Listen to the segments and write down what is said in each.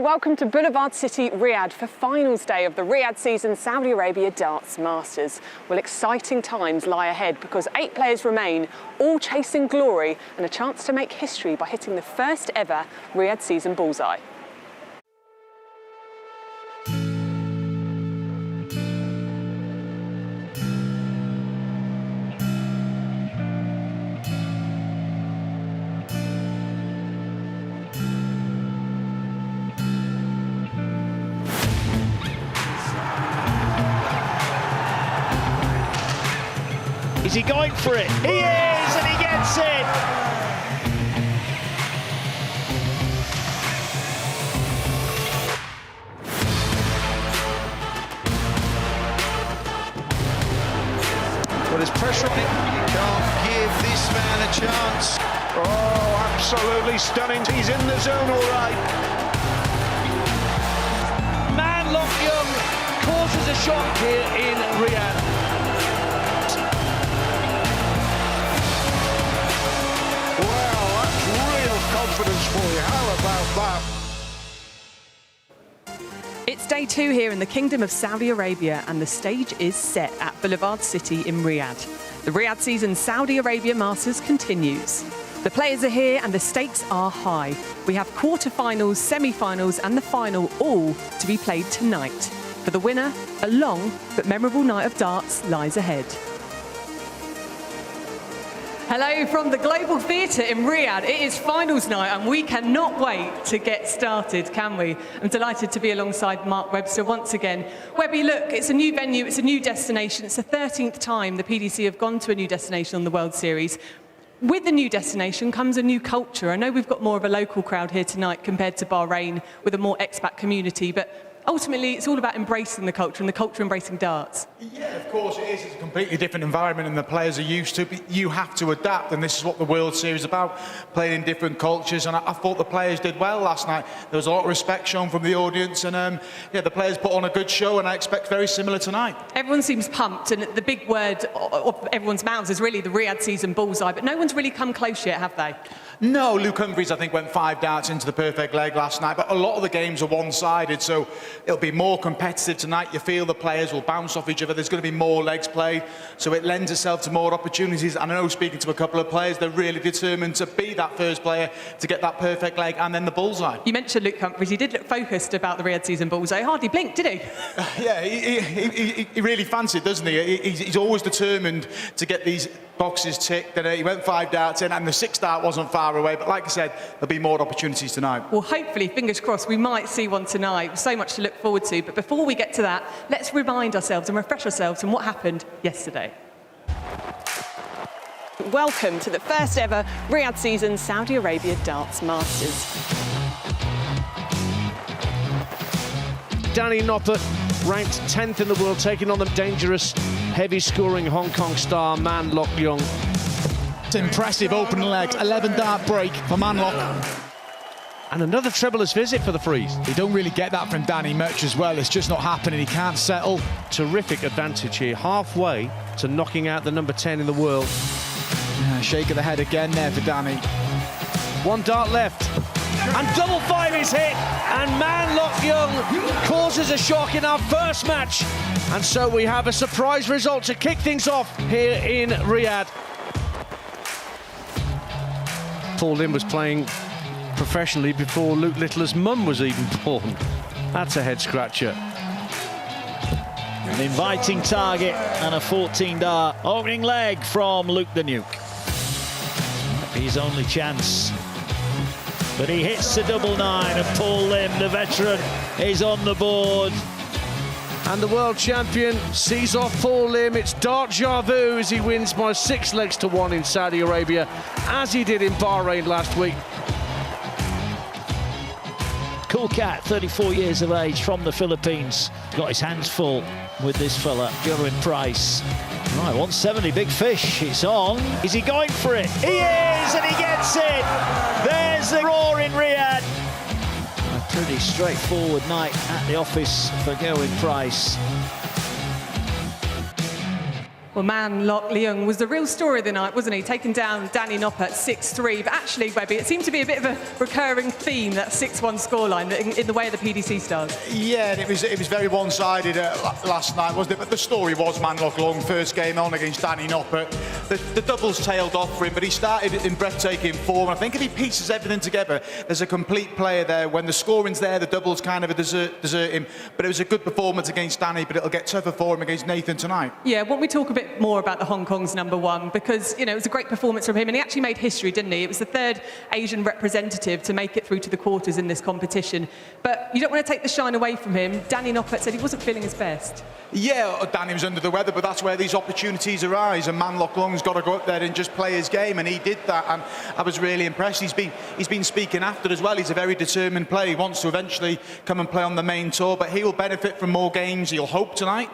welcome to Boulevard City, Riyadh for finals day of the Riyadh season Saudi Arabia Darts Masters. Well, exciting times lie ahead because 8 players remain, all chasing glory and a chance to make history by hitting the first ever Riyadh season bullseye. Is he going for it? He is, and he gets it! Well, there's pressure on him. You can't give this man a chance. Oh, absolutely stunning. He's in the zone all right. Leung causes a shock here in Riyadh. Confidence for you. How about that? It's day 2 here in the Kingdom of Saudi Arabia and the stage is set at Boulevard City in Riyadh. The Riyadh season Saudi Arabia Masters continues. The players are here and the stakes are high. We have quarter-finals, semi-finals and the final all to be played tonight. For the winner, a long but memorable night of darts lies ahead. Hello from the Global Theatre in Riyadh. It is finals night and we cannot wait to get started, can we? I'm delighted to be alongside Mark Webster once again. Webby, look, it's a new venue, it's a new destination. It's the 13th time the PDC have gone to a new destination on the World Series. With the new destination comes a new culture. I know we've got more of a local crowd here tonight compared to Bahrain with a more expat community, but ultimately, it's all about embracing the culture and the culture embracing darts. Yeah, of course it is. It's a completely different environment and the players are used to. But you have to adapt, and this is what the World Series is about, playing in different cultures. And I thought the players did well last night. There was a lot of respect shown from the audience, and yeah, the players put on a good show, and I expect very similar tonight. Everyone seems pumped, and the big word of everyone's mouths is really the Riyadh season bullseye, but no one's really come close yet, have they? No, Luke Humphries, I think, went 5 darts into the perfect leg last night, but a lot of the games are one-sided, so it'll be more competitive tonight. You feel the players will bounce off each other. There's going to be more legs played, so it lends itself to more opportunities. And I know, speaking to a couple of players, they're really determined to be that first player to get that perfect leg and then the bullseye. You mentioned Luke Humphries. He did look focused about the Riyadh season bullseye. Hardly blinked, did he? Yeah, he really fancied, doesn't he? He's always determined to get these boxes ticked, and he went 5 darts in, and the 6th dart wasn't far away, but like I said, there'll be more opportunities tonight. Well, hopefully, fingers crossed, we might see one tonight. So much to look forward to, but before we get to that, let's remind ourselves and refresh ourselves on what happened yesterday. Welcome to the first ever Riyadh season Saudi Arabia Darts Masters. Danny Noppert, ranked 10th in the world, taking on the dangerous, heavy-scoring Hong Kong star Leung. Impressive open legs, 11 dart break for Manlock. And another trebleless visit for the Freeze. You don't really get that from Danny much as well. It's just not happening. He can't settle. Terrific advantage here, halfway to knocking out the number 10 in the world. Shake of the head again there for Danny. 1 dart left. And double 5 is hit. And Leung causes a shock in our first match. And so we have a surprise result to kick things off here in Riyadh. Paul Lim was playing professionally before Luke Littler's mum was even born. That's a head scratcher. An inviting target and a 14 dart opening leg from Luke the Nuke. Might be his only chance. But he hits the double 9 and Paul Lim, the veteran, is on the board. And the world champion sees off Paul Lim. It's deja vu as he wins by 6 legs to 1 in Saudi Arabia, as he did in Bahrain last week. Cool cat, 34 years of age, from the Philippines. Got his hands full with this fella, Gerwen Price. Right, 170, big fish, it's on. Is he going for it? He is, and he gets it! There's the roar in Riyadh. A pretty straightforward night at the office for Gerwen Price. Well, man Leung was the real story of the night, wasn't he? Taking down Danny Noppert at 6-3. But actually, Webby, it seemed to be a bit of a recurring theme, that 6-1 scoreline, in the way of the PDC stars. Yeah, and it was very one-sided last night, wasn't it? But the story was man Leung, first game on against Danny Noppert. The doubles tailed off for him, but he started in breathtaking form. I think if he pieces everything together, there's a complete player there. When the scoring's there, the doubles kind of desert him. But it was a good performance against Danny, but it'll get tougher for him against Nathan tonight. Yeah, won't we talk a bit more about the Hong Kong's number one, because it was a great performance from him, and he actually made history, didn't he? It was the third Asian representative to make it through to the quarters in this competition. But you don't want to take the shine away from him. Danny Noppert said he wasn't feeling his best. Yeah, Danny was under the weather, but that's where these opportunities arise, and man Leung's got to go up there and just play his game, and he did that, and I was really impressed. He's been speaking after as well. He's a very determined player. He wants to eventually come and play on the main tour, but he will benefit from more games, he'll hope, tonight.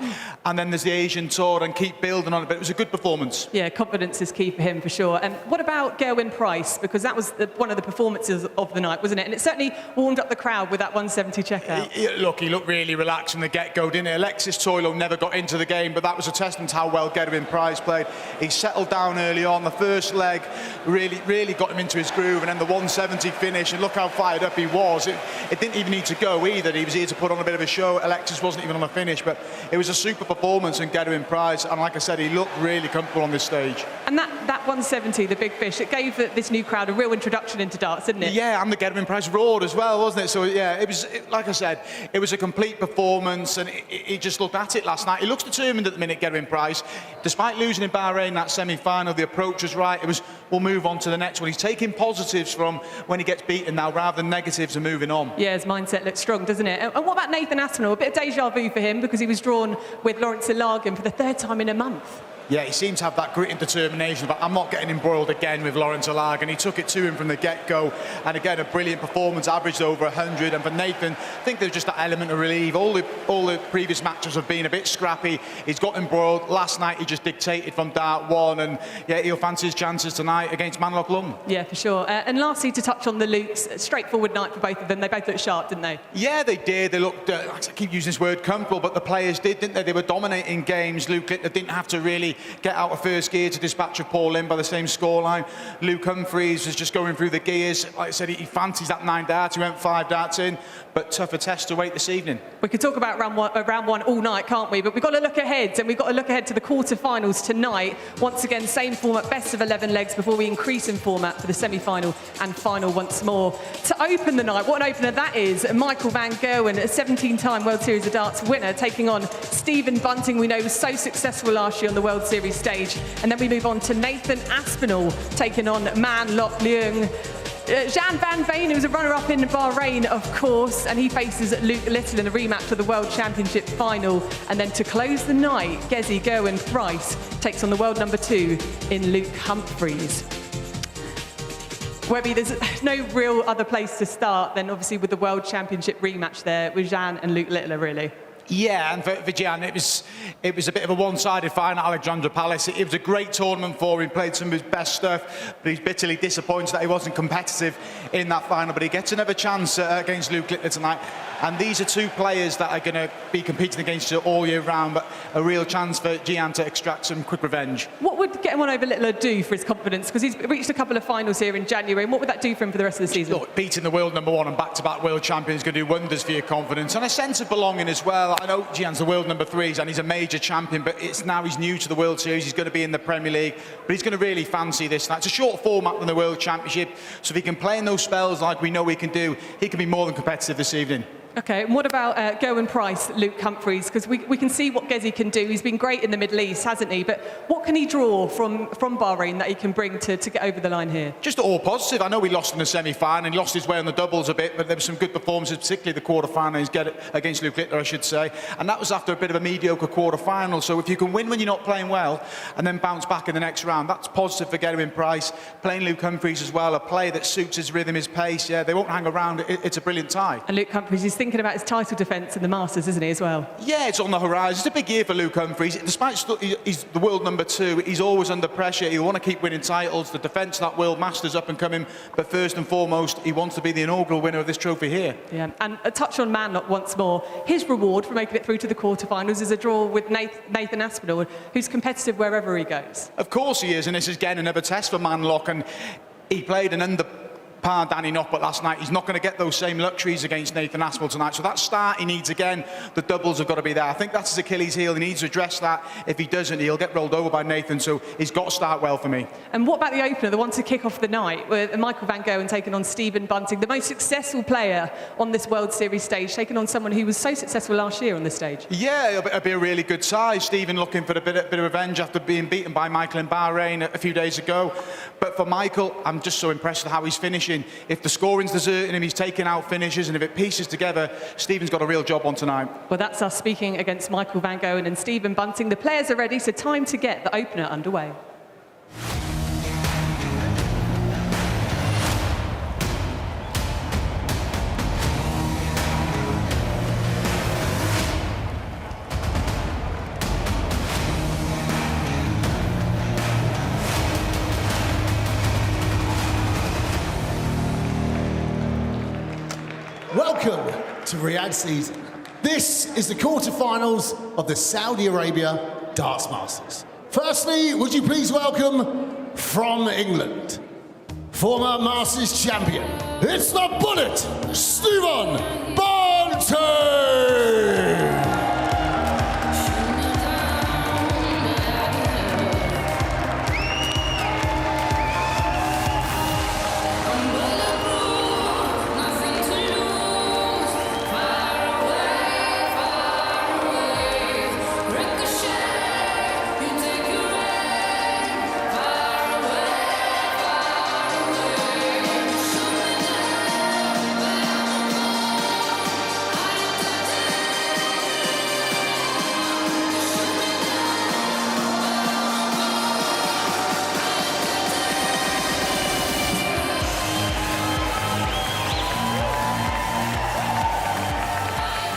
And then there's the Asian tour, and keep building on it. But it was a good performance. Yeah, confidence is key for him for sure. And what about Gerwen Price? Because that was one of the performances of the night, wasn't it? And it certainly warmed up the crowd with that 170 checkout. He looked really relaxed from the get-go, didn't he? Alexis Toilo never got into the game, but that was a testament to how well Gerwen Price played. He settled down early on. The first leg really got him into his groove, and then the 170 finish, and look how fired up he was. It didn't even need to go either. He was here to put on a bit of a show. Alexis wasn't even on the finish, but it was a super performance in Gerwen Price, and like I said, he looked really comfortable on this stage. And that 170, the big fish, it gave this new crowd a real introduction into darts, didn't it? Yeah, and the Gerwen Price roared as well, wasn't it? So yeah, like I said, it was a complete performance, and he just looked at it last night. He looks determined at the minute, Gerwen Price. Despite losing in Bahrain that semi-final, the approach was right. It was, we'll move on to the next one. He's taking positives from when he gets beaten now, rather than negatives, and moving on. Yeah, his mindset looks strong, doesn't it? And what about Nathan Aspinall? A bit of deja vu for him, because he was drawn with Lawrence Ilagan for the third time in a month. Yeah, he seemed to have that grit and determination, but I'm not getting embroiled again with Lawrence Ilagan. He took it to him from the get-go, and again, a brilliant performance, averaged over 100. And for Nathan, I think there's just that element of relief. All the previous matches have been a bit scrappy. He's got embroiled. Last night, he just dictated from dart one, and yeah, he'll fancy his chances tonight against man Leung. Yeah, for sure. And lastly, to touch on the Lukes, straightforward night for both of them. They both looked sharp, didn't they? Yeah, they did. They looked, I keep using this word, comfortable, but the players did, didn't they? They were dominating games. Luke Littler didn't have to really get out of first gear to dispatch of Paul Lim by the same scoreline. Luke Humphries was just going through the gears. Like I said, he fancies that 9 darts. He went 5 darts in, but tougher test to wait this evening. We could talk about round one all night, can't we? But we've got to look ahead, and we've got to look ahead to the quarter-finals tonight. Once again, same format, best of 11 legs, before we increase in format for the semi-final and final once more. To open the night, what an opener that is. Michael van Gerwen, a 17-time World Series of Darts winner, taking on Stephen Bunting, we know was so successful last year on the World Series stage. And then we move on to Nathan Aspinall, taking on man Leung. Jan van Veen, who's a runner-up in Bahrain, of course, and he faces Luke Little in a rematch for the World Championship final. And then to close the night, Gerwen Price takes on the world number 2 in Luke Humphries. Webby, there's no real other place to start than obviously with the World Championship rematch there with Jan and Luke Littler, really. Yeah, and for Jan, it was a bit of a one-sided final at Alexandra Palace. It was a great tournament for him, played some of his best stuff, but he's bitterly disappointed that he wasn't competitive in that final. But he gets another chance against Luke Littler tonight. And these are two players that are going to be competing against you all year round, but a real chance for Gian to extract some quick revenge. What would getting one over Littler do for his confidence? Because he's reached a couple of finals here in January, and what would that do for him for the rest of the season? Look, beating the world number 1 and back-to-back world champion is going to do wonders for your confidence, and a sense of belonging as well. I know Gian's the world number 3, and he's a major champion, but he's new to the World Series. He's going to be in the Premier League, but he's going to really fancy this night. It's a short format than the World Championship, so if he can play in those spells like we know he can do, he can be more than competitive this evening. Okay, and what about Gerwen Price, Luke Humphries? Because we can see what Gezi can do. He's been great in the Middle East, hasn't he? But what can he draw from Bahrain that he can bring to get over the line here? Just all positive. I know he lost in the semi-final and he lost his way on the doubles a bit, but there were some good performances, particularly the quarter-final against Luke Littler, I should say. And that was after a bit of a mediocre quarter-final. So if you can win when you're not playing well and then bounce back in the next round, that's positive for Gerwen Price. Playing Luke Humphries as well, a player that suits his rhythm, his pace. Yeah, they won't hang around. It's a brilliant tie. And Luke Humphries is thinking thinking about his title defence in the Masters, isn't he, as well? Yeah, it's on the horizon. It's a big year for Luke Humphries. Despite he's the world number 2, he's always under pressure. He'll want to keep winning titles. The defence of that world Masters up and coming. But first and foremost, he wants to be the inaugural winner of this trophy here. Yeah, and a touch on Manlock once more. His reward for making it through to the quarterfinals is a draw with Nathan Aspinall, who's competitive wherever he goes. Of course he is, and this is again another test for Manlock. And he played an under-par Danny Noppert last night. He's not going to get those same luxuries against Nathan Aspinall tonight. So that start he needs again, the doubles have got to be there. I think that's his Achilles heel. He needs to address that. If he doesn't, he'll get rolled over by Nathan. So he's got to start well for me. And what about the opener, the one to kick off the night, with Michael van Gerwen taking on Stephen Bunting, the most successful player on this World Series stage, taking on someone who was so successful last year on this stage? Yeah, it'll be a really good side. Stephen looking for a bit of revenge after being beaten by Michael in Bahrain a few days ago. But for Michael, I'm just so impressed with how he's finishing. If the scoring's deserting him, he's taking out finishes, and if it pieces together, Stephen's got a real job on tonight. Well, that's us speaking against Michael van Gerwen and Stephen Bunting. The players are ready, so time to get the opener underway. Welcome to Riyadh season. This is the quarterfinals of the Saudi Arabia Darts Masters. Firstly, would you please welcome from England, former Masters champion, it's the Bullet, Stephen Bunting!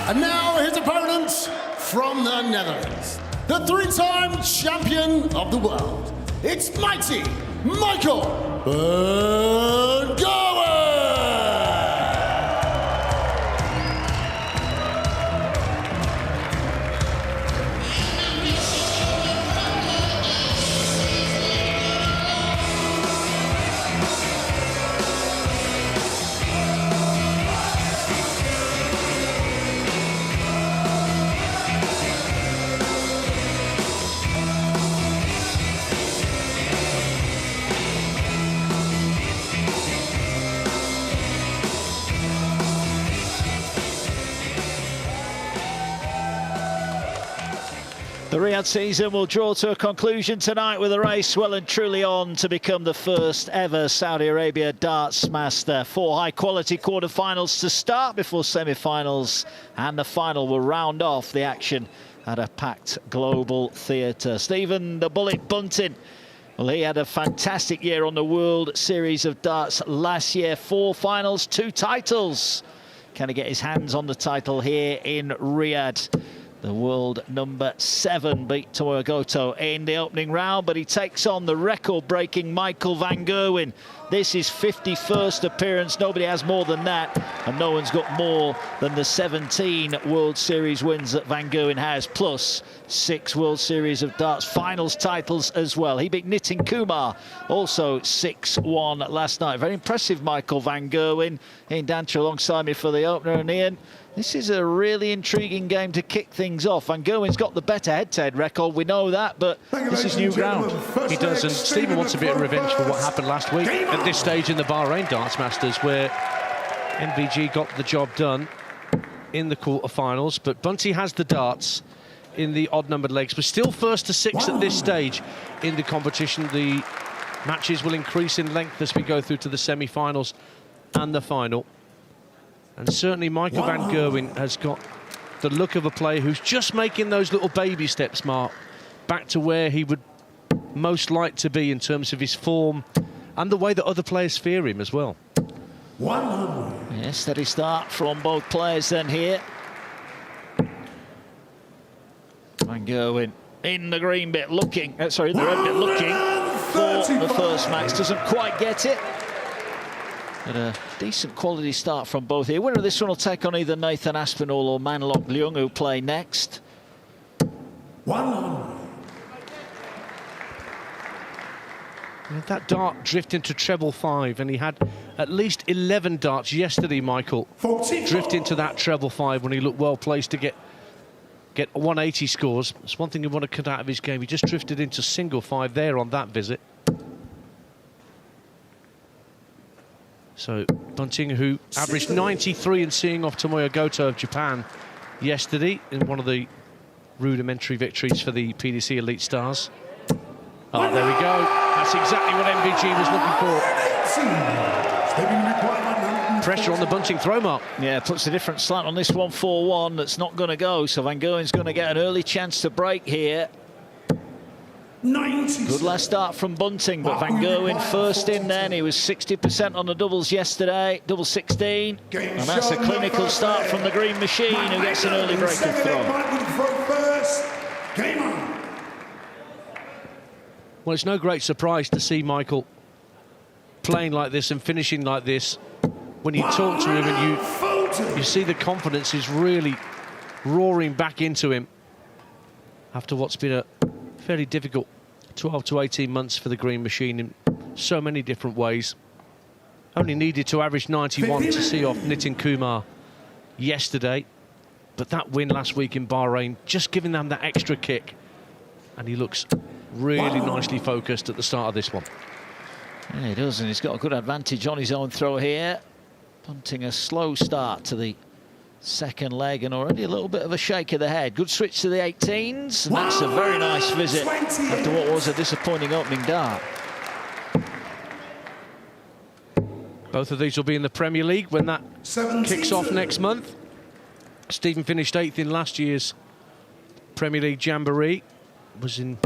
And now his opponent from the Netherlands, the three-time champion of the world. It's mighty Michael van Gerwen! The Riyadh season will draw to a conclusion tonight with a race well and truly on to become the first ever Saudi Arabia Darts Master. 4 high-quality quarterfinals to start before semi-finals, and the final will round off the action at a packed global theatre. Stephen the Bullet Bunting, well, he had a fantastic year on the World Series of Darts last year. 4 finals, 2 titles. Can he get his hands on the title here in Riyadh? The world number 7 beat Tomogoto in the opening round, but he takes on the record-breaking Michael van Gerwen. This is 51st appearance. Nobody has more than that, and no one's got more than the 17 World Series wins that van Gerwen has, plus 6 World Series of Darts finals titles as well. He beat Nitin Kumar, also 6-1 last night. Very impressive, Michael van Gerwen. Ian Dancher alongside me for the opener, and Ian, this is a really intriguing game to kick things off. Van Gerwen's got the better head-to-head record, we know that, but this is new ground. He does, and Stephen wants a bit of revenge for what happened last week at this stage in the Bahrain Darts Masters, where MVG got the job done in the quarterfinals. But Bunty has the darts in the odd-numbered legs. We're still 1st to 6 at this stage in the competition. The matches will increase in length as we go through to the semi-finals and the final. And certainly Michael van Gerwen has got the look of a player who's just making those little baby steps, Mark, back to where he would most like to be in terms of his form and the way that other players fear him as well. 100. Yeah, steady start from both players then here. Van Gerwen in the green bit looking, sorry, the red bit looking for the first max. Doesn't quite get it. But a decent quality start from both here. Winner of this one will take on either Nathan Aspinall or Manlok Leung, who play next. 100. That dart drift into treble 5, and he had at least 11 darts yesterday, Michael, drift into that treble 5 when he looked well placed to get 180 scores. That's one thing you want to cut out of his game. He just drifted into single 5 there on that visit. So Bunting, who averaged 93 and seeing off Tomoya Goto of Japan yesterday in one of the rudimentary victories for the PDC Elite Stars. Oh, there we go. That's exactly what MVG was looking for. Pressure on the Bunting throw mark. Yeah, puts a different slant on this 1-4-1 that's not going to go. So Van Gerwen's going to get an early chance to break here. 96. Good last start from Bunting, but Van Gerwen first in then. He was 60% on the doubles yesterday, double 16. And that's a clinical start from the green machine, who gets an early break of throw. Well, it's no great surprise to see Michael playing like this and finishing like this. When you talk to him and you see the confidence is really roaring back into him after what's been a fairly difficult 12 to 18 months for the green machine in so many different ways. Only needed to average 91 to see off Nitin Kumar yesterday, but that win last week in Bahrain just giving them that extra kick, and he looks really nicely focused at the start of this one. Yeah, he does, and he's got a good advantage on his own throw here. Bunting a slow start to the second leg and already a little bit of a shake of the head. Good switch to the 18s, and that's a very nice visit after what was a disappointing opening dart. Both of these will be in the Premier League when that kicks off next month. Stephen finished 8th in last year's Premier League Jamboree. Was in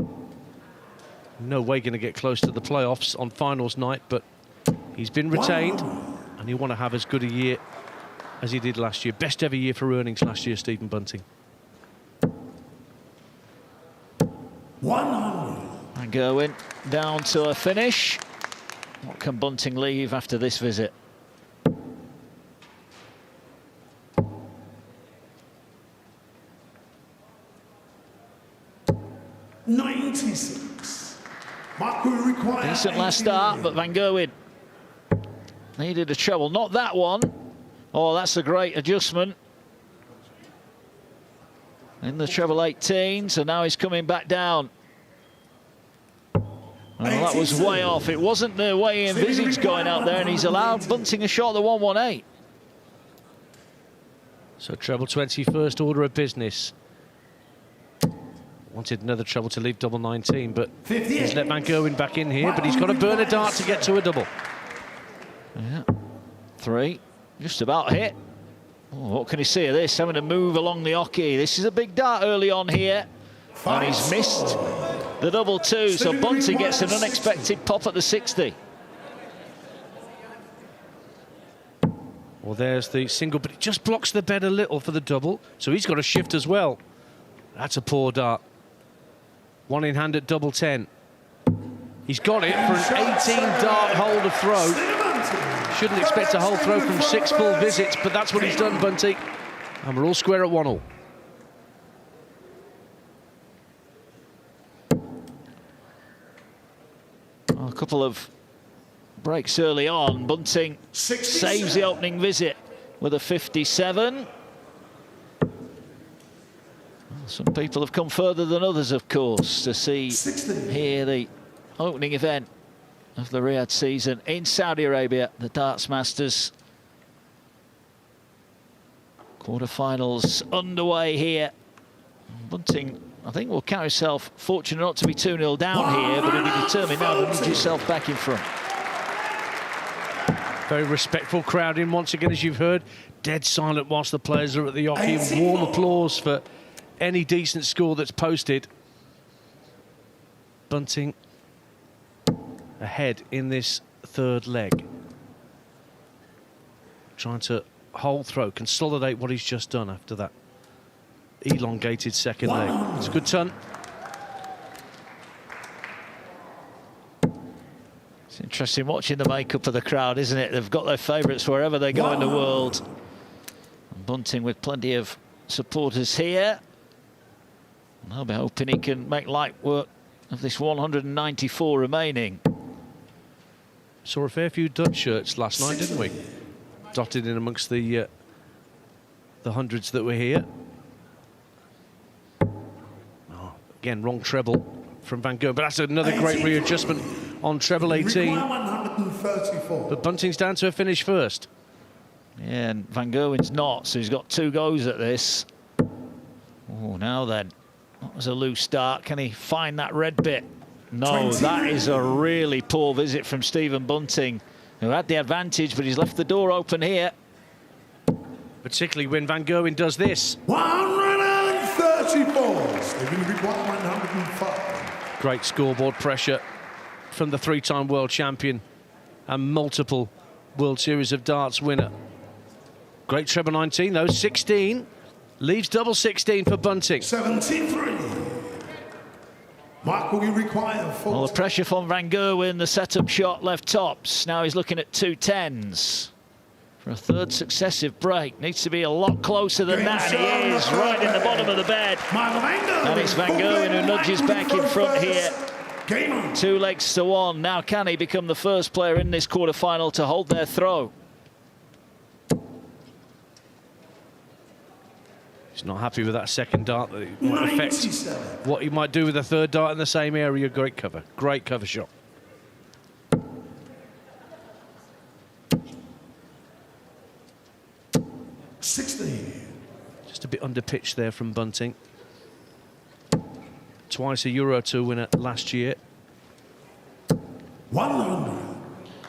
no way going to get close to the playoffs on finals night, but he's been retained, and he'll want to have as good a year as he did last year. Best ever year for earnings last year, Stephen Bunting. 100. And Gerwen down to a finish. What can Bunting leave after this visit? Decent last start, but Van Gerwen needed a treble. Not that one. Oh, that's a great adjustment. In the treble 18, so now he's coming back down. Well, that was way off. It wasn't the way he envisaged going out there, and he's allowed Bunting a shot at the 118. So treble 20, first order of business. Wanted another treble to leave double 19, but he's let Van Gerwen back in here, but he's got to burn a dart to get to a double. Yeah, 3, just about hit. Oh, what can he see of this? Having to move along the hockey. This is a big dart early on here, and he's missed the double 2, so Bunting gets an unexpected pop at the 60. Well, there's the single, but it just blocks the bed a little for the double, so he's got to shift as well. That's a poor dart. One in hand at double 10. He's got it for an 18-dart hold of throw. Shouldn't expect a hold throw from 6 full visits, but that's what he's done, Bunting. And we're all square at 1-all. A couple of breaks early on. Bunting saves the opening visit with a 57. Some people have come further than others, of course, to see here the opening event of the Riyadh season in Saudi Arabia, the Darts Masters. Quarterfinals underway here. Bunting, I think, will count himself fortunate not to be 2-0 down here, but he'll be determined now to put himself back in front. Very respectful crowd in once again, as you've heard. Dead silent whilst the players are at the hockey. Warm applause for any decent score that's posted. Bunting ahead in this third leg. trying to hold throw, consolidate what he's just done after that elongated second leg. It's a good turn. It's interesting watching the makeup of the crowd, isn't it? They've got their favourites wherever they go in the world. And Bunting with plenty of supporters here. And I'll be hoping he can make light work of this 194 remaining. Saw a fair few Dutch shirts last night, didn't we? Dotted in amongst the hundreds that were here. Oh, again, wrong treble from Van Gerwen, but that's another great readjustment on treble 18. But Bunting's down to a finish first. Yeah, and Van Gerwen's not, so he's got 2 goes at this. Oh, now then, that was a loose start. Can he find that red bit? No, that is a really poor visit from Stephen Bunting, who had the advantage, but he's left the door open here. Particularly when Van Gerwen does this. 134. Stephen with 105. Great scoreboard pressure from the 3-time world champion and multiple World Series of Darts winner. Great treble 19, though, 16. Leaves double 16 for Bunting. 73. Mark, will you require 40? Well, the pressure from Van Gerwen, the setup shot left tops. Now he's looking at 2 10s. For a 3rd successive break. Needs to be a lot closer than that, and he is right in the bottom of the bed. And it's Van Gerwen who nudges back in front here. 2 legs to 1. Now can he become the first player in this quarter-final to hold their throw? He's not happy with that second dart. That it might affect what he might do with a 3rd dart in the same area. Great cover shot. Just a bit under pitch there from Bunting. Twice a Euro Tour winner last year. 100.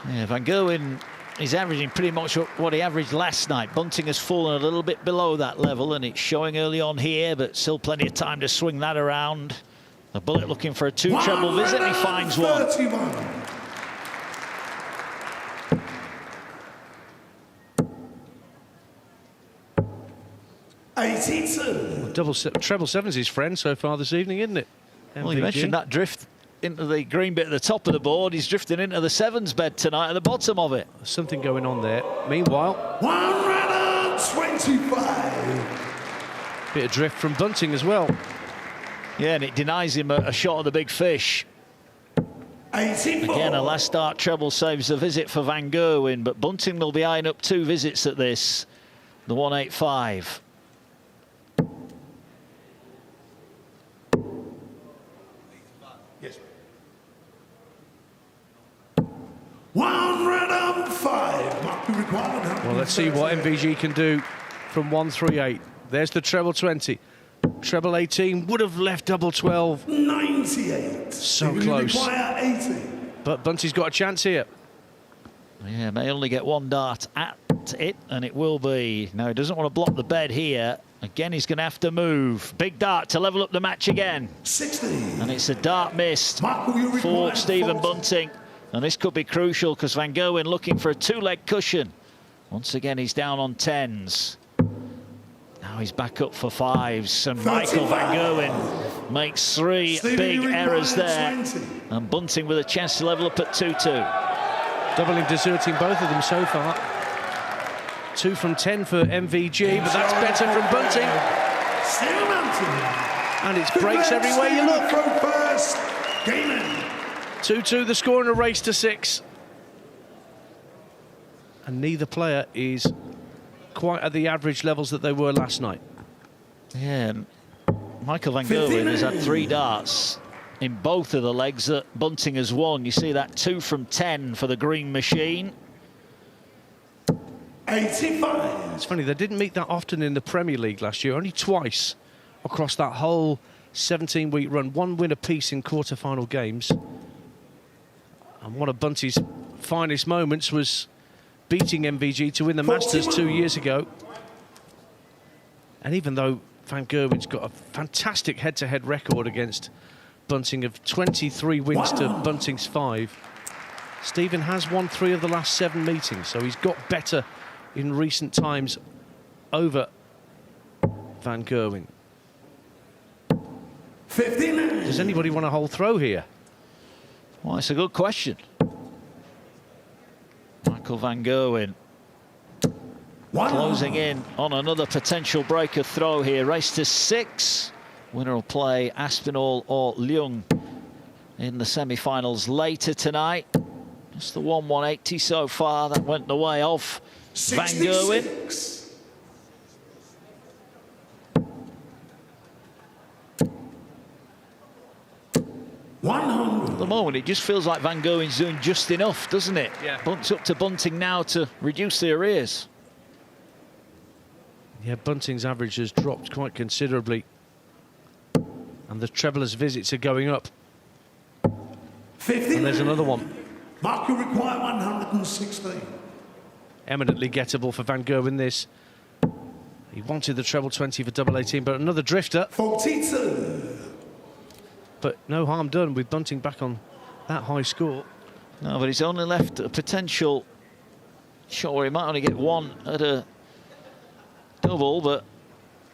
Yeah, Van Gerwen is averaging pretty much what he averaged last night. Bunting has fallen a little bit below that level, and it's showing early on here, but still plenty of time to swing that around. The bullet looking for a 2 treble visit, and he finds one. 82. Treble 7's his friend so far this evening, isn't it? Well, you mentioned that drift into the green bit at the top of the board. He's drifting into the 7s bed tonight at the bottom of it. There's something going on there. Meanwhile, 125. Bit of drift from Bunting as well. Yeah, and it denies him a shot of the big fish. 84. Again, a last start treble saves the visit for Van Gerwen, but Bunting will be eyeing up 2 visits at this. The 185. Yes. 105. Well, let's see what MVG can do from 138. There's the treble 20. Treble 18 would have left double 12. 98. So close. 80. But Bunty's got a chance here. Yeah, may only get 1 dart at it, and it will be. No, he doesn't want to block the bed here. Again, he's going to have to move. Big dart to level up the match again. 60. And it's a dart missed for Stephen Bunting. And this could be crucial because Van Gerwen looking for a 2-leg cushion. Once again, he's down on 10s. Now he's back up for 5s. And Michael Van Gerwen makes 3 big errors there. 20. And Bunting with a chance to level up at 2-2. Doubling, deserting both of them so far. 2 from 10 for MVG, but that's better from Bunting. And it's breaks everywhere you look. 2-2 the score in a race to 6. And neither player is quite at the average levels that they were last night. Yeah, and Michael Van Gerwen has had 3 darts in both of the legs that Bunting has won. You see that 2 from 10 for the green machine. 85. It's funny, they didn't meet that often in the Premier League last year, only twice across that whole 17-week run. 1 win apiece in quarter-final games. And one of Bunty's finest moments was beating MVG to win the Masters 2 years ago. And even though Van Gerwen's got a fantastic head-to-head record against Bunting of 23 wins to Bunting's 5, Stephen has won 3 of the last 7 meetings, so he's got better in recent times over Van Gerwen. 15 minutes. Does anybody want to hold throw here? Well, it's a good question. Michael Van Gerwen closing in on another potential breaker throw here. Race to 6. Winner will play Aspinall or Leung in the semi-finals later tonight. Just the 180 so far. That went the way of Van Gerwen. At the moment, it just feels like Van Gerwen's doing just enough, doesn't it? Yeah. Bunts up to Bunting now to reduce the arrears. Yeah, Bunting's average has dropped quite considerably. And the treblers' visits are going up. 15. And there's another one. Mark, you require 116. Eminently gettable for Van Gerwen, this. He wanted the treble 20 for double 18, but another drifter. 42. But no harm done with Bunting back on that high score. No, but he's only left a potential shot where he might only get one at a double, but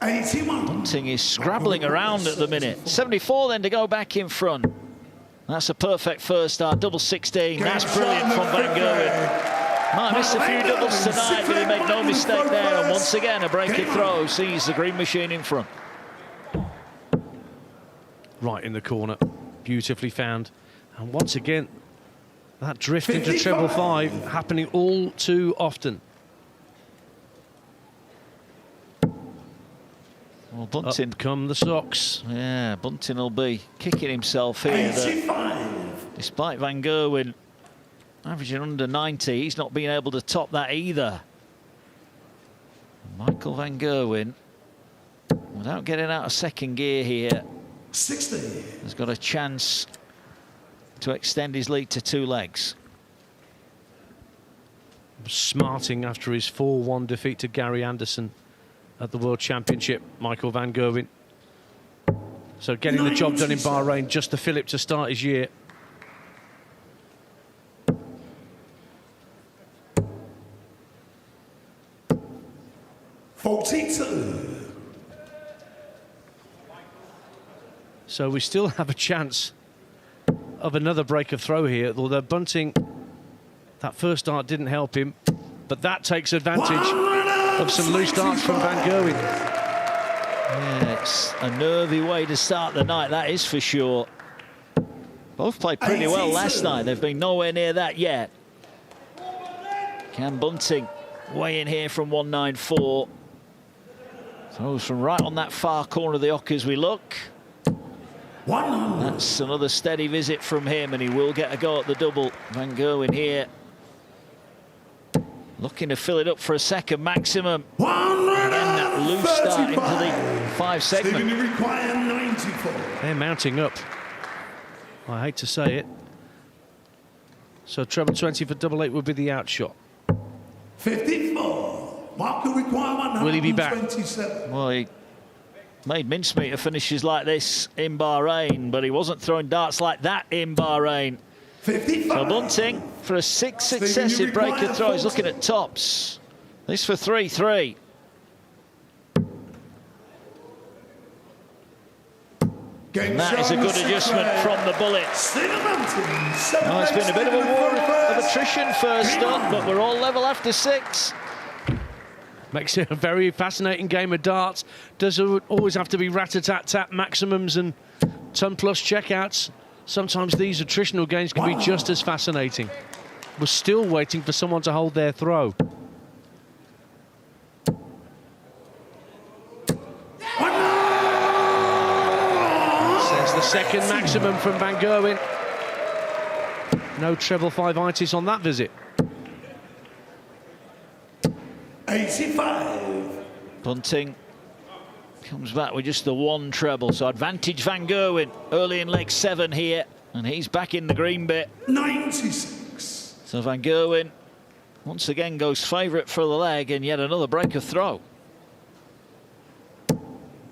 81. Bunting is scrabbling around at the minute. 74 then to go back in front. That's a perfect first start, double 16. That's brilliant from Van Gerwen. Might miss a few doubles tonight, but he made no mistake there. And once again, a breaking throw sees the green machine in front. Right in the corner, beautifully found. And once again, that drift into treble 5 happening all too often. Well, Bunting, Up come the socks. yeah, Bunting will be kicking himself here. 85. Despite Van Gerwen averaging under 90, he's not been able to top that either. Michael Van Gerwen, without getting out of second gear here, 60. has got a chance to extend his lead to 2 legs. Smarting after his 4-1 defeat to Gary Anderson at the World Championship, Michael Van Gerwen. So getting the job done in Bahrain, just the fillip to start his year. So we still have a chance of another break of throw here, although Bunting, that first start didn't help him, but that takes advantage of some loose darts from Van Gerwen. Yeah, it's a nervy way to start the night, that is for sure. Both played pretty well last night. They've been nowhere near that yet. Can Bunting weigh in here from 194? Throws from right on that far corner of the ock as we look. 100. That's another steady visit from him, and he will get a go at the double. Van Gerwen here looking to fill it up for a second maximum. Again, that loose start into the 5 segment. Require 94. They're mounting up. I hate to say it. So treble 20 for double 8 would be the outshot. 54. Mark, you require 127. Will he be back? Well, he made mincemeat of finishes like this in Bahrain, but he wasn't throwing darts like that in Bahrain. 55. So Bunting, for a 6th successive breaker throw, he's looking at tops. This for 3-3. And that is a good adjustment from the bullet. Well, it's been a bit of a war of attrition first up, but we're all level after 6. Makes it a very fascinating game of darts. Does always have to be rat-a-tat-tat maximums and ton-plus checkouts. Sometimes these attritional games can be just as fascinating. We're still waiting for someone to hold their throw. Says the second maximum from Van Gerwen. No treble 5 itis on that visit. 85. Bunting comes back with just the 1 treble, so advantage Van Gerwen early in leg 7 here, and he's back in the green bit. 96. So Van Gerwen once again goes favourite for the leg, and yet another breaker throw.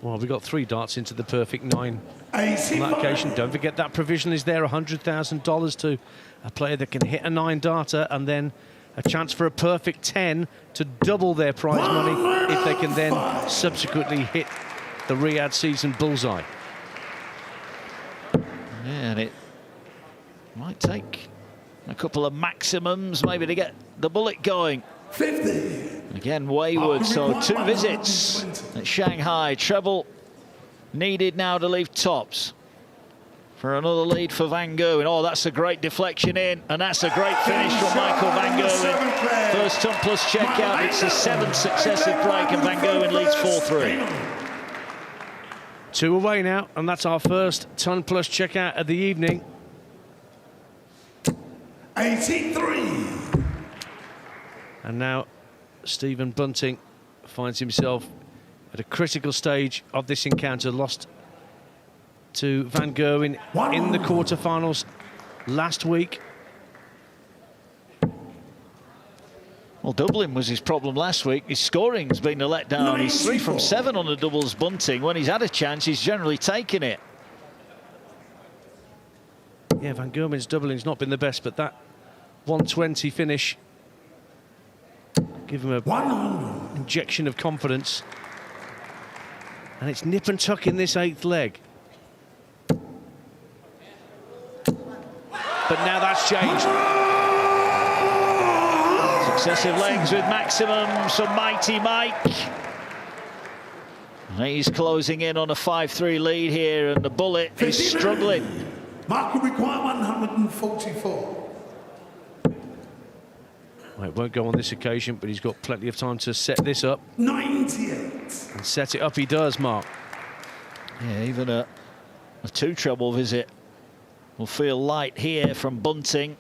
Well, we got 3 darts into the perfect 9 on 85. that occasion. Don't forget that provision is there, $100,000 to a player that can hit a 9 darter and then a chance for a perfect 10 to double their prize money if they can then subsequently hit the Riyadh season bullseye. Yeah, and it might take a couple of maximums maybe to get the bullet going. 50. Again, wayward, so 2 visits at Shanghai. Treble needed now to leave tops for another lead for Van Gerwen. Oh, that's a great deflection in, and that's a great finish from Michael Van Gerwen. First ton plus checkout. It's his 7th successive break, and Van Gerwen leads 4-3. 2 away now, and that's our first ton plus checkout of the evening. 83. And now Stephen Bunting finds himself at a critical stage of this encounter, lost to Van Gerwen in the quarterfinals last week. Well, doubling was his problem last week. His scoring's been a letdown. He's 3 from 7 on the doubles bunting. When he's had a chance, he's generally taken it. Yeah, Van Gerwen's doubling's not been the best, but that 120 finish give him a injection of confidence. And it's nip and tuck in this 8th leg. But now that's changed. Successive legs with maximums from Mighty Mike. And he's closing in on a 5-3 lead here, and the bullet is struggling. Mark will require 144. Well, it won't go on this occasion, but he's got plenty of time to set this up. 98. And set it up he does, Mark. Yeah, even a 2-treble visit will feel light here from Bunting.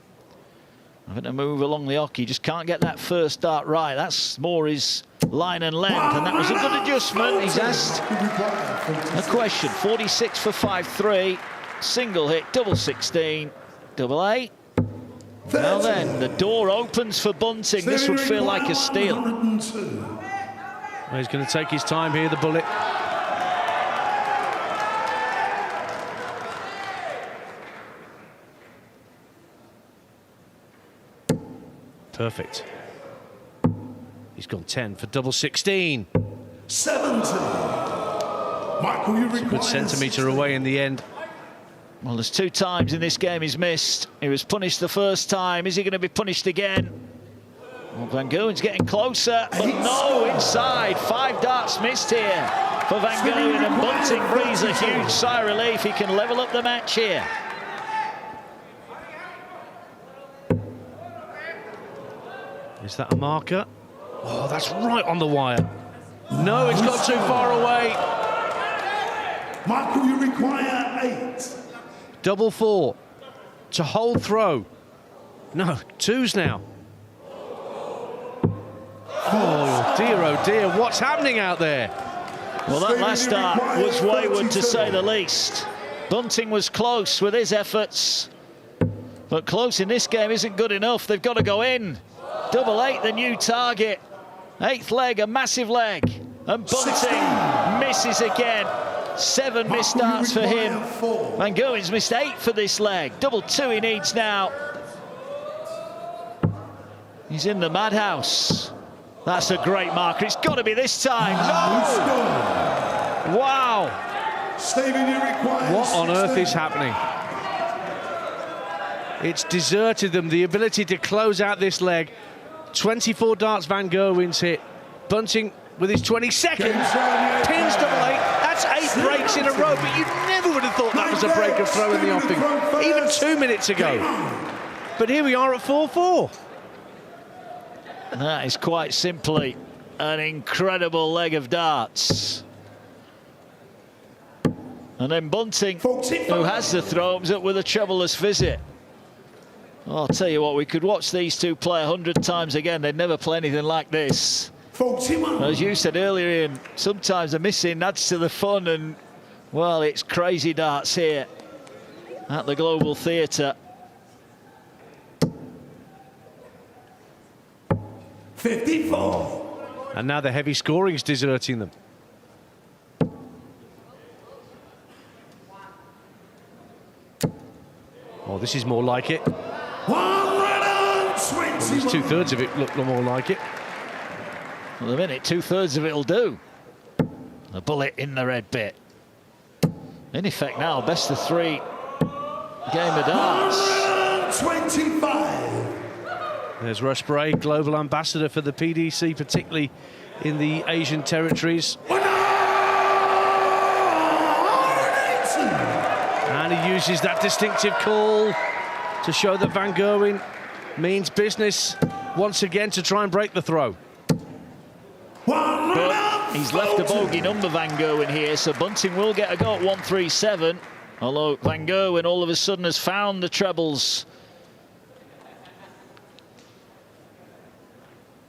Having to move along the hockey, just can't get that first dart right. That's more his line and length, and that was a good adjustment. He's asked a question. 46 for 5-3, single hit, double 16, double 8. Well then, the door opens for Bunting. This would feel like a steal. Well, he's going to take his time here, the bullet. Perfect. He's gone 10 for double 16. 70. Michael, you require Good centimetre away in the end. Well, there's 2 times in this game he's missed. He was punished the first time. Is he going to be punished again? Well, Van Gerwen's getting closer, but no, inside. 5 darts missed here for Van Gerwen, and Bunting breathes a huge sigh of relief. He can level up the match here. Is that a marker? Oh, that's right on the wire. No, it's got too far away. Michael, you require 8. Double 4 to hold throw. No, 2s now. Oh dear, what's happening out there? Well, that last start was wayward to say the least. Bunting was close with his efforts, but close in this game isn't good enough. They've got to go in. Double 8, the new target. 8th leg, a massive leg. And Bunting misses again. 7 missed starts for him. Van Gerwen's missed 8 for this leg. Double 2 he needs now. He's in the madhouse. That's a great marker. It's got to be this time. No! Wow. Stephen, you require What on earth is happening? It's deserted them, the ability to close out this leg. 24 darts Van Gerwen's hit. Bunting with his 22nd. Pins double 8. That's 8 breaks in a row, but you never would have thought that was a break of throw in the offing, even 2 minutes ago. But here we are at 4-4. That is quite simply an incredible leg of darts. And then Bunting, who has the throw, comes up with a troubleless visit. I'll tell you what, we could watch these two play 100 times again. They'd never play anything like this. As you said earlier, Ian, sometimes the missing adds to the fun, and, well, it's crazy darts here at the Global Theatre. 54. And now the heavy scoring is deserting them. Oh, this is more like it. 120. At least 2/3 of it looked more like it. Well, the minute 2/3 of it'll do. A bullet in the red bit. In effect now, best of 3 game of darts. 25. There's Russ Bray, global ambassador for the PDC, particularly in the Asian territories. And he uses that distinctive call to show that Van Gerwen means business once again to try and break the throw. But he's left a bogey number, Van Gerwen, here, so Bunting will get a go at 137. Although Van Gerwen all of a sudden has found the trebles.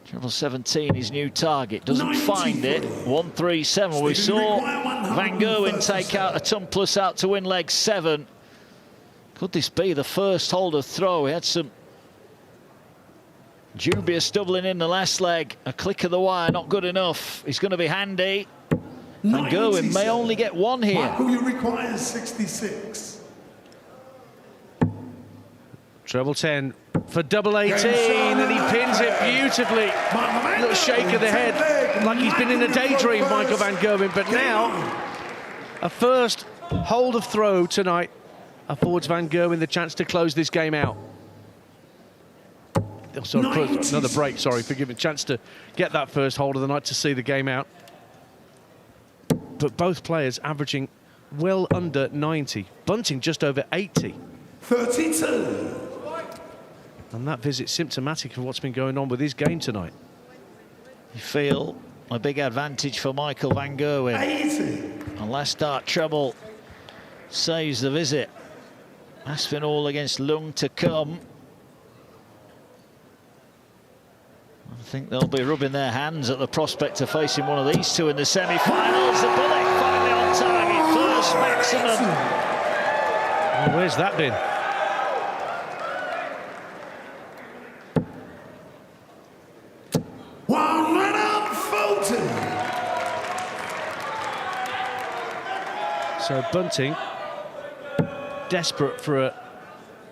Treble 17, his new target, doesn't find it. 137. We saw Van Gerwen take out a ton plus out to win leg 7. Could this be the first hold of throw? He had some dubious doubling in the last leg. A click of the wire, not good enough. He's going to be handy. Van Gerwen may only get 1 here. Michael, you require 66. Treble 10 for double 18, and he pins it beautifully. Little shake of the head, like he's been in a daydream, Michael Van Gerwen. But now, a first hold of throw tonight affords Van Gerwen the chance to close this game out. Another break, sorry, forgive me. Chance to get that first hold of the night to see the game out. But both players averaging well under 90. Bunting just over 80. 32. And that visit's symptomatic of what's been going on with his game tonight. You feel a big advantage for Michael Van Gerwen. 80. And last dart treble saves the visit. Aspinall against Leung to come. I think they'll be rubbing their hands at the prospect of facing one of these two in the semi-finals. The bullet finally on target, first maximum. Well, where's that been? One run out, Fulton. So Bunting, desperate for a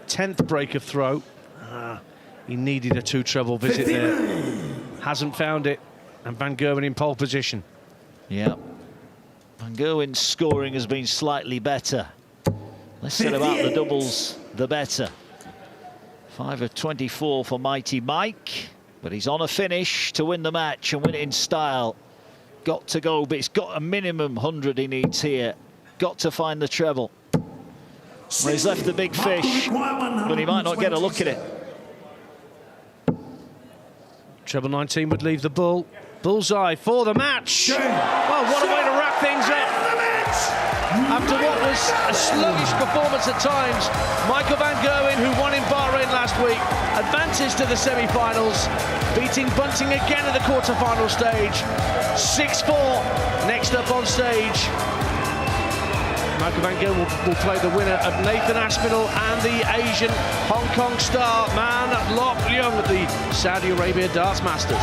10th break of throw. He needed a 2-treble visit there. Hasn't found it. And Van Gerwen in pole position. Yeah. Van Gerwen's scoring has been slightly better. Less said about the doubles, the better. 5 of 24 for Mighty Mike. But he's on a finish to win the match and win it in style. Got to go, but he's got a minimum 100 he needs here. Got to find the treble. Well, he's left the big fish, but he might not get a look at it. Treble 19 would leave the bull. Bullseye for the match. Well, what a way to wrap things up. After what was a sluggish performance at times, Michael Van Gerwen, who won in Bahrain last week, advances to the semi-finals, beating Bunting again at the quarter-final stage. 6-4 next up on stage. Michael Van Gerwen will play the winner of Nathan Aspinall and the Asian Hong Kong star Man Leung at the Saudi Arabia Darts Masters.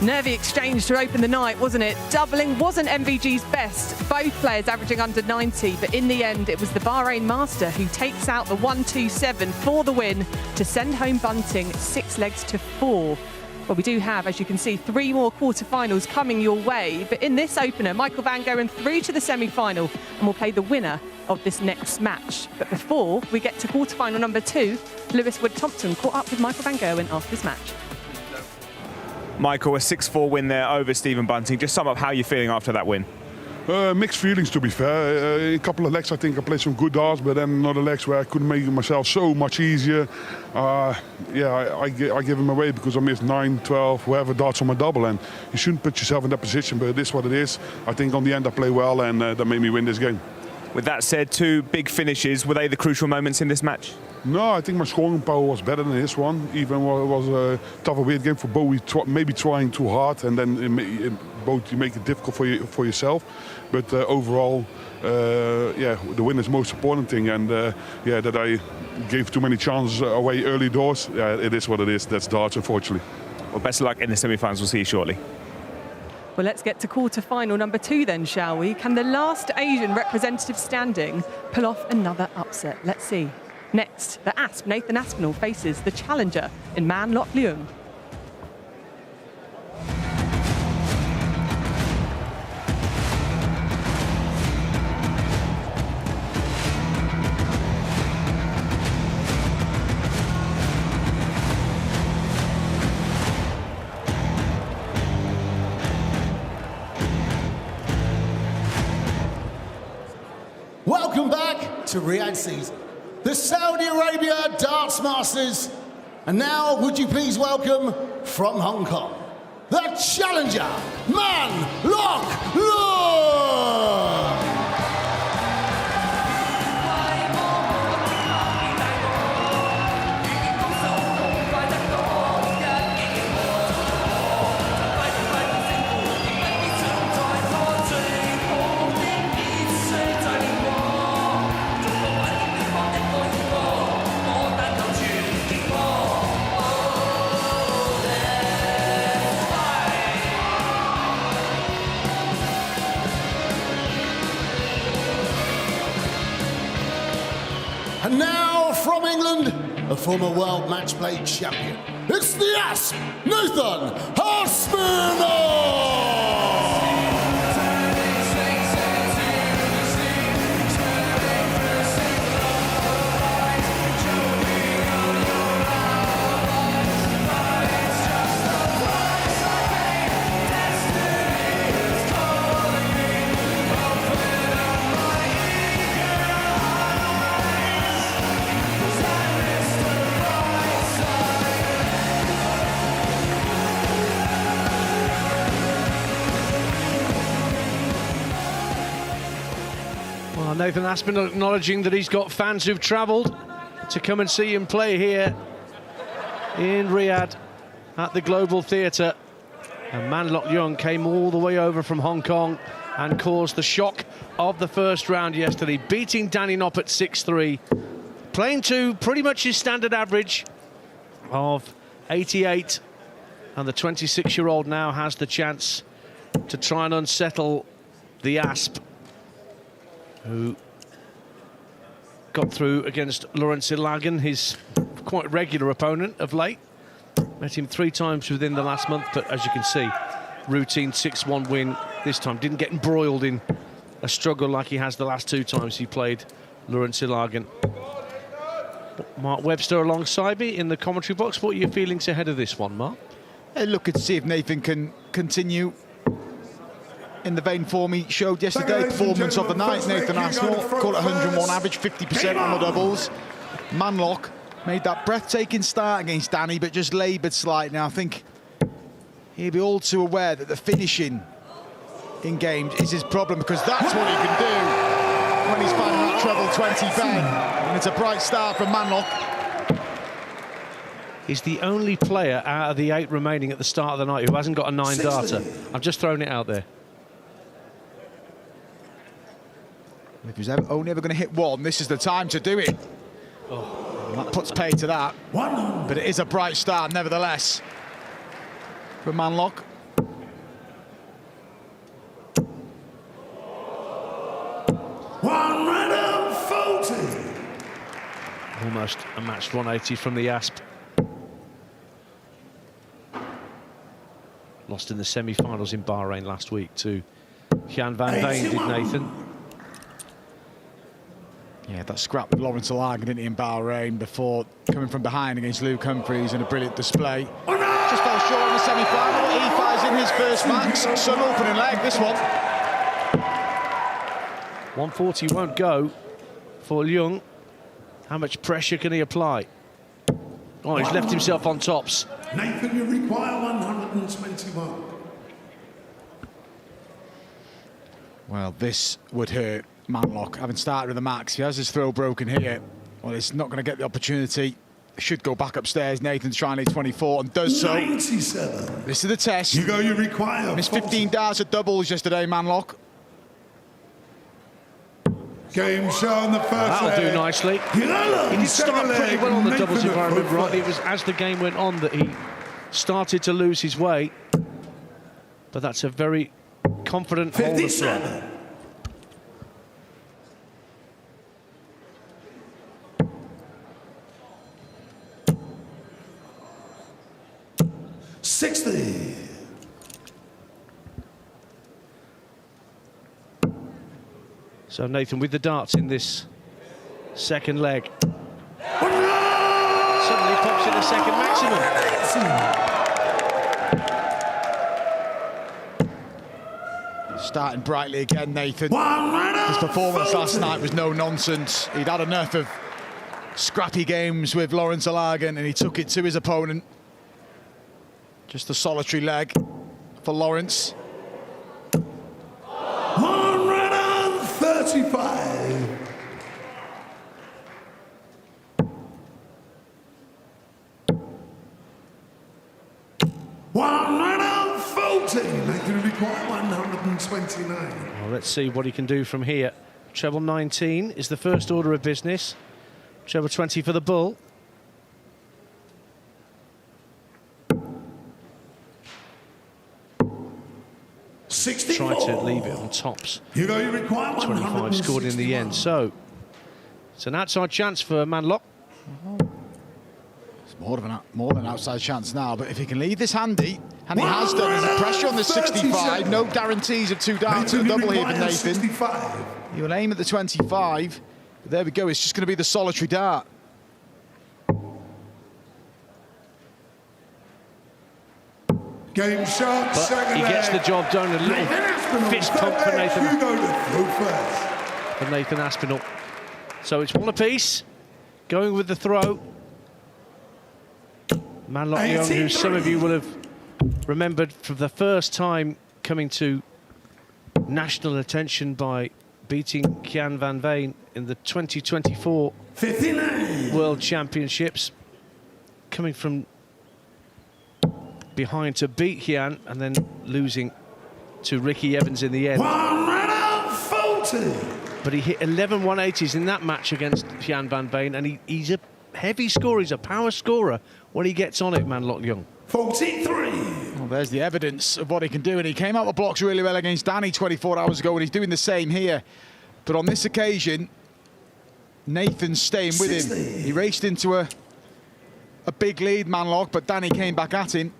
Nervy exchange to open the night, wasn't it? Doubling wasn't MVG's best, both players averaging under 90, but in the end it was the Bahrain master who takes out the 1-2-7 for the win to send home Bunting 6 legs to 4. Well, we do have, as you can see, 3 more quarterfinals coming your way, but in this opener, Michael van Gerwen through to the semi-final and will play the winner of this next match. But before we get to quarterfinal number 2, Lewis Wood-Thompson caught up with Michael van Gerwen after this match. Michael, a 6-4 win there over Stephen Bunting. Just sum up how you're feeling after that win. Mixed feelings, to be fair. A couple of legs I think I played some good darts, but then another legs where I couldn't make it myself so much easier. I give him away because I missed 9, 12, whoever darts on my double, and you shouldn't put yourself in that position, but it is what it is. I think on the end I play well, and that made me win this game. With that said, 2 big finishes. Were they the crucial moments in this match? No, I think my scoring power was better than his one. Even it was a tougher weight game for Bowie, maybe trying too hard, and then both you make it difficult for yourself. But overall, the win is the most important thing, and that I gave too many chances away early doors. Yeah, it is what it is. That's darts, unfortunately. Well, best of luck in the semi-finals. We'll see you shortly. Well, let's get to quarter-final number 2 then, shall we? Can the last Asian representative standing pull off another upset? Let's see. Next, the Asp, Nathan Aspinall, faces the challenger in Man Lock Leung. Welcome back to Riyadh season, the Saudi Arabia Darts Masters. And now, would you please welcome from Hong Kong, the challenger, Man Lock Leung! And now from England, a former world match play champion, it's the Asp, Nathan Aspinall! Nathan Aspinall acknowledging that he's got fans who've travelled to come and see him play here in Riyadh at the Global Theatre. And Man Lock Leung came all the way over from Hong Kong and caused the shock of the first round yesterday, beating Danny Noppert 6-3, playing to pretty much his standard average of 88. And the 26-year-old now has the chance to try and unsettle the Asp, who got through against Laurent Lagen, his quite regular opponent of late. Met him 3 times within the last month, but as you can see, routine 6-1 win this time. Didn't get embroiled in a struggle like he has the last 2 times he played Laurent Lagen. Mark Webster alongside me in the commentary box. What are your feelings ahead of this one, Mark? Looking to see if Nathan can continue in the vein form he showed yesterday. Performance of the night, Nathan Aspinall caught 101 average, 50% on the doubles. Man Lock made that breathtaking start against Danny, but just laboured slightly. Now I think he'll be all too aware that the finishing in games is his problem, because that's what he can do when he's finding that treble 20 bang. And it's a bright start from Man Lock. He's the only player out of the 8 remaining at the start of the night who hasn't got a 9-darter. I've just thrown it out there. If he's only ever going to hit one, this is the time to do it. Oh, that puts pay to that. But it is a bright start, nevertheless, for Man Lock. 140. Almost a matched 180 from the Asp. Lost in the semi-finals in Bahrain last week to Jan van Veen, did Nathan? Yeah, that scrap with Lawrence Alagan, didn't he, in Bahrain before coming from behind against Luke Humphries in a brilliant display. Just fell short in the semi-final. E5's in his first match. Some opening leg, this one. 140 won't go for Leung. How much pressure can he apply? Oh, he's left himself on tops. Nathan, you require 121. Well, this would hurt Manlock, having started with the max. He has his throw broken here. Well, he's not going to get the opportunity. Should go back upstairs. Nathan's trying to 24 and does so. 97. This is the test. You require. Missed 15 darts at doubles yesterday, Manlock. Game show on the first That'll leg. do nicely. He did start pretty well on the doubles, if I remember rightly. It was as the game went on that he started to lose his way. But that's a very confident hold of throw. 60. So Nathan with the darts in this second leg. Suddenly pops in a second maximum. Starting brightly again, Nathan. His performance last night was no nonsense. He'd had enough of scrappy games with Lawrence Alagan and he took it to his opponent. Just a solitary leg for Lawrence. 135. Nathan require 129. Well, let's see what he can do from here. Treble 19 is the first order of business. Treble 20 for the bull. Try to leave it on tops. You require 25 scored in the end. So it's an outside chance for Manlock. It's more than an outside chance now, but if he can leave this handy, and he has done, there's a pressure on the 65. No guarantees of 2 darts at a double here for Nathan. 65. He will aim at the 25. But there we go, it's just going to be the solitary dart. Game shot, But he gets the job done. A little fist pump for Nathan. For Nathan Aspinall. So it's one apiece. Going with the throw. Manlock Leung, who some of you will have remembered for the first time coming to national attention by beating Jan van Veen in the 2024 World Championships. Coming from behind to beat Jan and then losing to Ricky Evans in the end. 140. But he hit 11 180s in that match against Jan van Veen, and he's a heavy scorer, he's a power scorer when he gets on it, Manlock Leung. 43. Well, there's the evidence of what he can do, and he came out the blocks really well against Danny 24 hours ago, and he's doing the same here. But on this occasion, Nathan's staying with 60. him. He raced into a big lead, Manlock, but Danny came back at him.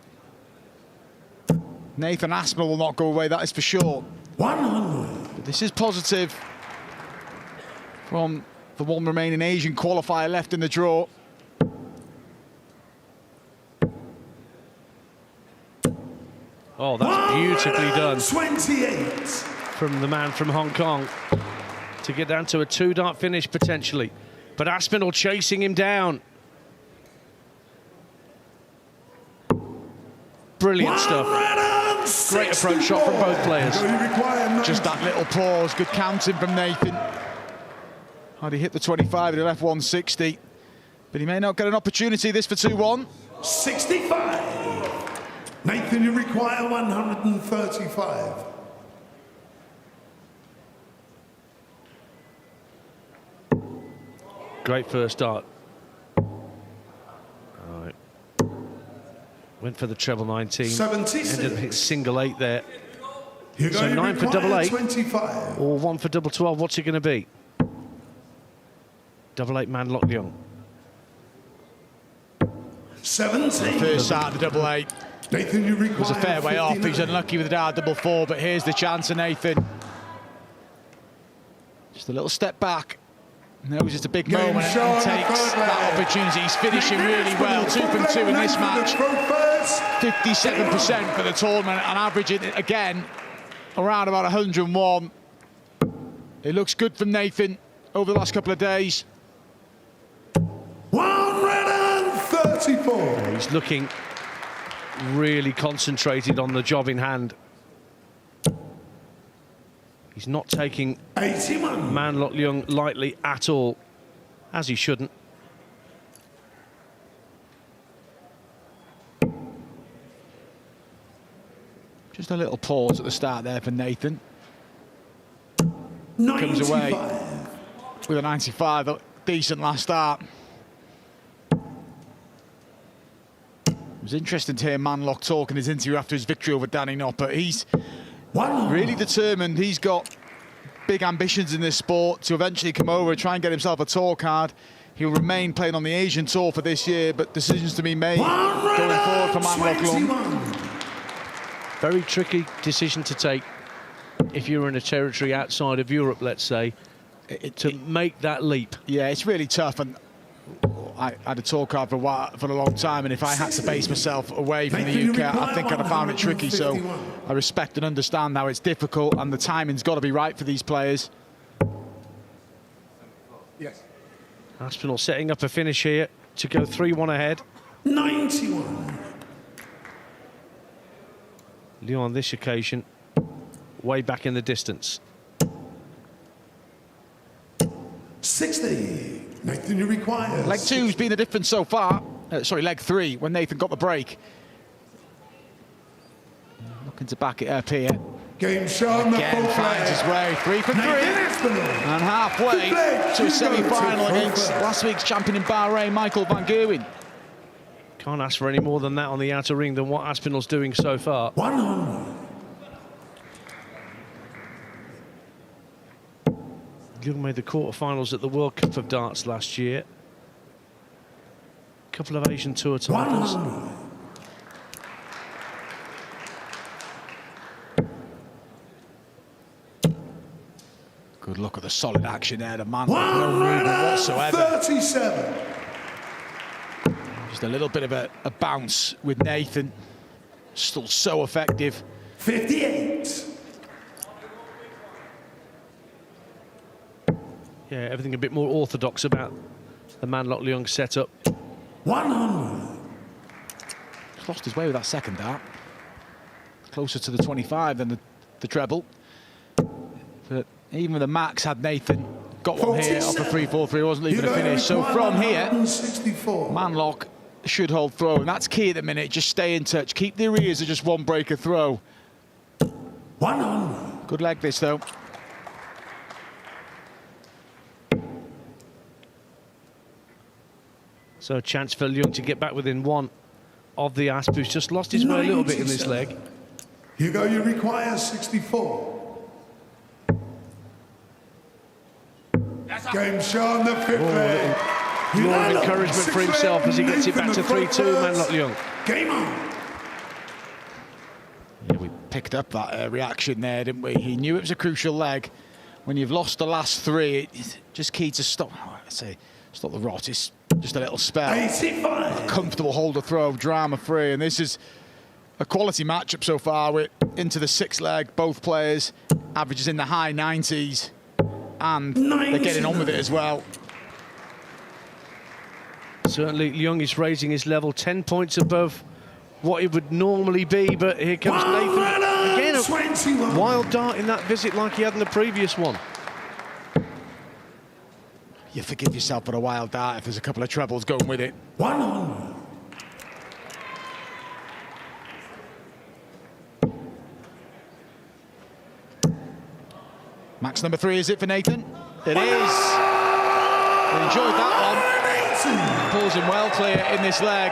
Nathan Aspinall will not go away, that is for sure. 100. But this is positive from the one remaining Asian qualifier left in the draw. Oh, that's beautifully done 28. from the man from Hong Kong to get down to a 2-dart finish potentially. But Aspinall chasing him down. Brilliant stuff. Great approach shot from both players. Just that little pause, good counting from Nathan. Had he hit the 25, he left 160. But he may not get an opportunity, this for 2-1. 65. Nathan, you require 135. Great first start. All right. Went for the treble 19. 76. Ended up hitting single 8 there. Hugo, So you 9 for require double 8 25. or 1 for double 12. What's it going to be? Double 8 man lock Leung. 17. First start of the double 8. Nathan, you require Was a fair way off. 59. He's unlucky with the dart double 4, but here's the chance for Nathan. Just a little step back. Knows it's a big Game moment show and on the takes third that leg. opportunity. He's finishing Nathan really well. 2 from 2 in this match. 57% for the tournament and averaging again around about 101. It looks good from Nathan over the last couple of days. 134. He's looking really concentrated on the job in hand. He's not taking 81. man lock Leung lightly at all, as he shouldn't. Just a little pause at the start there for Nathan. 95. Comes away with a 95, a decent last start. It was interesting to hear Manlock talk in his interview after his victory over Danny Knott, but he's really determined. He's got big ambitions in this sport to eventually come over and try and get himself a tour card. He'll remain playing on the Asian Tour for this year, but decisions to be made going forward for Manlock Leung. Very tricky decision to take if you're in a territory outside of Europe, let's say, to make that leap. Yeah, it's really tough, and I had a tour card for a long time, and if I had to base myself away from the UK, I think I'd have found it tricky. So I respect and understand how it's difficult, and the timing's got to be right for these players. Yes. Aspinall setting up a finish here to go 3-1 ahead. 91. Leung on this occasion, way back in the distance. 60. Nathan, you require. Leg 2's been the difference so far. Sorry, leg 3, when Nathan got the break. Looking to back it up here. Game show on the Again, fourth finds his leg. way. 3 for 3. And halfway to a semi-final against last week's champion in Bahrain, Michael van Gerwen. Can't ask for any more than that on the outer ring than what Aspinall's doing so far. 100. Leung made the quarterfinals at the World Cup of Darts last year. A couple of Asian Tour titles. 100. Good look at the solid action there. The man with no movement whatsoever. 137. Just a little bit of a bounce with Nathan. Still so effective. 58. Yeah, everything a bit more orthodox about the Manlock Leung setup. 100. He's lost his way with that second dart. Closer to the 25 than the treble. But even with the max, had Nathan got one here off a 3-4-3, it wasn't even a finish. So from here, 164. Manlock should hold throw, and that's key at the minute. Just stay in touch. Keep the arrears of just one breaker throw. 100. Good leg this, though. So a chance for Leung to get back within one of the Asp, who's just lost his way a little bit in this leg. Hugo, you require 64. Game show on the fifth leg. More of encouragement for himself as he gets it back to 3-2, Manlock Leung. Game on. Yeah, we picked up that reaction there, didn't we? He knew it was a crucial leg. When you've lost the last 3, it's just key to stop. I say, stop the rot. It's just a little spell. 85. A comfortable holder throw, drama-free, and this is a quality matchup so far. We're into the 6th leg. Both players averages in the high 90s, and they're getting on with it as well. Certainly, Leung is raising his level 10 points above what it would normally be, but here comes Nathan. Again, a wild dart in that visit like he had in the previous one. You forgive yourself for a wild dart if there's a couple of trebles going with it. 100. Max number 3, is it for Nathan? It is. He enjoyed that one. Pulls him well clear in this leg.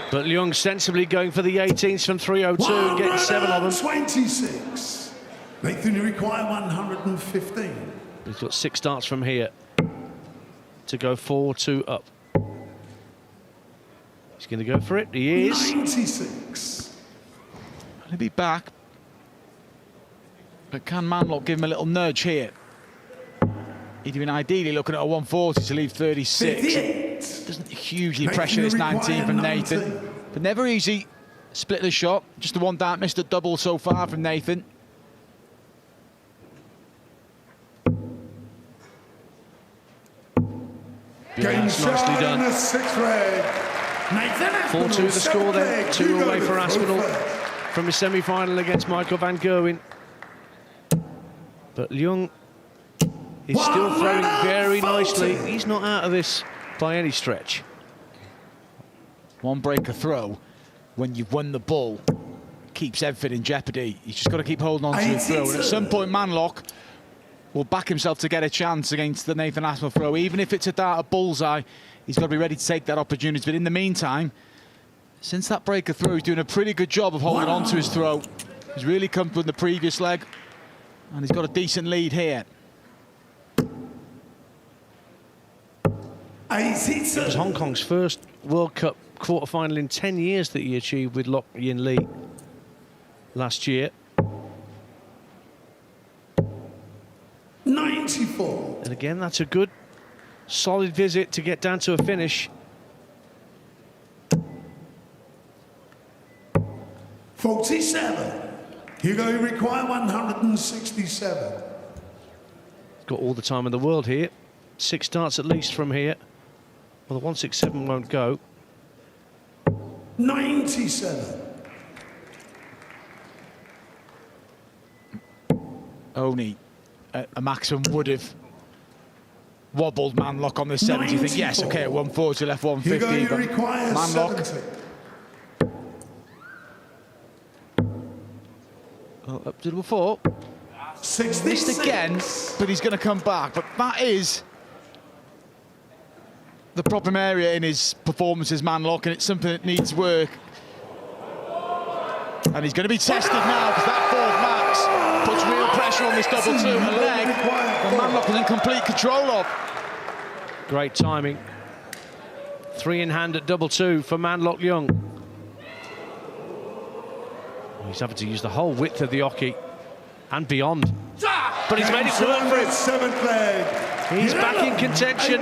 But Leung sensibly going for the 18s from 302 and getting 7 of them. 26. Nathan, you require 115. He's got 6 darts from here to go 4-2 up. He's going to go for it. He is. 96. He'll be back. But can Manlock give him a little nudge here? He'd been ideally looking at a 140 to leave 36. 58. Doesn't hugely pressure this 19 from Nathan. But never easy. Split the shot. Just the 1 dart missed a double so far from Nathan. Game's nicely done. in the 6th leg. 4-2 the score then. 2 away for Aspinall from his semi-final against Michael van Gerwen. But Leung is still throwing very nicely. He's not out of this by any stretch. 1 breaker throw when you've won the ball keeps everything in jeopardy. He's just got to keep holding on to his throw. And at some point, Manlock will back himself to get a chance against the Nathan Aspinall throw. Even if it's a dart at bullseye, he's got to be ready to take that opportunity. But in the meantime, since that breaker through, he's doing a pretty good job of holding on to his throw. He's really comfortable in the previous leg, and he's got a decent lead here. It was Hong Kong's first World Cup quarter-final in 10 years that he achieved with Lok Yin Lee last year. 94. And again, that's a good, solid visit to get down to a finish. 47. Hugo, you require 167. Got all the time in the world here. 6 darts at least from here. Well, the 167 won't go. 97. Only a maximum would have wobbled Manlock on this 70. You think, yes, okay, at 140 left 150. Hugo, you but require Manlock 70. up to the 4. 66. Missed again, but he's going to come back. But that is the problem area in his performances, Manlock, and it's something that needs work. And he's going to be tested now, because that 4th max puts real pressure on this double 2 and leg that Manlock was in complete control of. Great timing. 3 in hand at double 2 for Manlock Leung. He's having to use the whole width of the oche and beyond. But he's made it work for him. 7th leg. He's back in contention.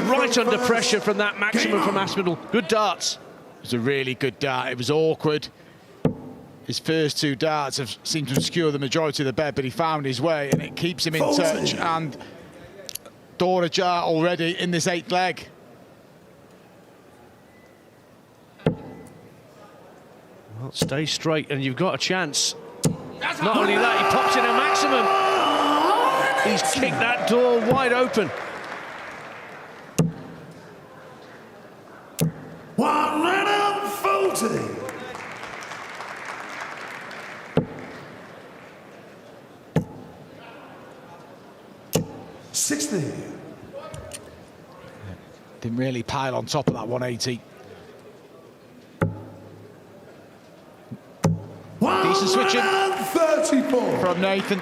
Right under pressure from that maximum from Aspinall. Good darts. It was a really good dart. It was awkward. His first 2 darts have seemed to obscure the majority of the bed, but he found his way, and it keeps him in touch. And door ajar already in this 8th leg. Well, stay straight and you've got a chance. Not only that, he pops in a maximum. He's kicked that door wide open. 140. Didn't really pile on top of that 180. Decent switching 34 from Nathan.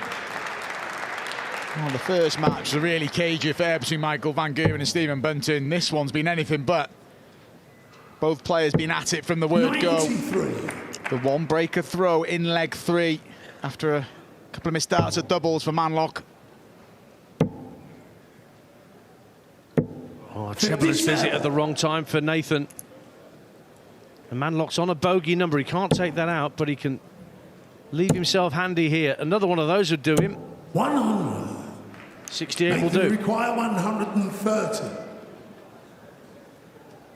Well, the first match was a really cagey affair between Michael van Gerwen and Stephen Bunting. This one's been anything but. Both players been at it from the word 93. go. The 1 breaker throw in leg 3 after a couple of missed darts at doubles for Manlock. Oh, a tremendous visit at the wrong time for Nathan. And Manlock's on a bogey number. He can't take that out, but he can leave himself handy here. Another one of those would do him. 100. 68 will Nathan, do. you require 130.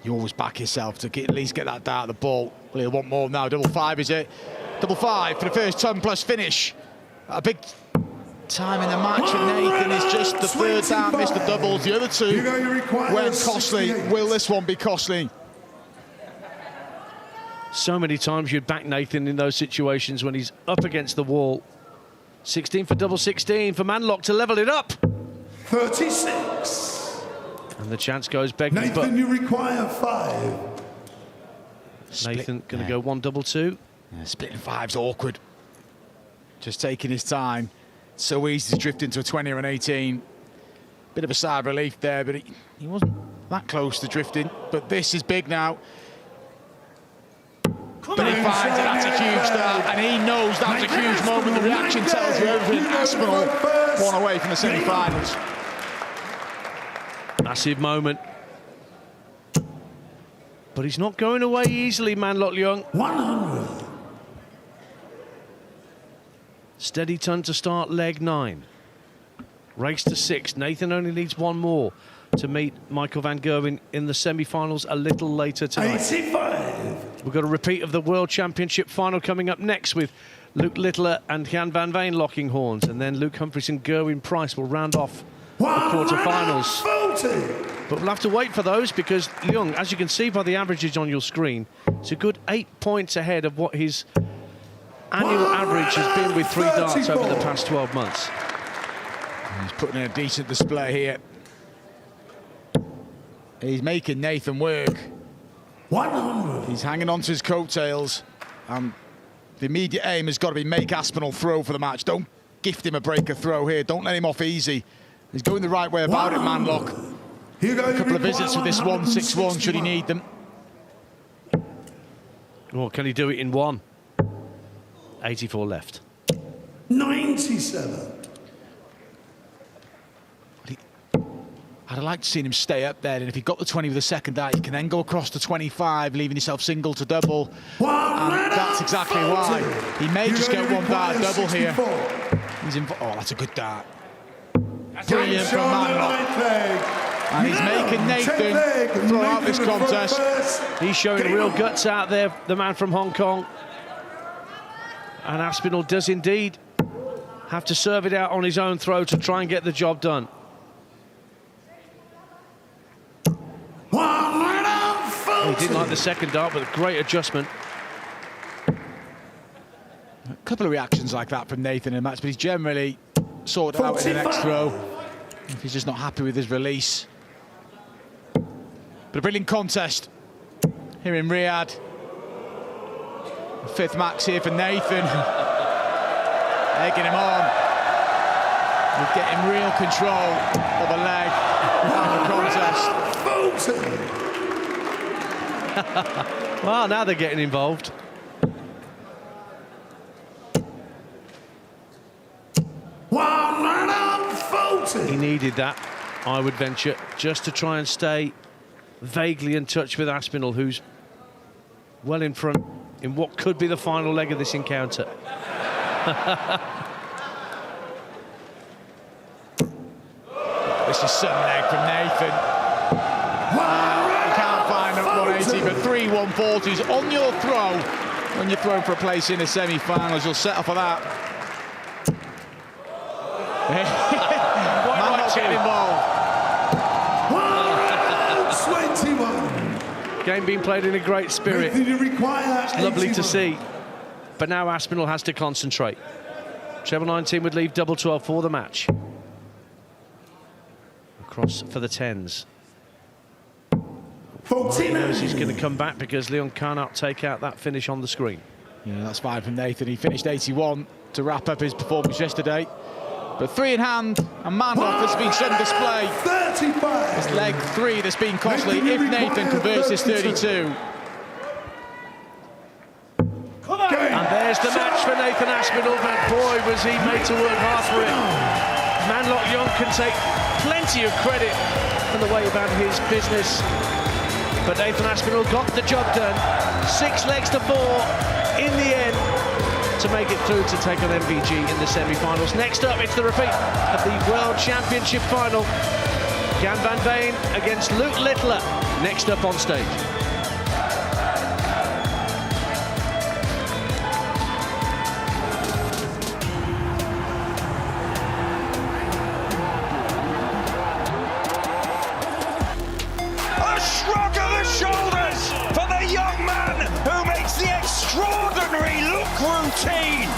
You always back yourself to at least get that dart at the ball. Well, he'll want more now. Double 5, is it? Double 5 for the first ton plus finish. A big time in the match for Nathan is just the 3rd dart missed the doubles. The other 2 were costly. 68. Will this one be costly? So many times you'd back Nathan in those situations when he's up against the wall. 16 for double 16 for Manlock to level it up. 36. And the chance goes begging, Nathan, but you require 5. Nathan going to go 1-2-2. Yeah, splitting five's awkward. Just taking his time. So easy to drift into a 20 or an 18. Bit of a sigh of relief there, but he wasn't that close to drifting. But this is big now. But he finds it, that's a huge start, and he knows that was a huge moment. The reaction tells you everything. Aspinall one away from the semi-finals. Massive moment. But he's not going away easily, Manlok Leung. 100. Steady turn to start leg 9. Race to 6. Nathan only needs one more to meet Michael van Gerwen in the semi-finals a little later tonight. 85. We've got a repeat of the World Championship final coming up next with Luke Littler and Jan van Veen locking horns, and then Luke Humphries and Gerwen Price will round off the quarter-finals. But we'll have to wait for those because Leung, as you can see by the averages on your screen, it's a good 8 points ahead of what his annual average has been with 3 darts over the past 12 months. He's putting in a decent display here. He's making Nathan work. 100. He's hanging on to his coattails. The immediate aim has got to be make Aspinall throw for the match. Don't gift him a breaker throw here. Don't let him off easy. He's going the right way about it, Manlok. A couple of visits with this 1-6-1 should he need them. Oh, can he do it in one? 84 left. 97. I'd like to see him stay up there, and if he got the 20 with the second dart, you can then go across to 25, leaving yourself single to double. And that's exactly why. He may just get one dart double here. He's oh, that's a good dart. Brilliant from Manlok. And he's making Nathan throw out this contest. He's showing real guts out there, the man from Hong Kong. And Aspinall does indeed have to serve it out on his own throw to try and get the job done. He didn't like the second dart, but a great adjustment. A couple of reactions like that from Nathan in the match, but he's generally sorted out in the next throw. If he's just not happy with his release. But a brilliant contest here in Riyadh. The 5th max here for Nathan. Egging him on. We're getting real control of a leg and the contest. Well, now they're getting involved. He needed that, I would venture, just to try and stay vaguely in touch with Aspinall, who's well in front in what could be the final leg of this encounter. This is some leg from Nathan. You can't find a 180, but 3 140s on your throw. When you're throwing for a place in the semi-finals, you'll settle for that. Manlok getting involved. 21. Game being played in a great spirit. It's lovely to see. But now Aspinall has to concentrate. Treble 19 would leave double 12 for the match. Across for the 10s. He knows he's going to come back because Leung cannot take out that finish on the screen. Yeah, that's fine from Nathan. He finished 81 to wrap up his performance yesterday. But 3 in hand, and Manlok has been some display. 35. It's leg 3 that's been costly if Nathan converts this 32. And there's the match for Nathan Aspinall, but boy, was he made to work hard for it. Manlok Leung can take plenty of credit for the way about his business. But Nathan Aspinall got the job done. 6 legs to 4 in the end to make it through to take on MVG in the semi-finals. Next up, it's the repeat of the World Championship final. Jan van Veen against Luke Littler. Next up on stage. Shoulders for the young man who makes the extraordinary look routine.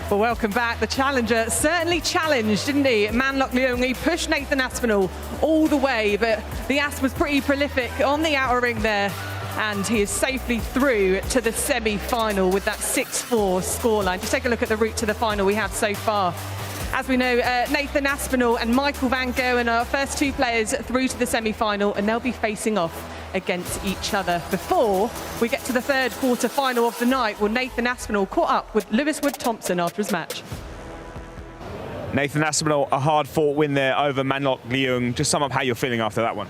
Well, welcome back. The challenger certainly challenged, didn't he? Manlock Leung, he pushed Nathan Aspinall all the way, but the Asp was pretty prolific on the outer ring there, and he is safely through to the semi-final with that 6-4 scoreline. Just take a look at the route to the final we have so far. As we know, Nathan Aspinall and Michael van Gerwen are our first two players through to the semi-final, and they'll be facing off against each other. Before we get to the third quarter-final of the night, well, Nathan Aspinall caught up with Lewis Wood-Thompson after his match. Nathan Aspinall, a hard-fought win there over Manlock Leung. Just sum up how you're feeling after that one.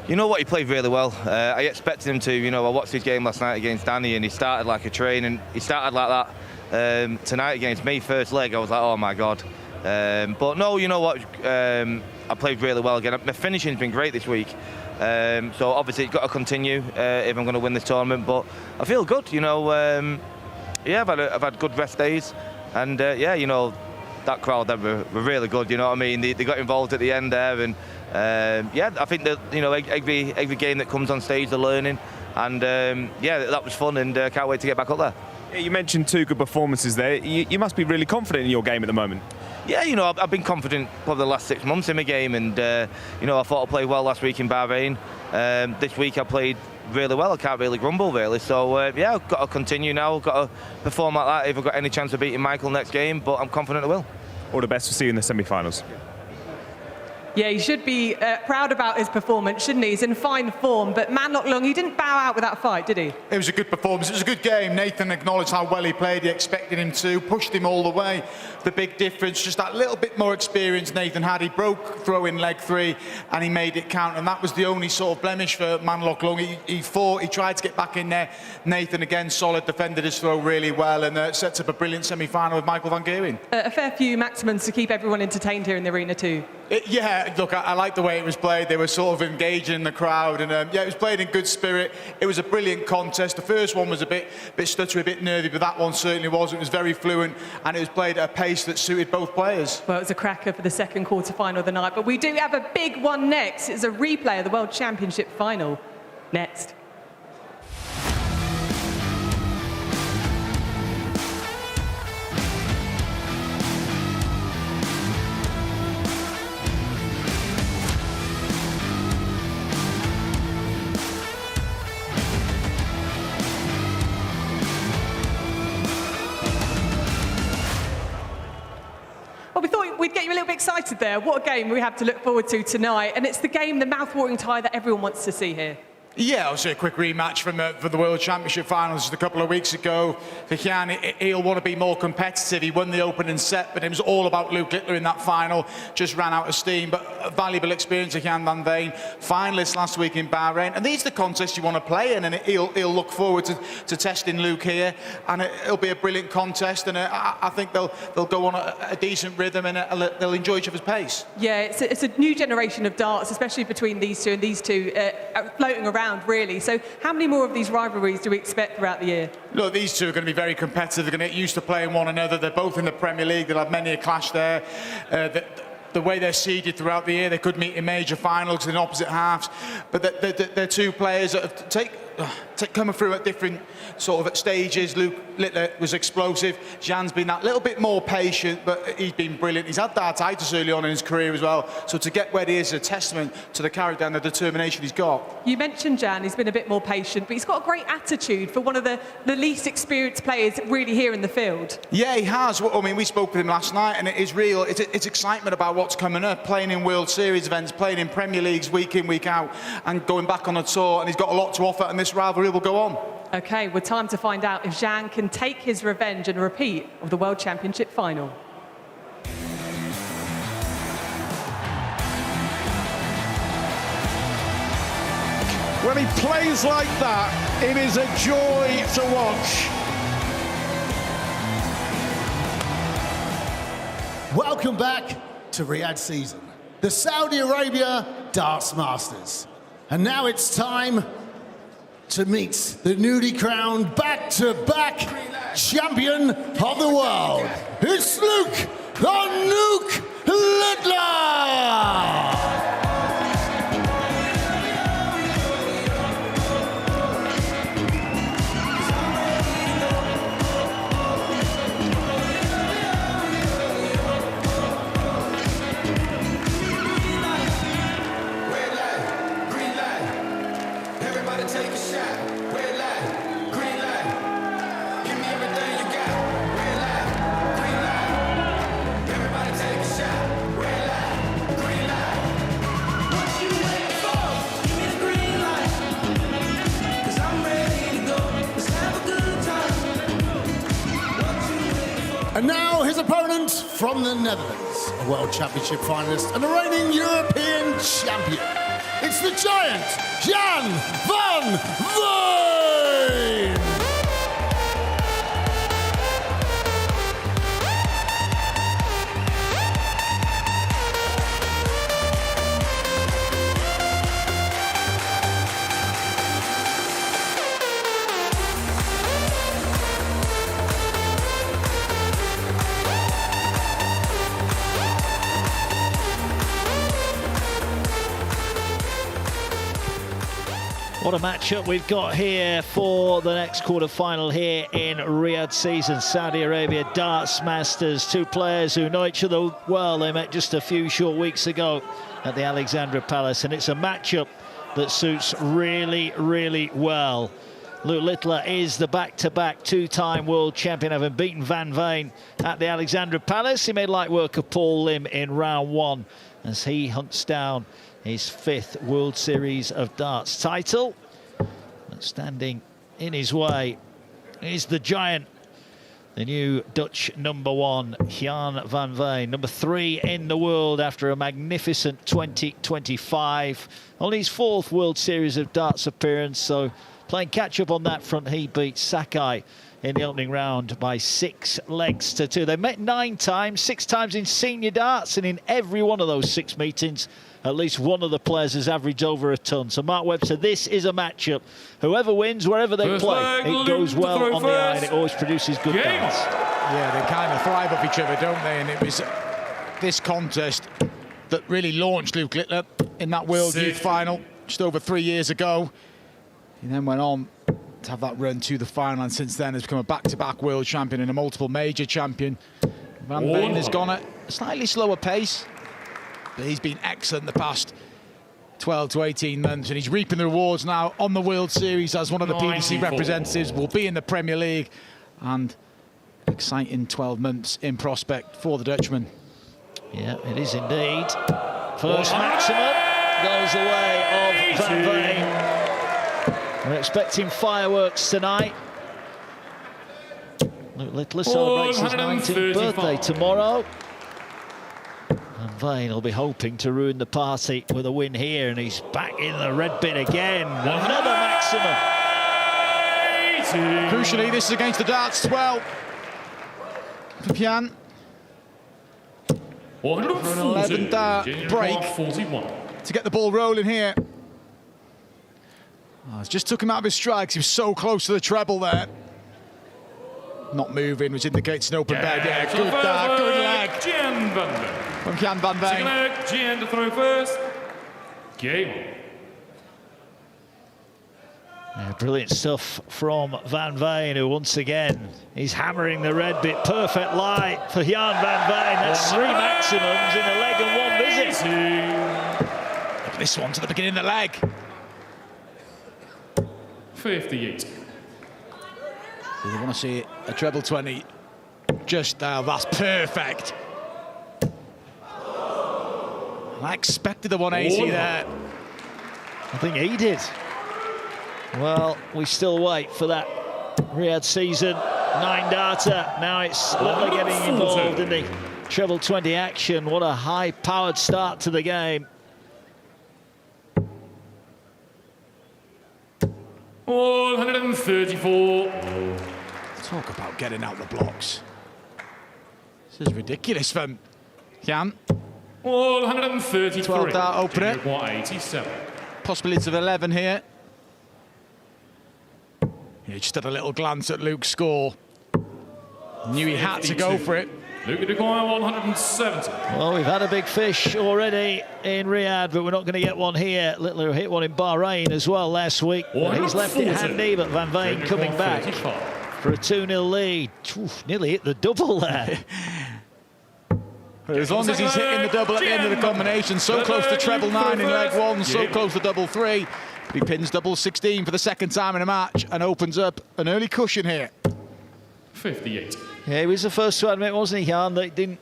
You know what, he played really well. I expected him to. You know, I watched his game last night against Danny, and he started like a train, and he started like that tonight against me. First leg, I was like, oh my God. But no, you know what, I played really well again. My finishing's been great this week. So obviously it's got to continue if I'm going to win this tournament, but I feel good, you know. Yeah, I've had good rest days, and yeah, you know, that crowd, they were really good, you know what I mean. They got involved at the end there, and yeah, I think that, you know, every game that comes on stage, they're learning, and yeah, that was fun, and can't wait to get back up there. Yeah, you mentioned two good performances there. You must be really confident in your game at the moment. Yeah, you know, I've been confident probably the last 6 months in my game, and you know, I thought I played well last week in Bahrain. This week I played really well. I can't really grumble, really. So yeah, I've got to continue now. I've got to perform like that if I've got any chance of beating Michael next game, but I'm confident I will. All the best to see you in the semi-finals. Yeah, he should be proud about his performance, shouldn't he? He's in fine form, but Manlock Leung, he didn't bow out with that fight, did he? It was a good performance. It was a good game. Nathan acknowledged how well he played. He expected him to, pushed him all the way. The big difference, just that little bit more experience Nathan had. He broke throw in leg 3 and he made it count, and that was the only sort of blemish for Manlock Leung. He fought, he tried to get back in there. Nathan, again, solid, defended his throw really well, and sets up a brilliant semi-final with Michael van Gerwen. A fair few maximums to keep everyone entertained here in the arena too. Yeah, look, I like the way it was played. They were sort of engaging the crowd, and yeah, it was played in good spirit. It was a brilliant contest. The first one was a bit stuttery, a bit nervy, but that one certainly was. It was very fluent, and it was played at a pace that suited both players. Well, it was a cracker for the second quarter-final of the night, but we do have a big one next. It's a replay of the World Championship final next. Well, we thought we'd get you a little bit excited there. What a game we have to look forward to tonight. And it's the game, the mouth-watering tie that everyone wants to see here. Yeah, obviously a quick rematch from the World Championship finals just a couple of weeks ago. For Jan, he'll want to be more competitive. He won the opening set, but it was all about Luke Littler in that final. Just ran out of steam, but a valuable experience for Jan van Veen. Finalist last week in Bahrain. And these are the contests you want to play in, and he'll look forward to testing Luke here. And it'll be a brilliant contest, and I think they'll go on a decent rhythm, and they'll enjoy each other's pace. Yeah, it's a new generation of darts, especially between these two, and these two floating around, really. So how many more of these rivalries do we expect throughout the year? Look, these two are going to be very competitive. They're going to get used to playing one another. They're both in the Premier League. They'll have many a clash there. The way they're seeded throughout the year, they could meet in major finals in opposite halves. But they're two players that have coming through at different sort of stages. Luke Littler was explosive. Jan's been that little bit more patient, but he's been brilliant. He's had dartitis early on in his career as well. So to get where he is a testament to the character and the determination he's got. You mentioned Jan, he's been a bit more patient, but he's got a great attitude for one of the least experienced players really here in the field. Yeah, he has. I mean, we spoke with him last night, and it is real. It's excitement about what's coming up, playing in World Series events, playing in Premier Leagues week in, week out, and going back on a tour, and he's got a lot to offer, and this rivalry will go on. Okay, well, time to find out if Jan can take his revenge and a repeat of the World Championship final. When he plays like that, it is a joy to watch. Welcome back to Riyadh season, the Saudi Arabia Darts Masters. And now it's time to meet the newly crowned back-to-back champion of the world. It's Luke Littler! opponent from the Netherlands, a World Championship finalist and a reigning European champion. It's the giant, Jan van Veen! What a matchup we've got here for the next quarter-final here in Riyadh season. Saudi Arabia Darts Masters. Two players who know each other well. They met just a few short weeks ago at the Alexandra Palace, and it's a matchup that suits really, really well. Luke Littler is the back-to-back two-time world champion, having beaten Van Veen at the Alexandra Palace. He made light work of Paul Lim in round one as he hunts down his fifth World Series of Darts title. And standing in his way is the giant, the new Dutch #1, Jan van Veen, #3 in the world after a magnificent 2025. Only his fourth World Series of Darts appearance, so playing catch-up on that front. He beat Sakai in the opening round by 6 legs to 2. They met 9 times, 6 times in senior darts, and in every one of those 6 meetings, at least one of the players has averaged over a ton. So Mark Webb said this is a matchup. Whoever wins, wherever they play, it goes well on the eye and it always produces good darts. Yeah, they kind of thrive off each other, don't they? And it was this contest that really launched Luke Littler in that World Youth Final just over 3 years ago. He then went on to have that run to the final, and since then has become a back-to-back world champion and a multiple major champion. Van Veen has gone at a slightly slower pace, but he's been excellent the past 12 to 18 months, and he's reaping the rewards now on the World Series as one of the PDC representatives. Will be in the Premier League, and exciting 12 months in prospect for the Dutchman. Yeah, it is indeed. First maximum goes the way of Van Veen. We're expecting fireworks tonight. Luke Littler celebrates his 19th birthday tomorrow. And Veen will be hoping to ruin the party with a win here, and he's back in the red bit again. Another maximum. Crucially, this is against the darts 12. For Jan. For an 11 dart break to get the ball rolling here. Oh, it's just took him out of his strikes. He was so close to the treble there. Not moving, which indicates an open bed. Yeah, good dart, good leg. From Jan van Veen. Jan to throw first. Game. Yeah, brilliant stuff from Van Veen, who once again is hammering the red bit. Perfect light for Jan van Veen. That's 3 maximums in a leg and 1 visit. This one to the beginning of the leg. 58. Do they want to see a treble 20? Just now, that's perfect. I expected the 180 there. I think he did. Well, we still wait for that Riyadh season 9-darter. Now it's Littler getting involved in the treble 20 action. What a high-powered start to the game. 134. Talk about getting out the blocks. This is ridiculous from Jan. 133. 12 dart opener. 87. Possibility of 11 here. Yeah, just had a little glance at Luke's score. Knew he had to go for it. Luke Decoy, 170. Well, we've had a big fish already in Riyadh, but we're not going to get one here. Littler hit one in Bahrain as well last week. He's left it handy, but Van Veen coming back for a 2-0 lead. Oof, nearly hit the double there. But as long as he's hitting the double at the end of the combination, so close to treble 9 in leg 1, so close to double 3. He pins double 16 for the second time in a match and opens up an early cushion here. 58. Yeah, he was the first to admit, wasn't he, Jan, that he didn't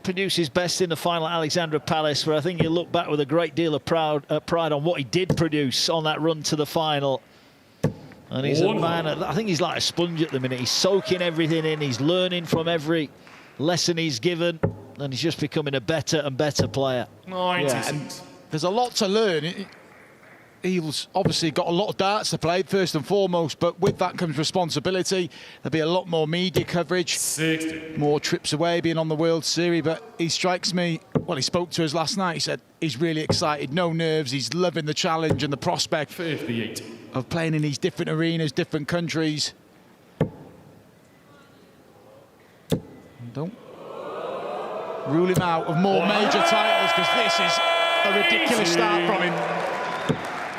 produce his best in the final at Alexandra Palace, where I think he'll look back with a great deal of pride on what he did produce on that run to the final. And he's a man, I think he's like a sponge at the minute. He's soaking everything in, he's learning from every lesson he's given, and he's just becoming a better and better player. 96. Yeah, and there's a lot to learn. He's obviously got a lot of darts to play, first and foremost, but with that comes responsibility. There'll be a lot more media coverage, 60. more trips away, being on the World Series, but he strikes me, well, he spoke to us last night, he said he's really excited, no nerves, he's loving the challenge and the prospect 58. of playing in these different arenas, different countries. Don't rule him out of more major titles, because this is a ridiculous start from him.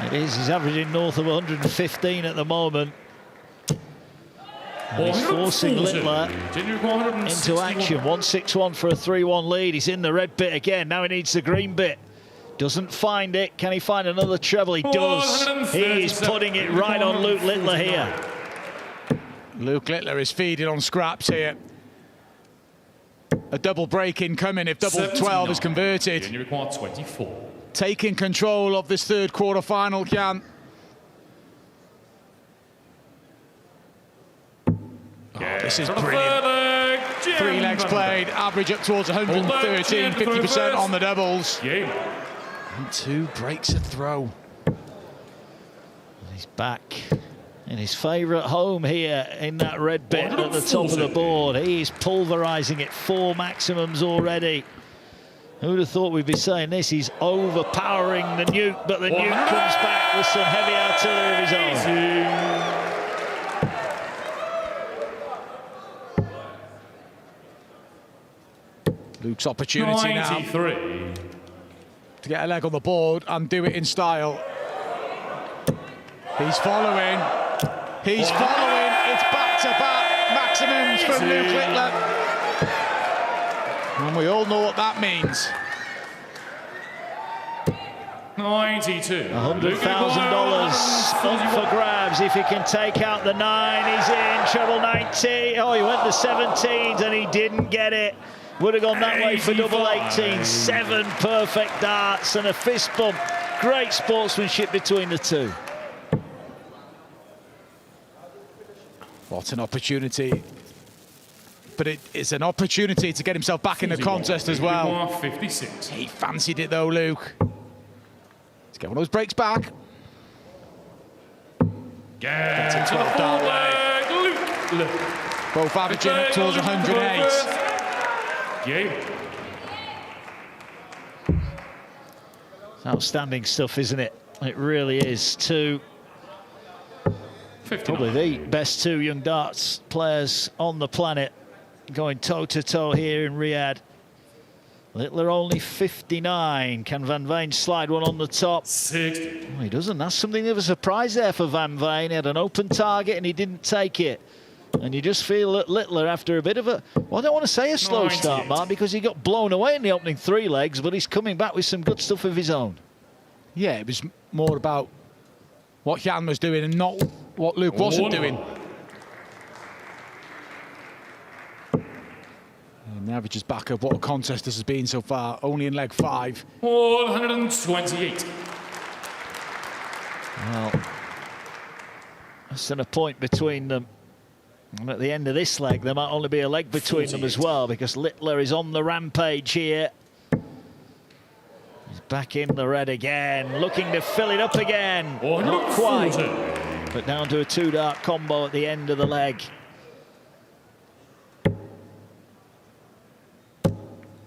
It is. He's averaging north of 115 at the moment. And he's forcing Littler into action. 161 for a 3-1 lead. He's in the red bit again. Now he needs the green bit. Doesn't find it. Can he find another treble? He does. He is putting it right on Luke Littler here. Luke Littler is feeding on scraps here. A double break incoming if double 12 is converted. You require 24. Taking control of this third quarter final, Jan. This is brilliant. 3 legs played, average up towards 113, 50% on the doubles. Game. And 2 breaks a throw. He's back in his favourite home here in that red bit at the top of the board. He's pulverising it, 4 maximums already. Who'd have thought we'd be saying this? He's overpowering the nuke, but the nuke comes back with some heavy artillery of his own. Luke's opportunity 93. now to get a leg on the board and do it in style. He's following. He's following. It's back-to-back maximums from Luke Littler. And we all know what that means. 92. $100,000 up for grabs if he can take out the 9. He's in treble 90. Oh, he went the 17s and he didn't get it. Would have gone that way for double 18. 7 perfect darts and a fist bump. Great sportsmanship between the two. What an opportunity. But it's an opportunity to get himself back in the contest as well. 56. He fancied it though, Luke. Let's get one of those breaks back. Get to the full leg, Luke. Both averaging up towards 108. Game. It's outstanding stuff, isn't it? It really is. 2, probably the best 2 young darts players on the planet, going toe-to-toe here in Riyadh. Littler only 59. Can Van Veen slide one on the top? 60. Oh, he doesn't. That's something of a surprise there for Van Veen. He had an open target and he didn't take it. And you just feel that Littler, after a bit of a, well, I don't want to say a slow start, Mark, because he got blown away in the opening 3 legs, but he's coming back with some good stuff of his own. Yeah, it was more about what Jan was doing and not what Luke wasn't doing. And the average is back of what a contest this has been so far, only in leg 5. 128. Well, less than a point between them. And at the end of this leg, there might only be a leg between them as well, because Littler is on the rampage here. He's back in the red again, looking to fill it up again. Not quite, but down to a 2-dart combo at the end of the leg.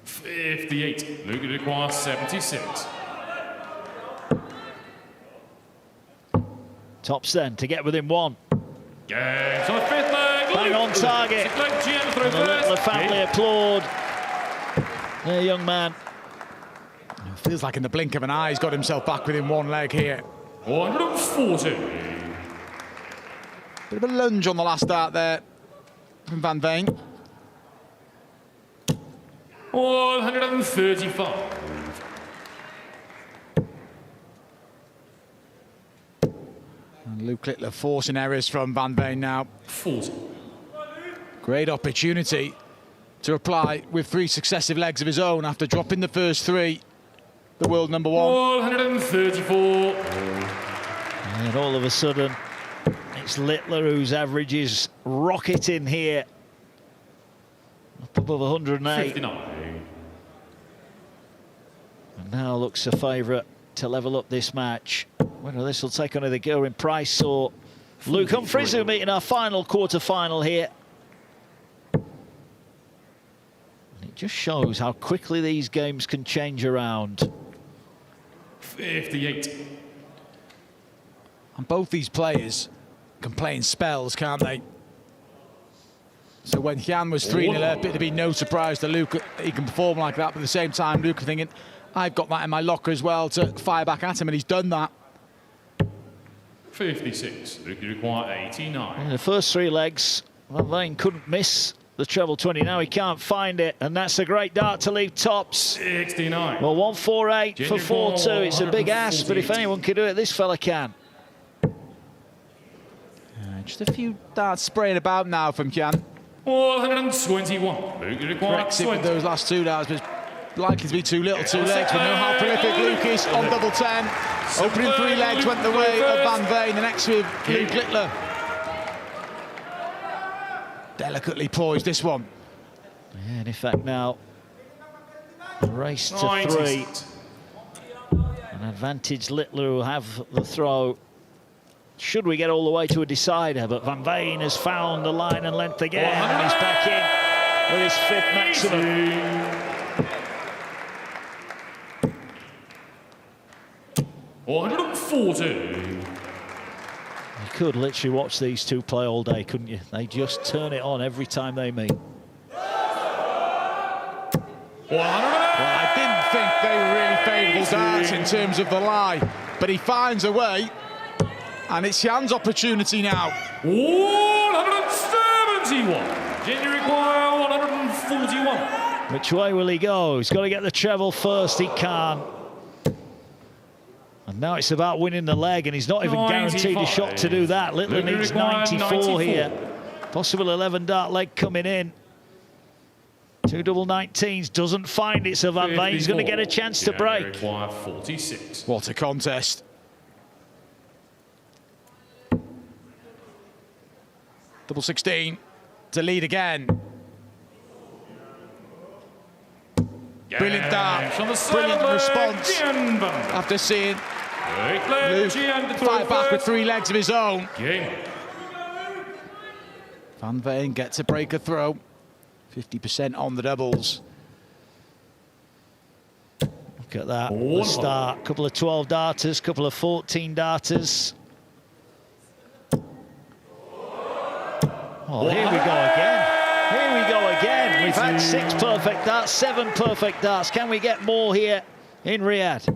58. Luke requires 76. Tops then to get within 1. Game to the 5th leg. Bang on target. And the Littler family applaud their young man. It feels like in the blink of an eye he's got himself back within 1 leg here. 140. Bit of a lunge on the last dart there from Van Veen. 135. And Luke Littler forcing errors from Van Veen now. 40. Great opportunity to reply with 3 successive legs of his own after dropping the first 3. The world number 1. 134. And all of a sudden, it's Littler whose average is rocketing here. above 108. 59. And now looks a favourite to level up this match. Whether this will take on either Gerwen Price or Luke Humphries, who meet in our final quarter-final here. And it just shows how quickly these games can change around. 58. And both these players can play in spells, can't they? So when Jan was 3-0 up, it'd be no surprise to Luke he can perform like that. But at the same time, Luke thinking, I've got that in my locker as well to fire back at him, and he's done that. 56. Luke, you require 89. In the first 3 legs, Van Veen couldn't miss the treble 20. Now he can't find it, and that's a great dart to leave tops. 69. Well, 148 for 4-2. It's a big ask, but if anyone can do it, this fella can. Just a few darts spraying about now from Jan. 121. Luke, you require Corrects it 20. with those last 2 darts, but it's likely to be too little, 2 legs. We know how prolific Luke is on double 10. Opening 3 legs went the way of Van Veen, the next with Luke Littler. Delicately poised this one. Yeah, and in fact now, a race to 3. An advantage Littler will have the throw. Should we get all the way to a decider, but Van Veen has found the line and length again, and he's back in with his 5th maximum. 140. You could literally watch these two play all day, couldn't you? They just turn it on every time they meet. Well, I didn't think they were really favourable darts in terms of the lie, but he finds a way, and it's Jan's opportunity now. 171. Junior require 141. Which way will he go? He's got to get the treble first. He can't. And now it's about winning the leg, and he's not even guaranteed a shot to do that. Littler needs 94 here. Possible 11-dart leg coming in. 2 double 19s, doesn't find it, so Van Veen's going to get a chance to break. 46. What a contest. Double 16 to lead again. Brilliant dart, brilliant response after seeing Luke fight back with 3 legs of his own. Van Veen gets a break a throw, 50% on the doubles. Look at that, the start. Couple of 12 darters, couple of 14 darters. Oh, here we go again. Here we go again. We've had 6 perfect darts, 7 perfect darts. Can we get more here in Riyadh?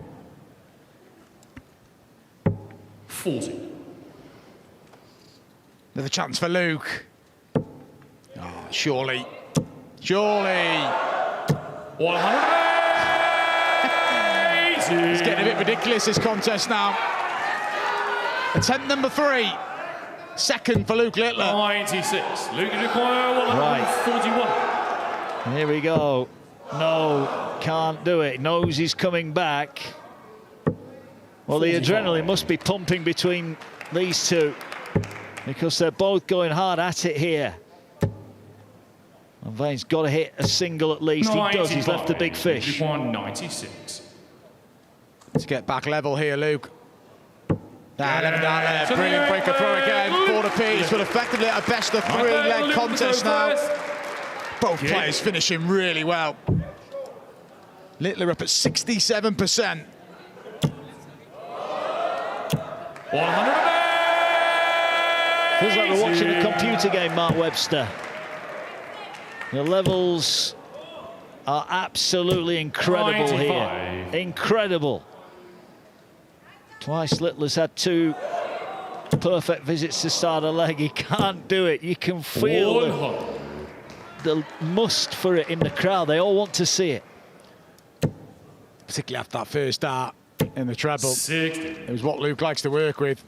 40. Another chance for Luke. Oh, surely. Surely. 180. It's getting a bit ridiculous, this contest now. Attempt number 3. Second for Luke Littler. 96. Luke require 141. Right. Here we go. No, can't do it. Knows he's coming back. Well, the adrenaline must be pumping between these two, because they're both going hard at it here. And Veen's got to hit a single at least. 95. He does. He's left the big fish. 96. To get back level here, Luke. 11 down there. Brilliant breaker throw again. 4 apiece, but effectively a best of 3 leg contest now. Both players finishing really well. Littler up at 67%. 100. Feels like we're watching a computer game, Mark Webster. The levels are absolutely incredible 95. Here. Incredible. Twice Littler's had 2 perfect visits to start a leg. He can't do it. You can feel the must for it in the crowd. They all want to see it. Particularly after that first dart in the treble. 60. It was what Luke likes to work with.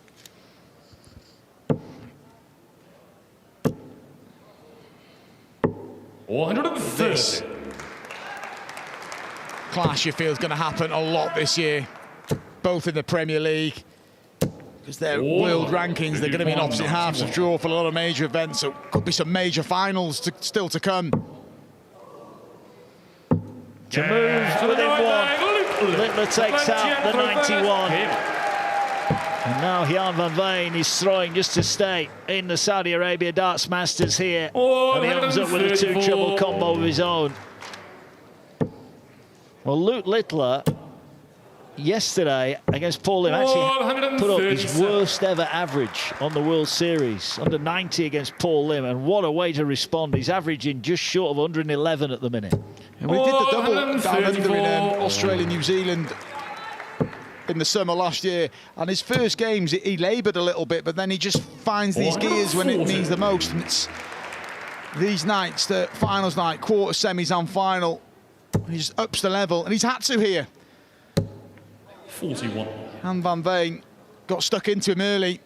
This clash you feel is going to happen a lot this year, both in the Premier League, because their world rankings, they're going to be in opposite halves of draw for a lot of major events, so could be some major finals still to come. to move within one. Littler takes out the 91. And now Jan van Veen is throwing just to stay in the Saudi Arabia Darts Masters here. And he opens up with a 2-treble combo of his own. Well, Luke Littler yesterday against Paul Lim actually put up his worst ever average on the World Series, under 90 against Paul Lim, and what a way to respond. He's averaging just short of 111 at the minute. And we did the double down under in Australia, New Zealand in the summer last year, and his first games he laboured a little bit, but then he just finds these gears when it needs the most, and it's these nights, the finals night, quarter, semis and final, he just ups the level, and he's had to here. 41. And Van Veen got stuck into him early,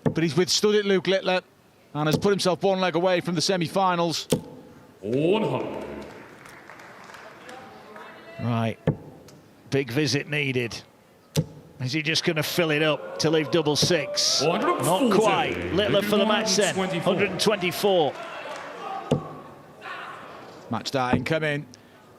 but he's withstood it, Luke Littler, and has put himself one leg away from the semi-finals. 100. Right, big visit needed. Is he just going to fill it up to leave double six? Not quite. Littler for the match then, 124. Match day incoming,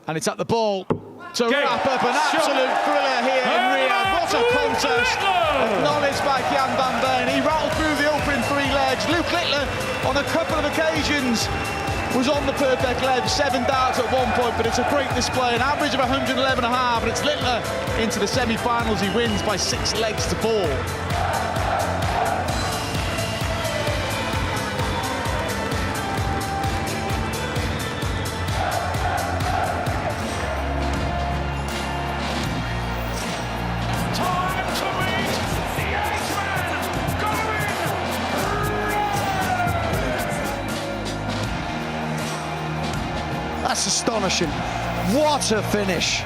and it's at the ball to wrap up an absolute thriller here in Riyadh. What a contest, acknowledged by Jan van Veen. He rattled through the opening 3 legs. Luke Littler, on a couple of occasions, was on the perfect leg, 7 darts at one point, but it's a great display, an average of 111.5, and it's Littler into the semi-finals. He wins by 6 legs to 4. That's astonishing. What a finish.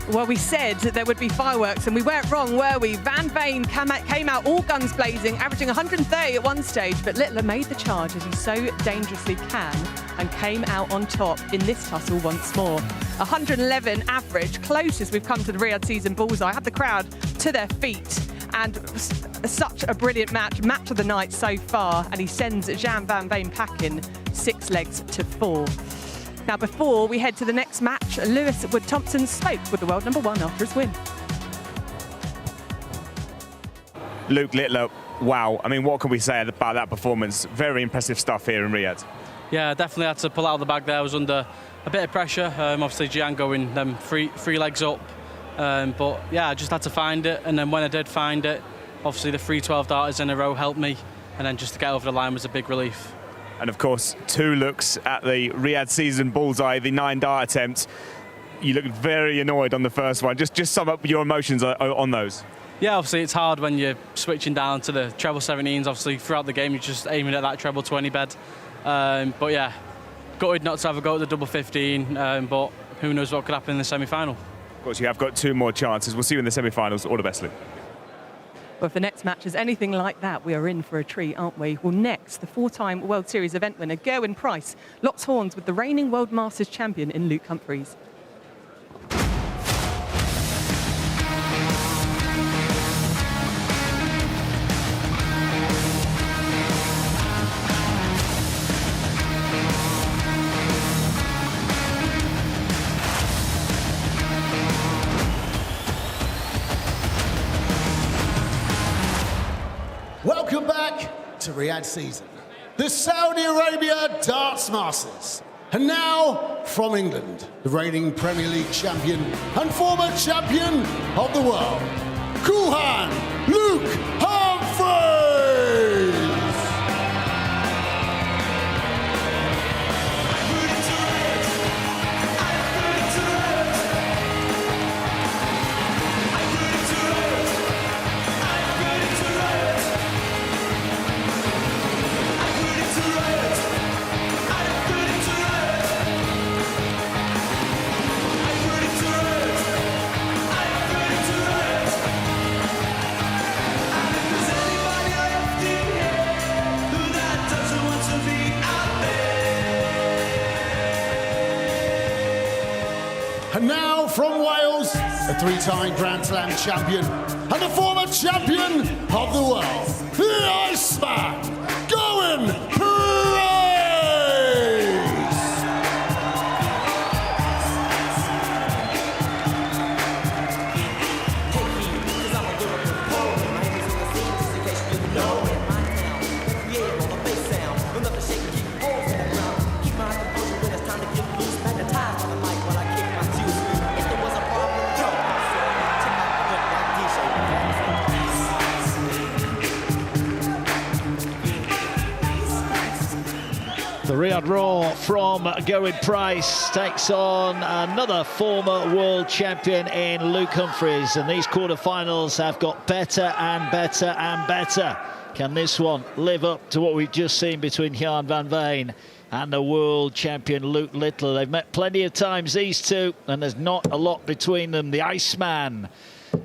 Well, we said there would be fireworks, and we weren't wrong, were we? Van Veen came out all guns blazing, averaging 130 at one stage, but Littler made the charge, as he so dangerously can, and came out on top in this tussle once more. 111 average, closest we've come to the Riyadh season bullseye. Had the crowd to their feet, and such a brilliant match of the night so far, and he sends Jan Van Veen packing 6 legs to 4. Now, before we head to the next match, Lewis Wood-Thompson spoke with the world #1 after his win. Luke Littler, wow. I mean, what can we say about that performance? Very impressive stuff here in Riyadh. Yeah, definitely had to pull out of the bag there. I was under a bit of pressure. Obviously, Gian going them three legs up. But yeah, I just had to find it. And then when I did find it, obviously the 3 12 darters in a row helped me. And then just to get over the line was a big relief. And of course, 2 looks at the Riyadh season bullseye, the 9 dart attempt. You looked very annoyed on the first one. Just sum up your emotions on those. Yeah, obviously it's hard when you're switching down to the treble 17s. Obviously throughout the game you're just aiming at that treble 20 bed. But yeah, gutted not to have a go at the double 15. But who knows what could happen in the semi-final. Of course, you have got 2 more chances. We'll see you in the semi-finals. All the best, Luke. Well, if the next match is anything like that, we are in for a treat, aren't we? Well, next, the 4-time World Series event winner, Gerwen Price, locks horns with the reigning World Masters champion in Luke Humphries. Welcome back to Riyadh season, the Saudi Arabia Darts Masters. And now, from England, the reigning Premier League champion and former champion of the world, Kuhan Luke Humphries! And now from Wales, a 3-time Grand Slam champion and a former champion of the world, the Iceman, Gerwen Price! The Riyadh Roar from Gerwen Price takes on another former world champion in Luke Humphries, and these quarterfinals have got better and better and better. Can this one live up to what we've just seen between Jan Van Veen and the world champion Luke Littler? They've met plenty of times, these two, and there's not a lot between them. The Iceman,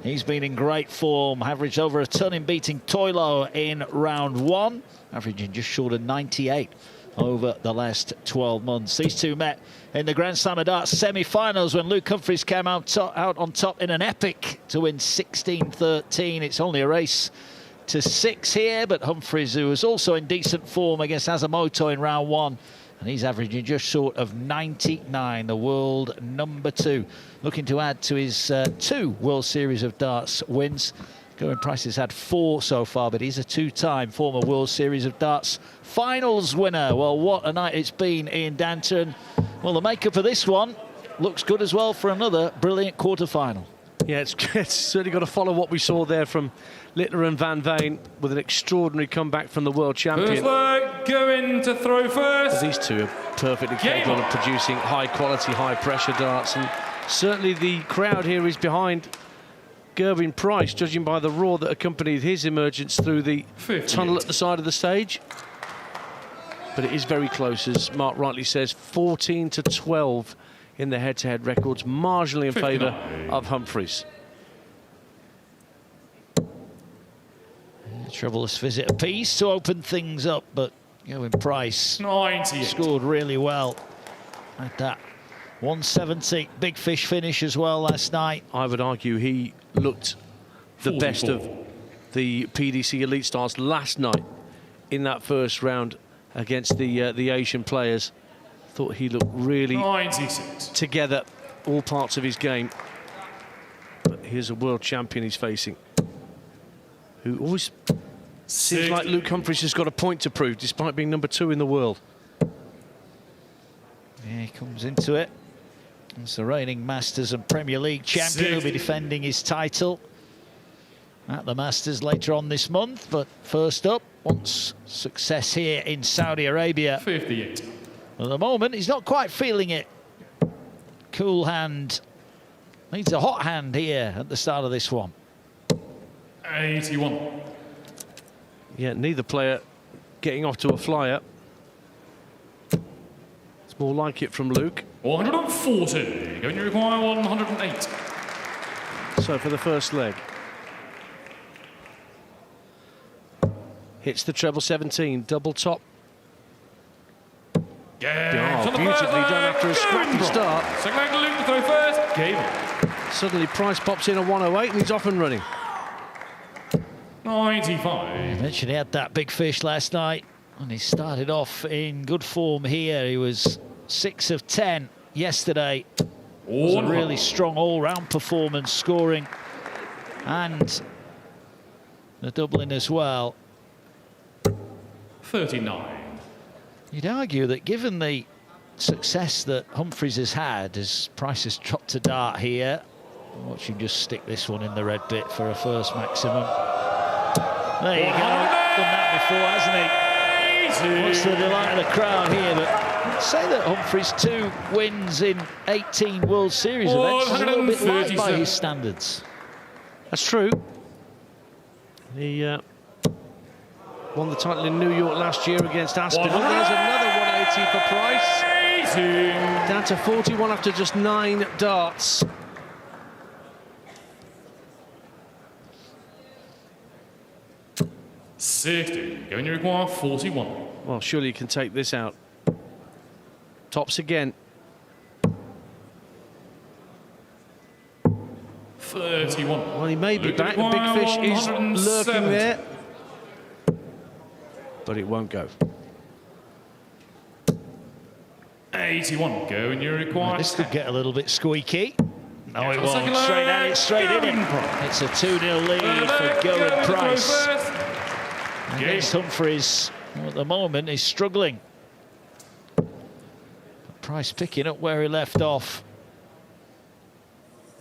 he's been in great form, averaged over a ton in beating Toilo in round 1, averaging just short of 98 over the last 12 months. These two met in the Grand Slam of Darts semi-finals when Luke Humphries came out on top in an epic to win 16-13. It's only a race to 6 here, but Humphries, who was also in decent form against Asamoto in round 1, and he's averaging just short of 99, the world #2, looking to add to his 2 World Series of Darts wins. Gerwen Price has had 4 so far, but he's a 2-time former World Series of Darts finals winner. Well, what a night it's been in Danton. Well, the makeup of this one looks good as well for another brilliant quarter-final. Yeah, it's certainly got to follow what we saw there from Littler and Van Veen with an extraordinary comeback from the world champion. First leg, Gerwen to throw first. These two are perfectly capable of producing high-quality, high-pressure darts, and certainly the crowd here is behind Gerwen Price, judging by the roar that accompanied his emergence through the tunnel at the side of the stage. But it is very close, as Mark rightly says, 14-12 in the head-to-head records, marginally in favour of Humphries. Troublous visit apiece to open things up, but Gerwen Price 98. scored really well at that 170 big fish finish as well last night. I would argue he looked the 44. best of the PDC Elite Stars last night in that first round against the Asian players. Thought he looked really 96. together, all parts of his game. But here's a world champion he's facing, who always seems like Luke Humphries has got a point to prove, despite being number 2 in the world. Yeah, he comes into it. He's the reigning Masters and Premier League champion. He'll be defending his title at the Masters later on this month. But first up, wants success here in Saudi Arabia. 58. At the moment, he's not quite feeling it. Cool hand. Needs a hot hand here at the start of this one. 81. Yeah, neither player getting off to a flyer. It's more like it from Luke. 140. Going to require 108. So for the first leg. Hits the treble 17, double top. Yeah, beautifully done after a scrappy start. Second leg, Luke to throw first. Game. Suddenly Price pops in a 108 and he's off and running. 95. I mentioned he had that big fish last night, and he started off in good form here. He was 6 of 10 yesterday. It was a really strong all-round performance, scoring and the doubling as well. 39. You'd argue that given the success that Humphries has had, as Price has dropped to dart here, watch him just stick this one in the red bit for a first maximum. There you go, done that before, hasn't he? What's the delight of the crowd here? But I'd say that Humphries' 2 wins in 18 World Series events is a little bit light by his standards. That's true. He won the title in New York last year against Aspinall. There's another 180 for Price. Down to 41 after just 9 darts. Going to require 41. Well, surely you can take this out. Tops again. 31. Well, he may be back. The big fish is lurking there. But it won't go. 81. Go and you require. This could get a little bit squeaky. No, it for the won't. second Straight at leg, it, straight in it. Gerwen. It's a 2-0 lead for Gerwen Price. Against Humphries, who at the moment is struggling. But Price picking up where he left off.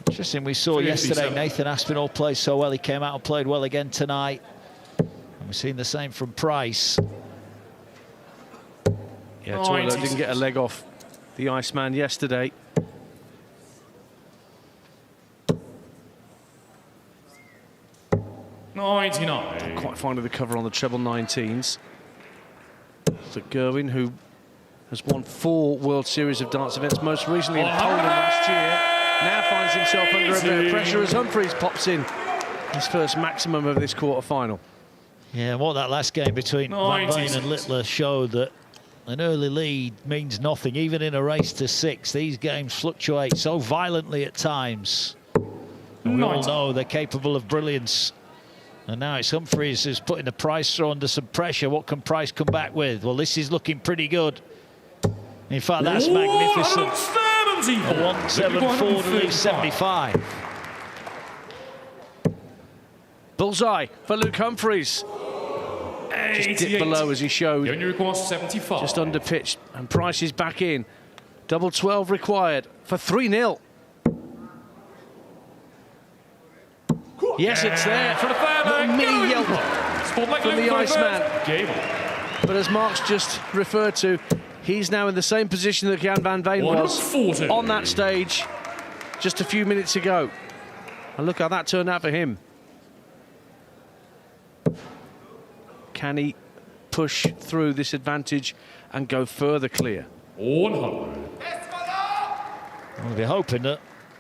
Interesting, we saw 57. yesterday Nathan Aspinall play so well. He came out and played well again tonight. And we've seen the same from Price. Yeah, Toilet didn't get a leg off the Iceman yesterday. Quite fond of the cover on the treble 19s. So Gerwen, who has won 4 World Series of darts events, most recently in Poland last year, now finds himself under a bit of pressure as Humphries pops in his first maximum of this quarter-final. Yeah, and what that last game between Van Veen and Littler showed, that an early lead means nothing. Even in a race to 6, these games fluctuate so violently at times. And we all know they're capable of brilliance. And now it's Humphries who's putting the Price through under some pressure. What can Price come back with? Well, this is looking pretty good. In fact, that's magnificent. A 174 to leave 75. Bullseye for Luke Humphries. Just dipped below as he showed. Just under pitch, and Price is back in. Double 12 required for 3-0. Yes, it's there. Little mini yelp from the Iceman. But as Mark's just referred to, he's now in the same position that Jan van Veen was on that stage just a few minutes ago. And look how that turned out for him. Can he push through this advantage and go further clear? 100. We'll be hoping that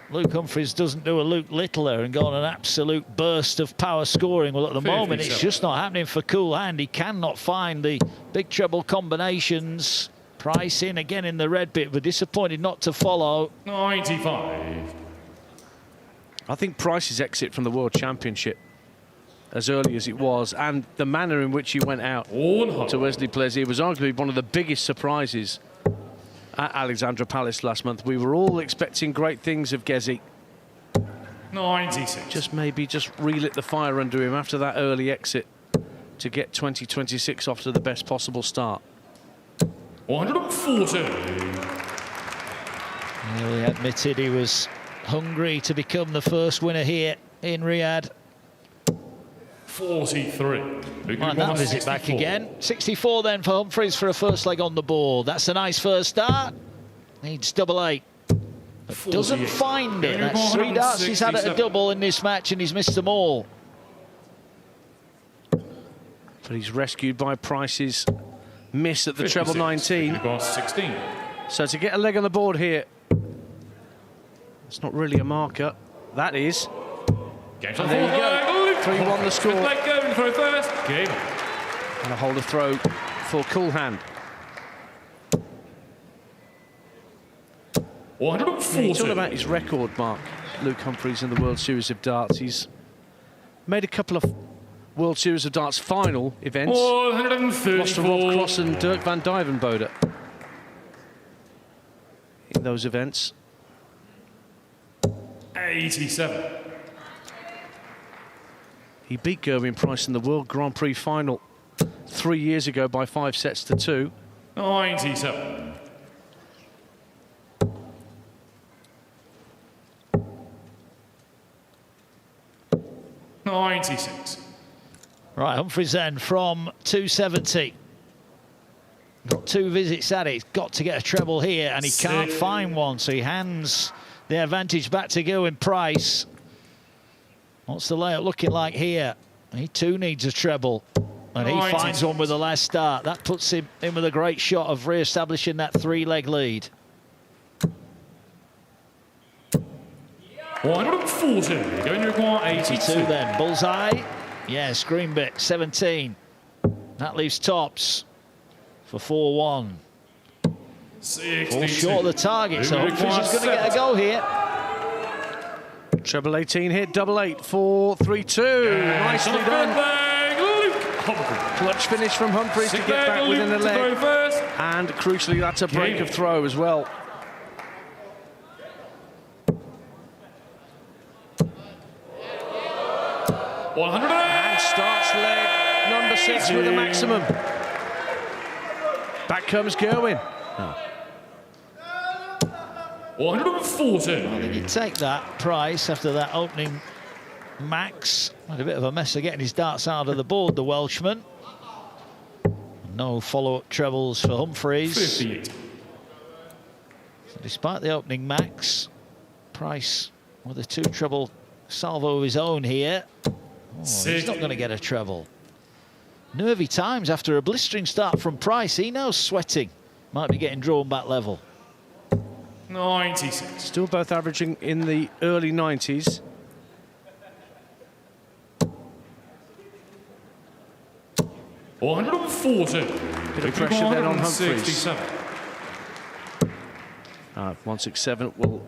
Luke Humphries doesn't do a Luke Littler and go on an absolute burst of power scoring. Well, at the moment, it's just not happening for Cool Hand. He cannot find the big treble combinations. Price in again in the red bit, but disappointed not to follow. 95. I think Price's exit from the World Championship, as early as it was, and the manner in which he went out to Wesley Plaisir was arguably one of the biggest surprises at Alexandra Palace last month. We were all expecting great things of Gezi. 96. Just relit the fire under him after that early exit to get 2026 off to the best possible start. 140. He admitted he was hungry to become the first winner here in Riyadh. 43. And that visit back again. 64 then for Humphries for a first leg on the board. That's a nice first start. Needs double 8. But doesn't find it. That's 3 darts he's had at a double in this match and he's missed them all. But he's rescued by Price's miss at the treble 19. 16. So to get a leg on the board here, it's not really a marker. That is. Game and there you go. 3-1 the score. Going for a first game. And a holder throw for Cool Hand. 140. He's all about his record, Mark. Luke Humphries in the World Series of Darts. He's made a couple of World Series of Darts final events. 134. Lost to Rob Cross and Dirk van Duijvenbode in those events. 87. He beat Gerwen Price in the World Grand Prix final 3 years ago by 5 sets to 2. 97. Right, Humphries then from 270. Got 2 visits at it. He's got to get a treble here, and he can't find one, so he hands the advantage back to Gerwen Price. What's the layout looking like here? He too needs a treble, and he finds one with the last start. That puts him in with a great shot of re-establishing that 3-leg lead. 140. Going to require 82 then. Bullseye. Yes, green bit, 17. That leaves tops for 4-1. Fall short of the target, so Humphries is going to get a go here. Treble 18 hit, double 8, 4-3-2. Nicely done. Clutch finish from Humphries to get back within a leg. And crucially, that's a break of throw as well. And starts leg number 6 with a maximum. Back comes Gerwen. 140. Well, did he take that Price after that opening max? Had a bit of a mess of getting his darts out of the board, the Welshman. No follow-up trebles for Humphries. 58. So despite the opening max, Price with a 2 treble salvo of his own here. Oh, he's not going to get a treble. Nervy times after a blistering start from Price. He knows sweating. Might be getting drawn back level. 96. Still both averaging in the early 90s. Bit of pressure then on Humphries. 167 will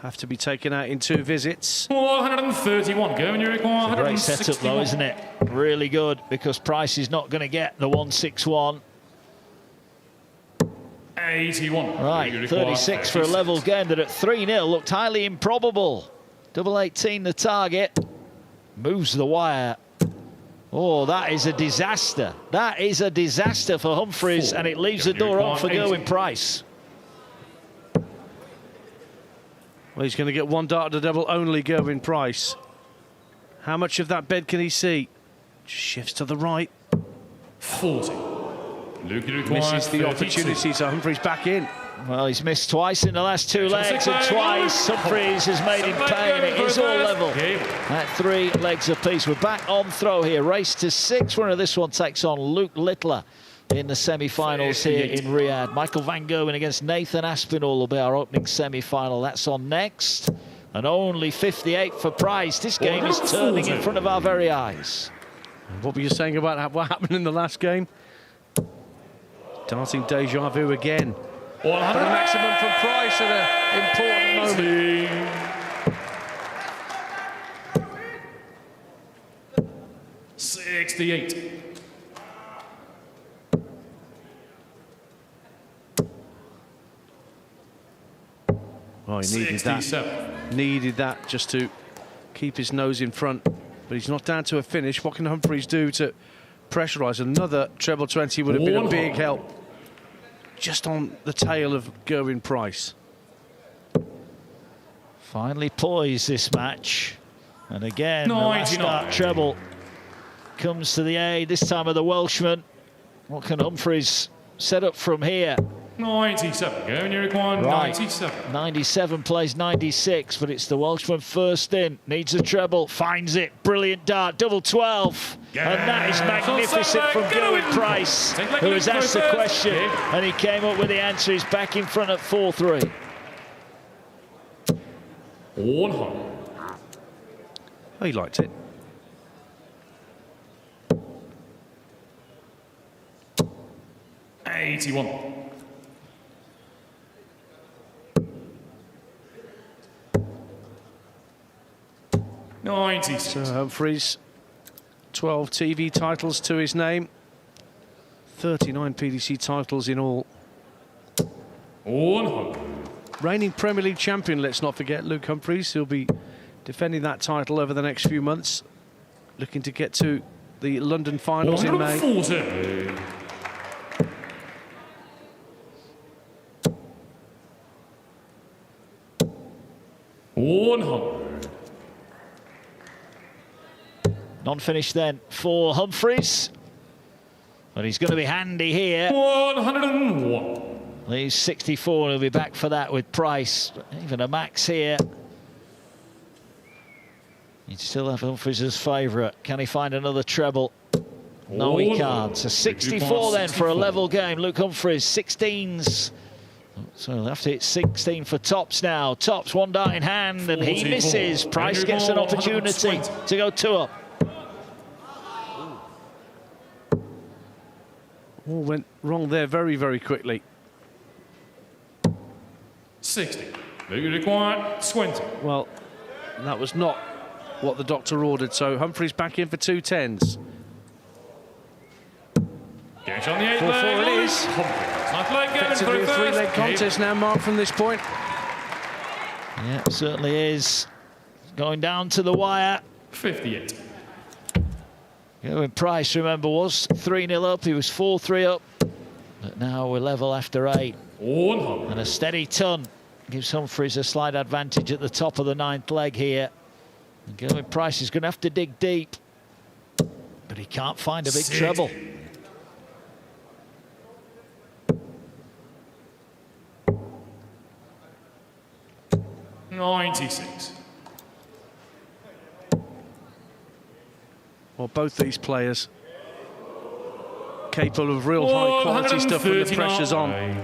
have to be taken out in 2 visits. 131. Going to require It's a great setup though, isn't it? Really good, because Price is not going to get the 161. 81. Right, 36 for a level game that at 3-0 looked highly improbable. Double 18 the target. Moves the wire. Oh, that is a disaster. That is a disaster for Humphries, and it leaves the door on for Gerwen Price. Well, he's going to get 1 dart at the double only, Gerwen Price. How much of that bed can he see? Just shifts to the right. 40. Misses the opportunity, so Humphries back in. Well, he's missed twice in the last 2 legs, and twice Humphries has made him pay, and it is all level at 3 legs apiece. We're back on throw here. Race to 6. Winner of this one takes on Luke Littler in the semi-finals here in Riyadh. Michael van Gerwen against Nathan Aspinall will be our opening semi-final. That's on next. And only 58 for Price. This game is turning in front of our very eyes. What were you saying about what happened in the last game? Darting deja vu again. But a maximum from Price at an important moment. 68. Oh, he needed 67. that. Needed that just to keep his nose in front. But he's not down to a finish. What can Humphries do to pressurise? Another treble 20 would have been a big help. Just on the tail of Gerwen Price. Finally poised this match. And again, the last start treble comes to the aid, this time of the Welshman. What can Humphries set up from here? 97, Gerwen, you require 97. 97 plays 96, but it's the Welshman first in. Needs a treble, finds it. Brilliant dart, double 12. And that is magnificent from Gerwen Price, who was asked the question, and he came up with the answer. He's back in front at 4-3. 100. Oh, he liked it. $81. So Humphries, 12 TV titles to his name, 39 PDC titles in all. 100. Reigning Premier League champion, let's not forget, Luke Humphries. He'll be defending that title over the next few months, looking to get to the London finals in May. 140. Non-finish then for Humphries. But he's going to be handy here. 101. Leaves 64 and he'll be back for that with Price. Even a max here. You'd still have Humphries as favourite. Can he find another treble? No, he can't. So 64 then for a level game. Luke Humphries, 16s. So he'll have to hit 16 for Tops now. Tops, one dart in hand, and he misses. Price gets an opportunity to go 2 up. All went wrong there very, very quickly. 60. You require 20. Well, that was not what the doctor ordered, so Humphries back in for 2 10s. Gets on the 8 4-4 it is. Effectively a 3-leg contest now, Mark, from this point. Yeah, it certainly is. Going down to the wire. 58. Gerwen Price, remember, was 3-0 up. He was 4-3 up. But now we're level after 8. 100. And a steady ton gives Humphries a slight advantage at the top of the 9th leg here. And Gerwen Price is going to have to dig deep. But he can't find a big treble. $96. Well, both these players capable of real high quality stuff when the pressure's on.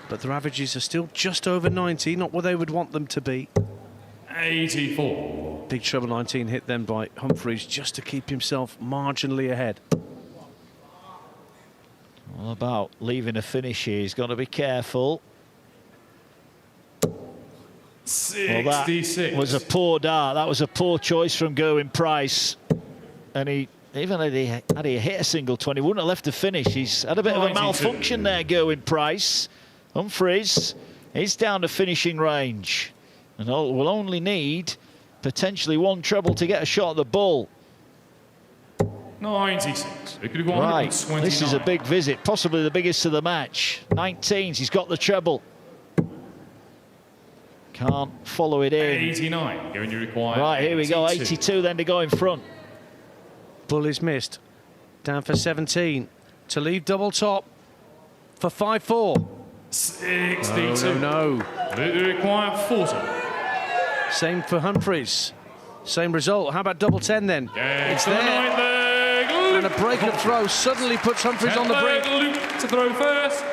But their averages are still just over 90, not where they would want them to be. 84. Big treble 19 hit then by Humphries just to keep himself marginally ahead. All about leaving a finish here. He's got to be careful. 66. Well, that was a poor dart. That was a poor choice from Gerwen Price. And he, even had he hit a single 20, wouldn't have left the finish. He's had a bit of a malfunction there, Gerwen Price. Humphries is down to finishing range. And will only need potentially 1 treble to get a shot at the bull. 96. Right, this is a big visit, possibly the biggest of the match. 19s, he's got the treble. Can't follow it in. 89. Given you require. Right, here we go. 82 then to go in front. Bull is missed. Down for 17 to leave double top for 5-4. 62. No. You require 40. Same for Humphries. Same result. How about double 10 then? Yeah, it's there. And a break of throw suddenly puts Humphries on the brink. Luke to throw first.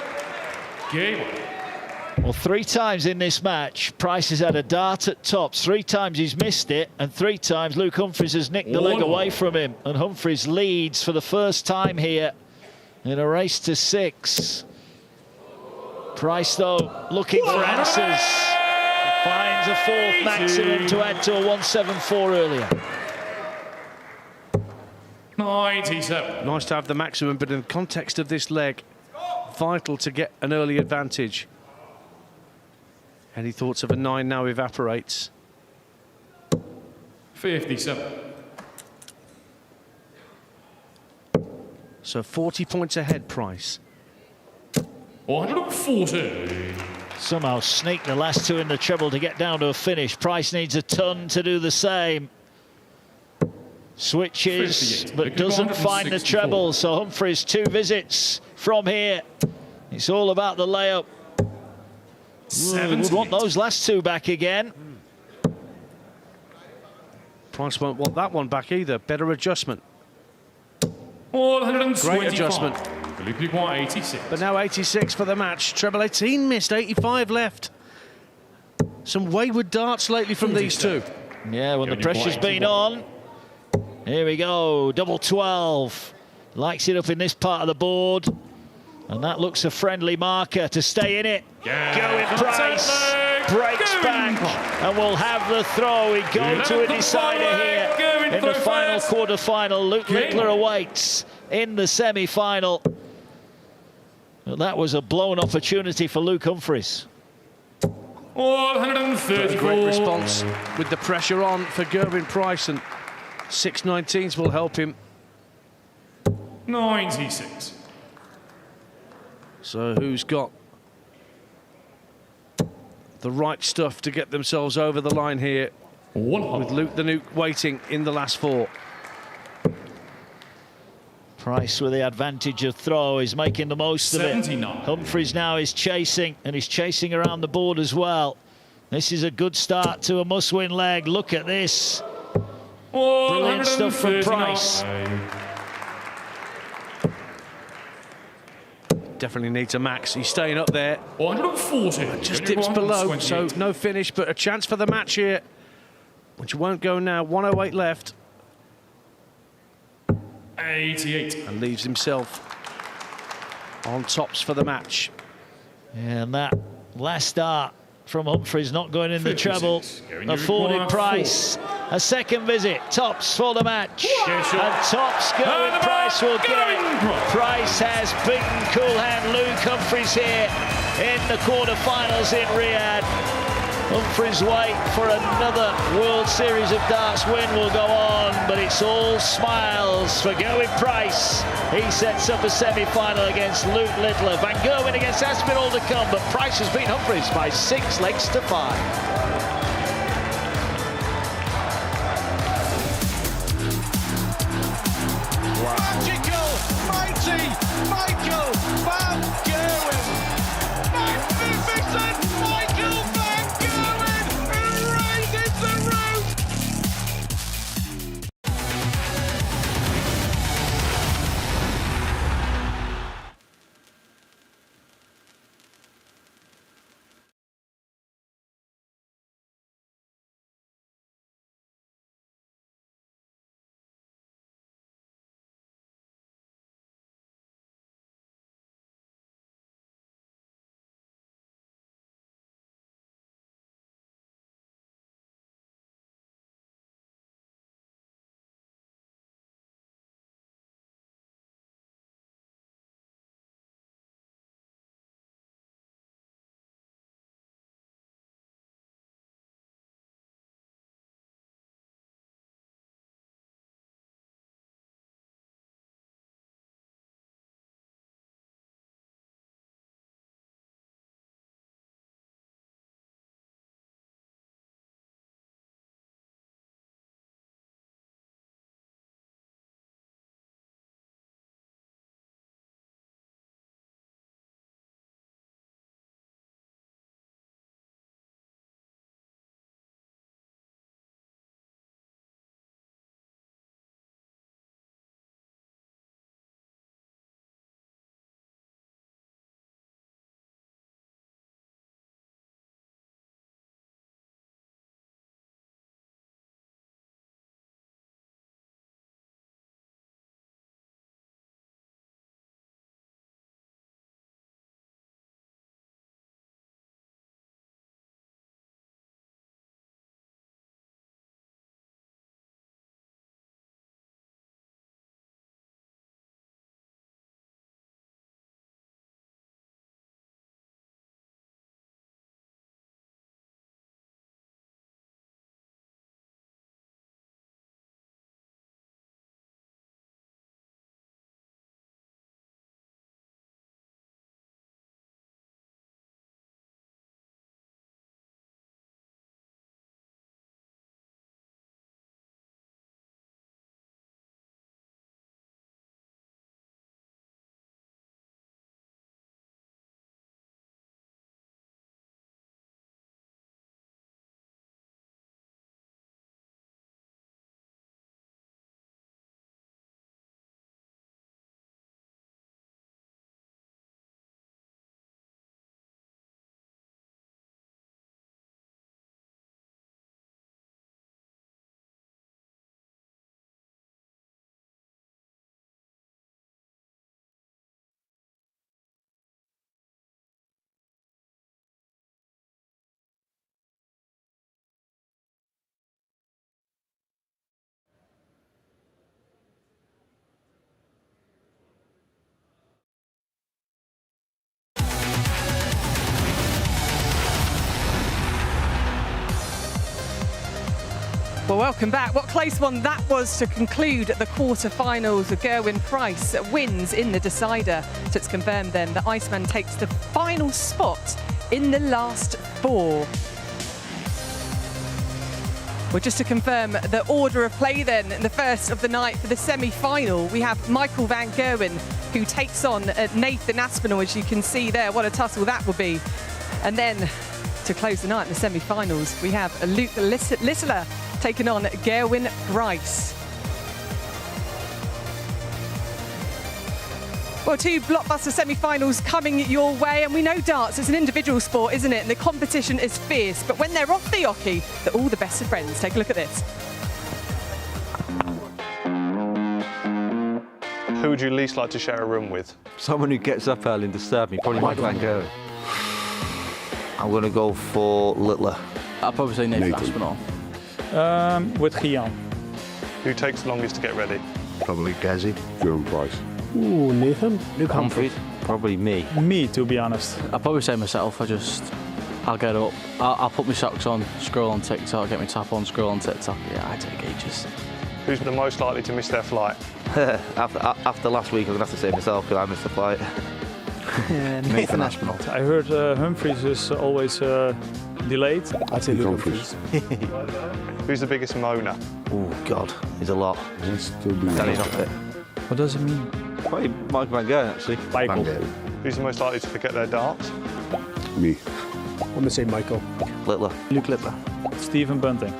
Game on. Well, 3 times in this match, Price has had a dart at tops. 3 times he's missed it, and 3 times Luke Humphries has nicked the leg away from him. And Humphries leads for the first time here in a race to 6. Price, though, looking for answers. Finds a 4th maximum to add to a 174 earlier. 97. Nice to have the maximum, but in the context of this leg, vital to get an early advantage. Any thoughts of a 9 now evaporates. 57. So 40 points ahead, Price. 140. Somehow sneak the last 2 in the treble to get down to a finish. Price needs a ton to do the same. Switches, but doesn't find the treble. So Humphries 2 visits from here. It's all about the layup. Would want those last 2 back again. Price won't want that one back either. Better adjustment. 125. Great adjustment. Philippe 86. But now 86 for the match. Treble 18 missed, 85 left. Some wayward darts lately from these 2. Yeah, when the pressure's been on. Here we go, double 12. Likes it up in this part of the board. And that looks a friendly marker to stay in it. Gerwen Price breaks back and will have the throw. We go to a decider here in the final quarter-final. Luke Littler awaits in the semi-final. Well, that was a blown opportunity for Luke Humphries. 134. Great response with the pressure on for Gerwen Price, and 6.19s will help him. 96. So who's got the right stuff to get themselves over the line here? With Luke the Nuke waiting in the last 4. Price with the advantage of throw is making the most of it. Humphries now is chasing, and he's chasing around the board as well. This is a good start to a must-win leg. Look at this. Brilliant stuff from Price. Definitely needs a max. He's staying up there. 140. Just dips below, so no finish, but a chance for the match here, which won't go now. 108 left. 88. And leaves himself on tops for the match. Yeah, and that last start from Humphries not going in the treble afforded Price a second visit. Tops for the match. And tops Gerwen Price will get it. Price has beaten cool hand Luke Humphries here in the quarterfinals in Riyadh. Humphries' wait for another World Series of Darts win will go on, but it's all smiles for Gerwen Price. He sets up a semi-final against Luke Littler. Van Gerwen against Aspinall to come, but Price has beaten Humphries by 6 legs to 5. Magical, mighty Michael Van Gerwen. Magnificent Michael Van Gerwen, who raises the roof. Well, welcome back. What a close one that was to conclude the quarter-finals. Gerwen Price wins in the decider. So it's confirmed then that Iceman takes the final spot in the last four. Well, just to confirm the order of play then, in the first of the night for the semi-final, we have Michael van Gerwen, who takes on Nathan Aspinall, as you can see there. What a tussle that will be. And then, to close the night in the semi-finals, we have Luke Littler taking on Gerwen Price. Well, two blockbuster semi-finals coming your way, and we know darts is an individual sport, isn't it? And the competition is fierce, but when they're off the oche, they're all the best of friends. Take a look at this. Who would you least like to share a room with? Someone who gets up early and disturbs me, probably Michael van Gerwen. I'm going to go for Littler. I'll probably say Nathan Aspinall. With Gian. Who takes longest to get ready? Probably Gazzy. Gerwen Price. Ooh, Nathan. Luke Humphries. Probably me. Me, to be honest. I'll probably say myself. I'll get up. I'll put my socks on, scroll on TikTok, get my tap on, scroll on TikTok. Yeah, I take ages. Who's the most likely to miss their flight? After last week, I'm going to have to say myself because I missed the flight. Nathan Aspinall. I heard Humphries is always delayed. I'd say Luke Humphries. Who's the biggest moaner? Oh, God, he's a lot. Danny Knockett. What does it mean? Probably Michael van Gerwen, actually. Michael. Who's the most likely to forget their darts? Me. I'm going to say Michael. Littler. Luke Littler. Stephen Bunting.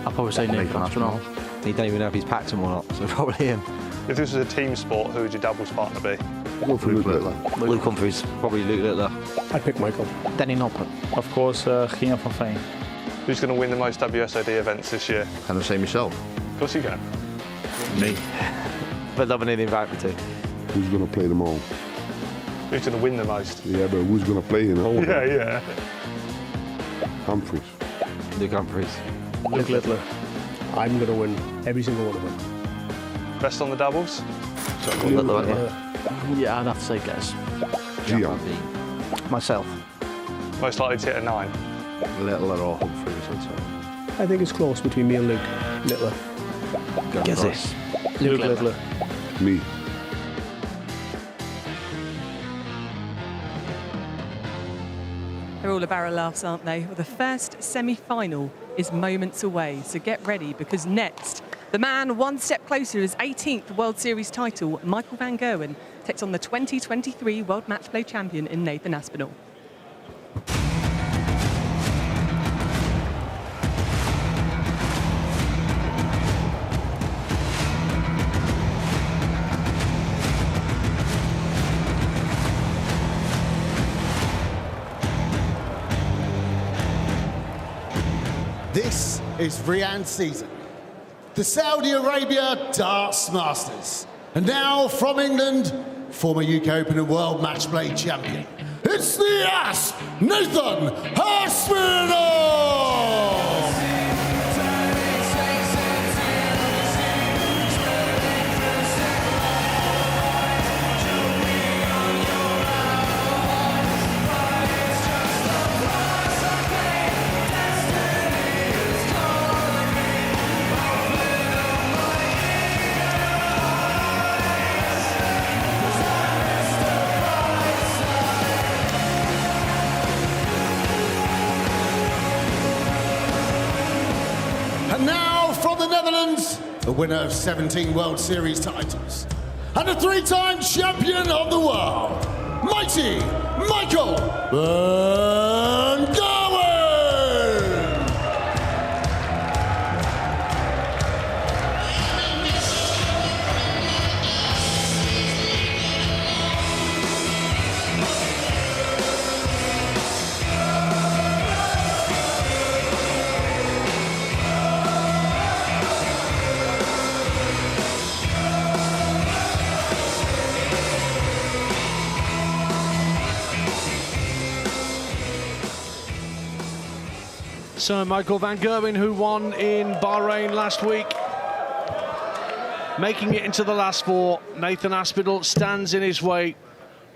I'll probably say Nathan Aspinall. He don't even know if he's packed him or not, so probably him. If this was a team sport, who would your doubles partner be? I'll go for Luke Littler. Luke Humphries. Probably Luke Littler. I'd pick Michael. Danny Knockett. Of course, Gian van Veen. Who's going to win the most WSOD events this year? Can I say myself? Of course you can. Me. But Dominic invite me to. Who's going to play them all? Who's going to win the most? Yeah, but who's going to play in all? Yeah. Humphries. Luke Humphries. Luke Littler. I'm going to win every single one of them. Best on the doubles? Littler, aren't you? Yeah, I'd have to say Gaz. Gian. Myself. Most likely to hit a 9? Littler or Humphries, I'd say. I think it's close between me and Luke Littler. Guess Luke Littler. Me. They're all a barrel laughs, aren't they? Well, the first semi-final is moments away, so get ready, because next, the man one step closer to his 18th World Series title, Michael van Gerwen, takes on the 2023 World Match Play champion in Nathan Aspinall. This is Riyadh season, the Saudi Arabia Darts Masters. And now from England, former UK Open and World Match Play champion, it's the Nathan Aspinall! And now from the Netherlands, the winner of 17 World Series titles and a 3-time champion of the world, mighty Michael van Gerwen! So Michael van Gerwen, who won in Bahrain last week, making it into the last four. Nathan Aspinall stands in his way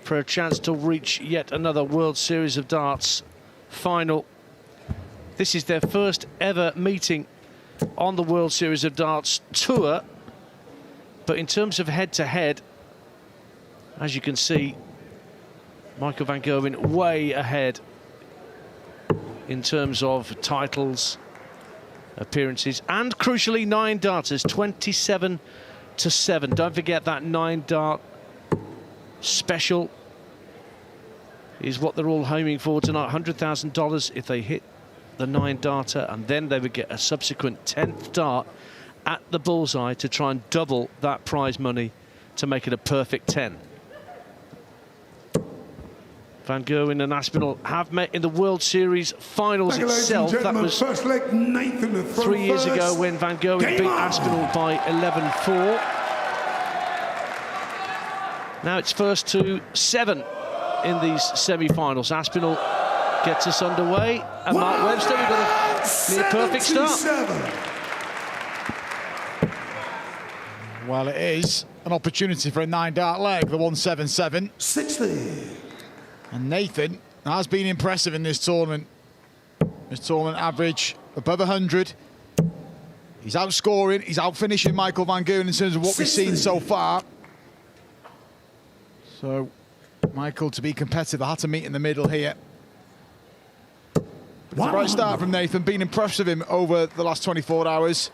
for a chance to reach yet another World Series of Darts final. This is their first ever meeting on the World Series of Darts Tour. But in terms of head-to-head, as you can see, Michael van Gerwen way ahead in terms of titles, appearances, and crucially 9 darters, 27 to 7. Don't forget that 9 dart special is what they're all homing for tonight. $100,000 if they hit the 9 darter, and then they would get a subsequent 10th dart at the bullseye to try and double that prize money to make it a perfect 10. Van Gerwen and Aspinall have met in the World Series finals itself. That was first leg, Nathan 3 years ago when Van Gerwen beat Aspinall by 11-4. Now it's first to 7 in these semi-finals. Aspinall gets us underway, and Mark Webster, we've got a near perfect start. Well, it is an opportunity for a 9-dart leg, the 177. 60. And Nathan has been impressive in this tournament. His tournament average above 100. He's outscoring, he's outfinishing Michael van Gerwen in terms of what 60. we've seen so far. So, Michael, to be competitive, I had to meet in the middle here. But it's a bright start from Nathan, been impressed with him over the last 24 hours.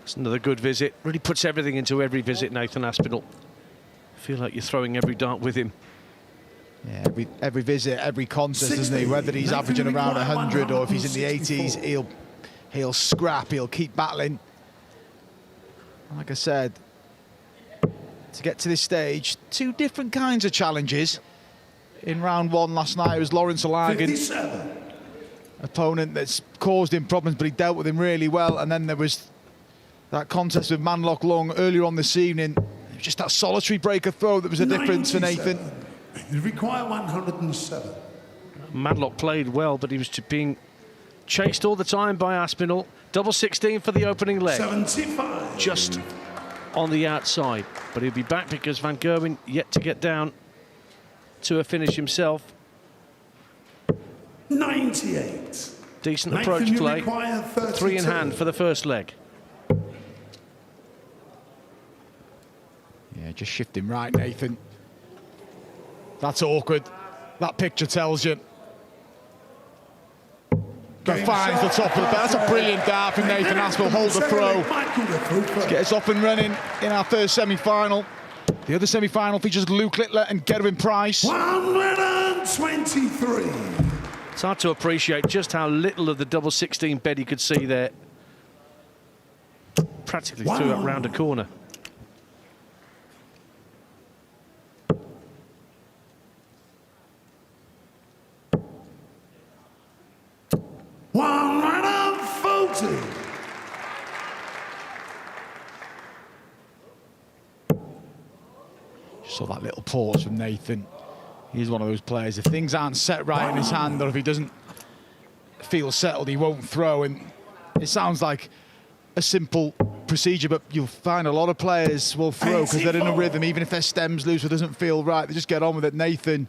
It's another good visit. Really puts everything into every visit, Nathan Aspinall. Feel like you're throwing every dart with him. Yeah, every visit, every contest, isn't he? Whether he's averaging around 100 or if he's in the 80s, he'll scrap, he'll keep battling. Like I said, to get to this stage, 2 different kinds of challenges. In round 1 last night, it was Lawrence Alagan, opponent that's caused him problems, but he dealt with him really well. And then there was that contest with Manlock Leung earlier on this evening. Just that solitary breaker throw that was a difference for Nathan. You require 107. Manlock played well, but he was being chased all the time by Aspinall. Double 16 for the opening leg. 75. Just on the outside. But he'll be back because Van Gerwen yet to get down to a finish himself. 98. Decent Nathan, approach you play. require 32. 3 in hand for the first leg. Yeah, just shifting right, Nathan. That's awkward. That picture tells you. Finds the top of the bat. That's a brilliant dart from Nathan Aspinall. Hold the throw. Let's get us up and running in our first semi-final. The other semi-final features Luke Littler and Gerwen Price. 123. It's hard to appreciate just how little of the double 16 bed you could see there. Practically threw it round a corner. Saw that little pause from Nathan. He's one of those players, if things aren't set right in his hand, or if he doesn't feel settled, he won't throw. And it sounds like a simple procedure, but you'll find a lot of players will throw because they're in a rhythm, even if their stem's loose or doesn't feel right. They just get on with it. Nathan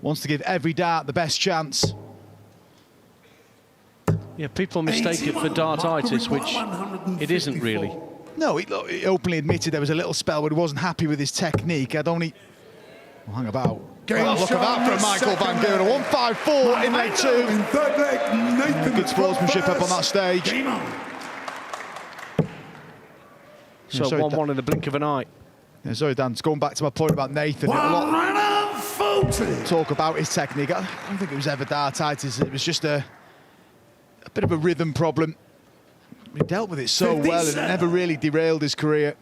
wants to give every dart the best chance. Yeah, people mistake it for dartitis, which it isn't really. No, he openly admitted there was a little spell where he wasn't happy with his technique. I'd only... Well, hang about. Well, look at that from Michael van Gerwen. A 154 in leg 2. In third leg, Nathan good sportsmanship up on that stage. So 1-1 in the blink of an eye. Yeah, sorry, Dan. Just going back to my point about Nathan. Talk about his technique. I don't think it was ever dartitis. It was just a bit of a rhythm problem. He dealt with it so well and it never really derailed his career.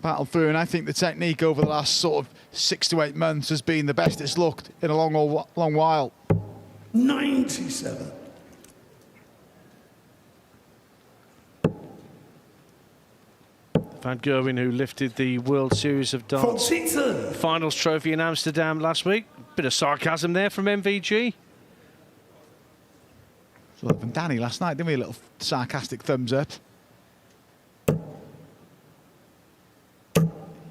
Battled through, and I think the technique over the last sort of 6 to 8 months has been the best it's looked in a long while. 97. Van Gerwen, who lifted the World Series of Darts Finals trophy in Amsterdam last week. Bit of sarcasm there from MVG. So from Danny last night, didn't we? A little sarcastic thumbs up.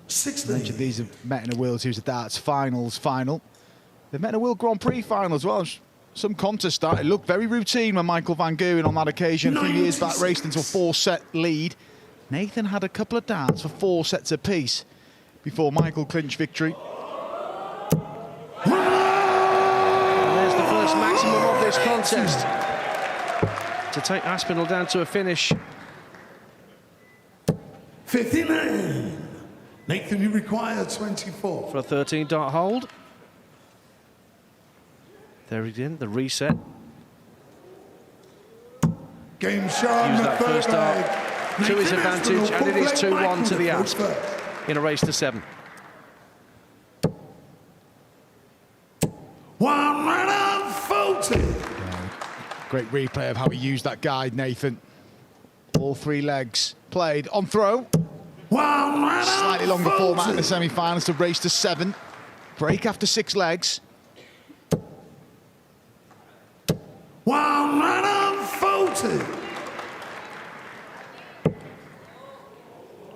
60. Mentioned these have met in a World Series of Darts finals final. They've met in a World Grand Prix final as well. Some contests started. It looked very routine when Michael van Gerwen on that occasion a few years back raced into a 4-set lead. Nathan had a couple of darts for 4 sets apiece before Michael clinched victory. And there's the first maximum of this contest to take Aspinall down to a finish. 59. Nathan, you require 24. For a 13-dart hold. There again, the reset. Game shot. Use that first dart to his advantage, and it is 2-1 to the Asp in a race to 7. 140. Great replay of how he used that guide, Nathan. All 3 legs played on throw. Slightly longer format in the semi-finals to race to 7. Break after 6 legs. 140.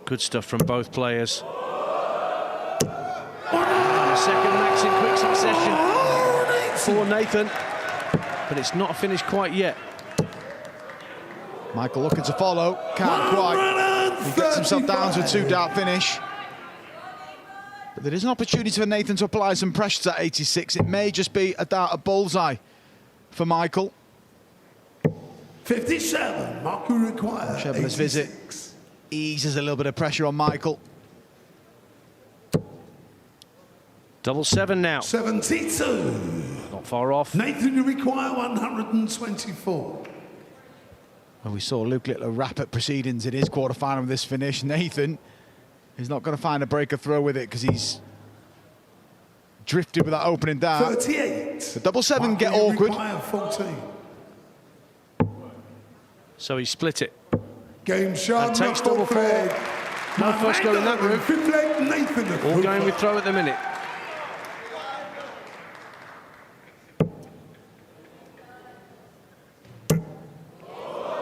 Good stuff from both players. And a second max in quick succession for Nathan, but it's not finished quite yet. Michael looking to follow, can't quite. He gets himself down to a 2-dart finish. But there is an opportunity for Nathan to apply some pressure to 86. It may just be a dart at bullseye for Michael. 57. Michael requires. Chevrolet's visit eases a little bit of pressure on Michael. 7-7 now. 72. Not far off. Nathan, you require 124. Well, we saw Luke Littler wrap up proceedings in his quarter-final with this finish. Nathan is not going to find a breaker throw with it because he's drifted with that opening dart. 38. The 7-7 get awkward. 14. So he split it. Game shot. And takes double 4. No fuss going that route. All going with throw at the minute.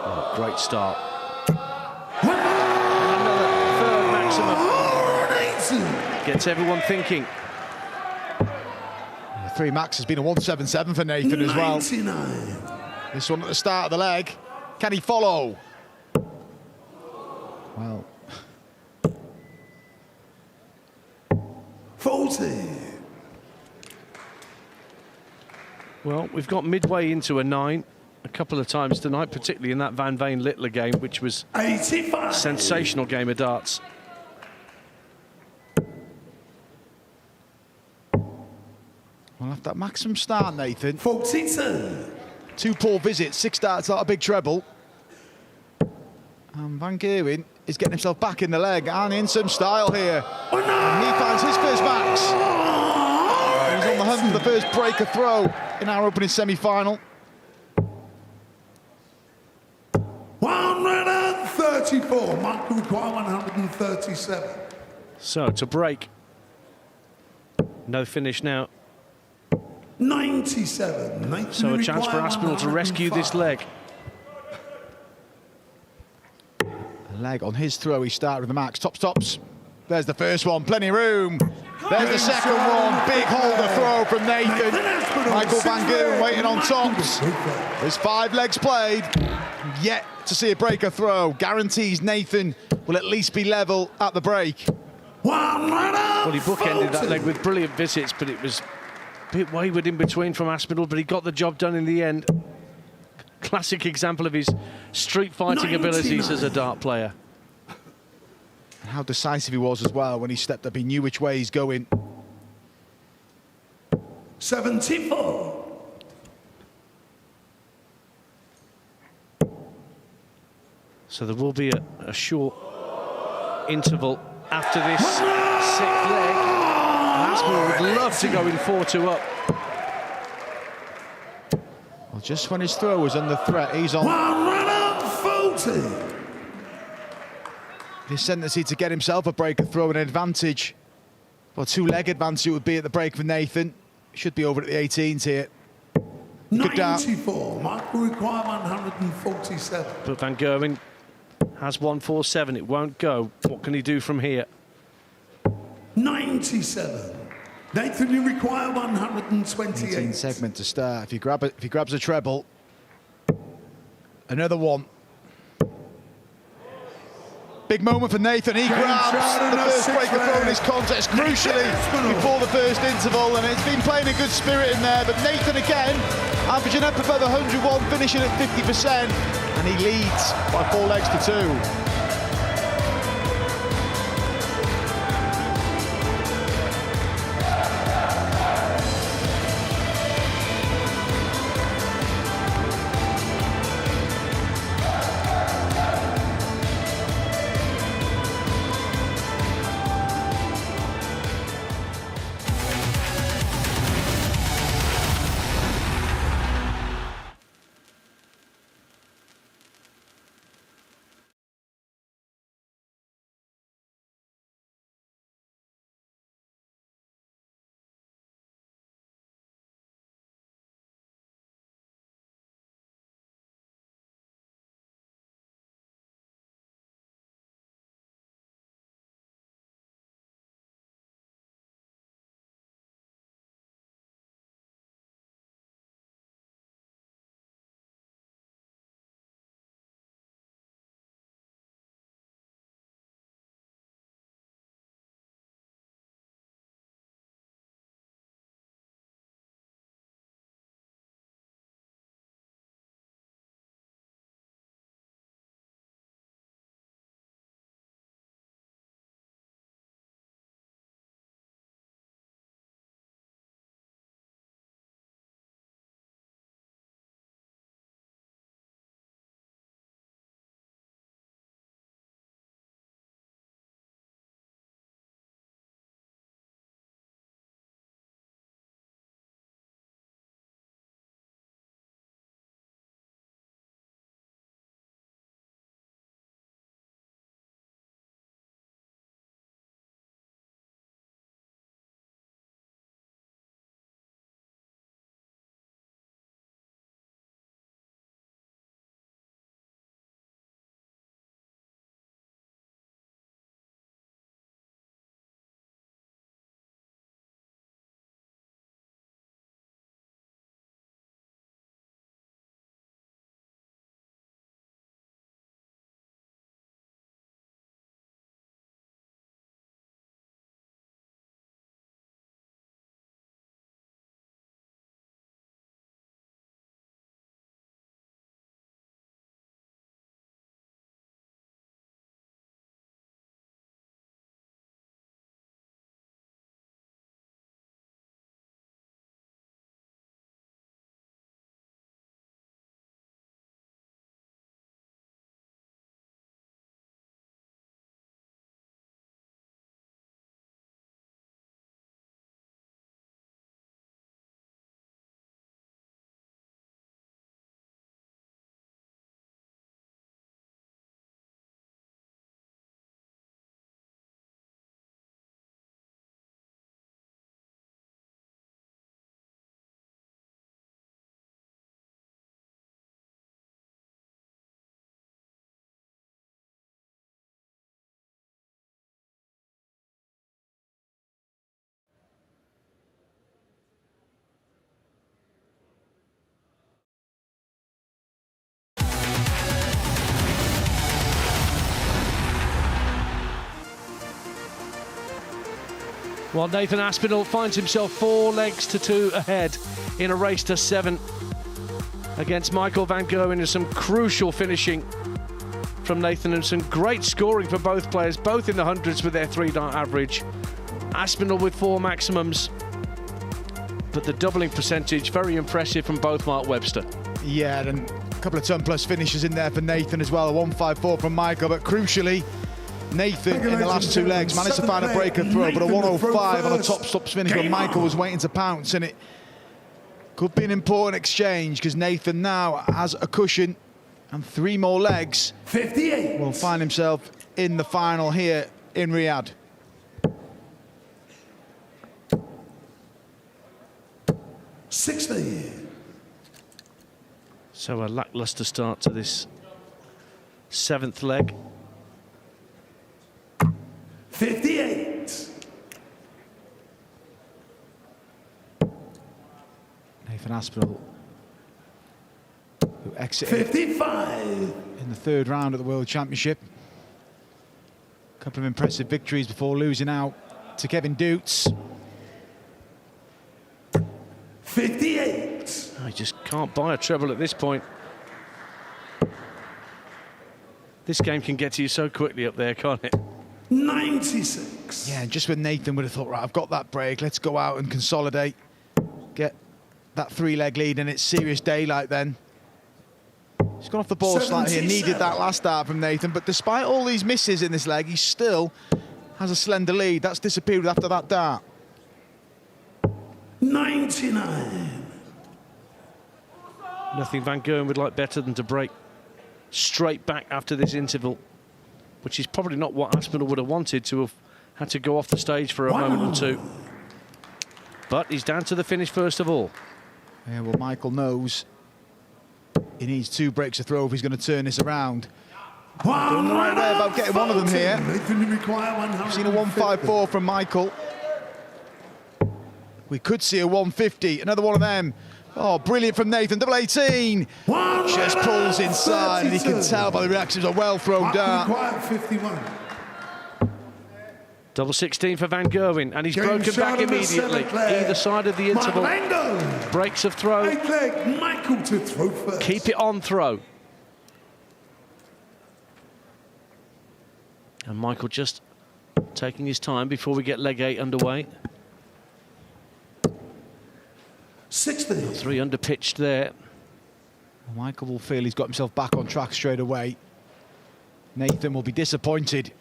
Oh, great start. And another third maximum. Gets everyone thinking. The 3 max has been a 177 for Nathan as well. 99. This one at the start of the leg. Can he follow? Well. 40. Well, we've got midway into a 9 a couple of times tonight, particularly in that Van Veen Littler game, which was 85. A sensational game of darts. Well, after that maximum start, Nathan. 42. 2 poor visits, 6 darts out, a big treble. And Van Gerwen is getting himself back in the leg and in some style here. And he finds his first max. He's on the hunt for the first breaker throw in our opening semi-final. 134. Michael require 137. So to break. No finish now. 97. Nathan, so a chance for Aspinall to rescue this leg. Leg on his throw, he started with the max. Tops. There's the first one, plenty of room. There's the second one, big holder throw from Nathan. Michael van Gerwen waiting on tops. There's 5 legs played, yet to see a breaker throw. Guarantees Nathan will at least be level at the break. Well, he bookended that leg with brilliant visits, but it was a bit wayward in between from Aspinall, but he got the job done in the end. Classic example of his street fighting abilities as a dart player. And how decisive he was as well when he stepped up. He knew which way he's going. 74. So there will be a short interval after this 6th leg. And Aspinall would love to go in 4-2 up. Well, just when his throw was under threat, he's on. 140. His tendency to get himself a breaker throw an advantage. Well, 2-leg advantage it would be at the break for Nathan. Should be over at the 18s here. 94. Michael require 147. But Van Gerwen has 147. It won't go. What can he do from here? 97. Nathan, you require 128. 18 segment to start. If he grabs a treble, another one. Big moment for Nathan. He grabs the first break of his contest, crucially before the first interval, and it's been playing a good spirit in there. But Nathan again, averaging up above 101, finishing at 50%, and he leads by 4 legs to 2. While Nathan Aspinall finds himself 4 legs to 2 ahead in a race to 7 against Michael van Gerwen, and some crucial finishing from Nathan and some great scoring for both players, both in the hundreds with their 3-dart average. Aspinall with 4 maximums, but the doubling percentage very impressive from both Mark Webster. Yeah, and a couple of ton-plus finishes in there for Nathan as well. A 154 from Michael, but crucially, Nathan in the last 2 legs managed to find a breaker throw, but a 105 on a top stops finish when Michael was waiting to pounce, and it could be an important exchange because Nathan now has a cushion and 3 more legs. 58 will find himself in the final here in Riyadh. So a lacklustre start to this 7th leg. 58. Nathan Aspinall, who exited 55 in the third round of the World Championship. A couple of impressive victories before losing out to Kevin Doots. 58. I just can't buy a treble at this point. This game can get to you so quickly up there, can't it? 96. Yeah, just when Nathan would have thought, right, I've got that break, let's go out and consolidate, get that 3-leg lead, and it's serious daylight then. He's gone off the ball slightly and needed that last start from Nathan, but despite all these misses in this leg, he still has a slender lead. That's disappeared after that dart. 99. Nothing Van Gerwen would like better than to break straight back after this interval, which is probably not what Aspinall would have wanted, to have had to go off the stage for a moment or two. But he's down to the finish first of all. Yeah, well, Michael knows he needs 2 breaks to throw if he's going to turn this around. Doing the right way about getting one of them here. We've seen a 154 from Michael. We could see a 150, another one of them. Oh, brilliant from Nathan, double 18. Just pulls inside, and you can tell by the reactions, a well-thrown dart. 51. Double 16 for Van Gerwen, and he's broken back immediately. Either side of the interval. Breaks of throw. Michael to throw first. Keep it on throw. And Michael just taking his time before we get leg 8 underway. 60. 3 under pitched there. Michael will feel he's got himself back on track straight away. Nathan will be disappointed.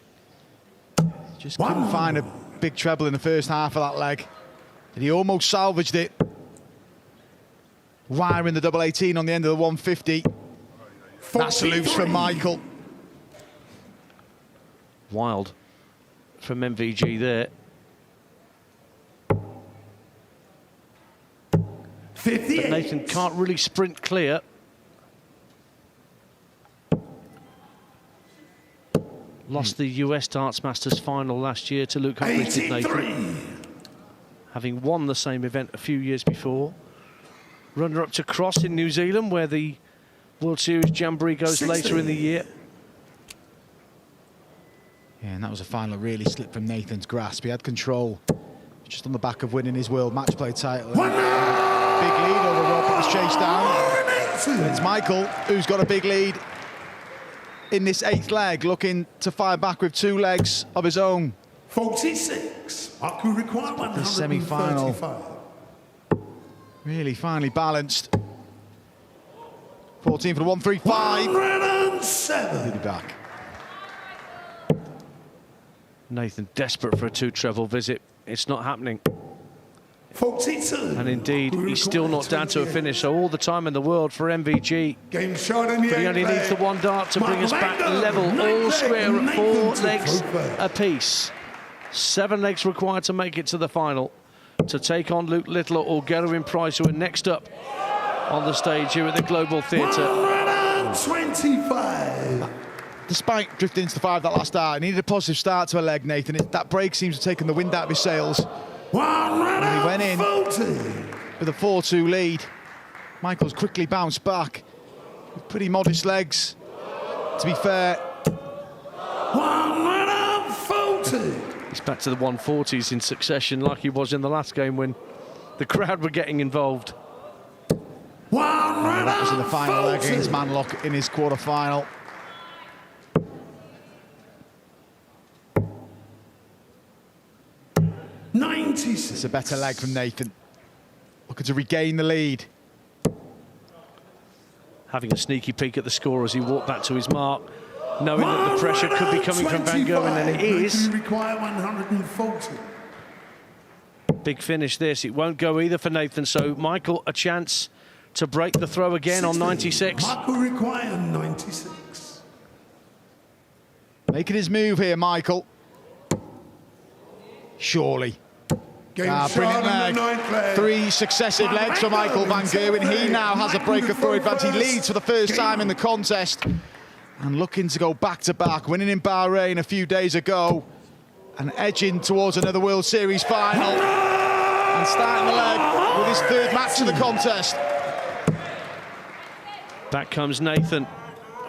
Just couldn't find a big treble in the first half of that leg. But he almost salvaged it. Wiring the double 18 on the end of the 150. That's loose from Michael. Wild from MVG there. 58. But Nathan can't really sprint clear. Lost the US Darts Masters final last year to Luke Humphries, did Nathan, having won the same event a few years before. Runner-up to Cross in New Zealand, where the World Series Jamboree goes 60. later in the year. Yeah, and that was a final that really slipped from Nathan's grasp. He had control just on the back of winning his World Match Play title. Big lead over Rob, but was chased down. It's Michael who's got a big lead in this 8th leg, looking to fire back with 2 legs of his own. 46. Michael require 135. This semi-final really finely balanced. 14 for the 135. 107. He'll be back. Nathan desperate for a 2 treble visit. It's not happening. 42. And indeed, he's still not down to a finish. So all the time in the world for MVG. Game shot in the But he only needs the 1 dart to bring us back level, all square at 4 legs apiece. 7 legs required to make it to the final, to take on Luke Littler or Gerwen Price, who are next up on the stage here at the Global Theatre. 125. Despite drifting into the 5 that last dart, he needed a positive start to a leg, Nathan. That break seems to have taken the wind out of his sails. And he went in with a 4-2 lead. Michael's quickly bounced back with pretty modest legs, to be fair. 140. He's back to the 140s in succession, like he was in the last game when the crowd were getting involved. That was in the final leg against Manlock in his quarter-final. It's a better leg from Nathan. Looking to regain the lead. Having a sneaky peek at the score as he walked back to his mark, knowing that the pressure could be coming from Van Gerwen, and it is. Require 140. Big finish this. It won't go either for Nathan, so Michael a chance to break the throw again 60. On 96. Michael require 96. Making his move here, Michael. Surely. Brilliant leg. 3 successive legs for Michael Van Gerwen. He now has a break of throw advantage. He leads for the first time in the contest. And looking to go back-to-back, winning in Bahrain a few days ago. And edging towards another World Series final. and starting the leg with his third match of the contest. Back comes Nathan.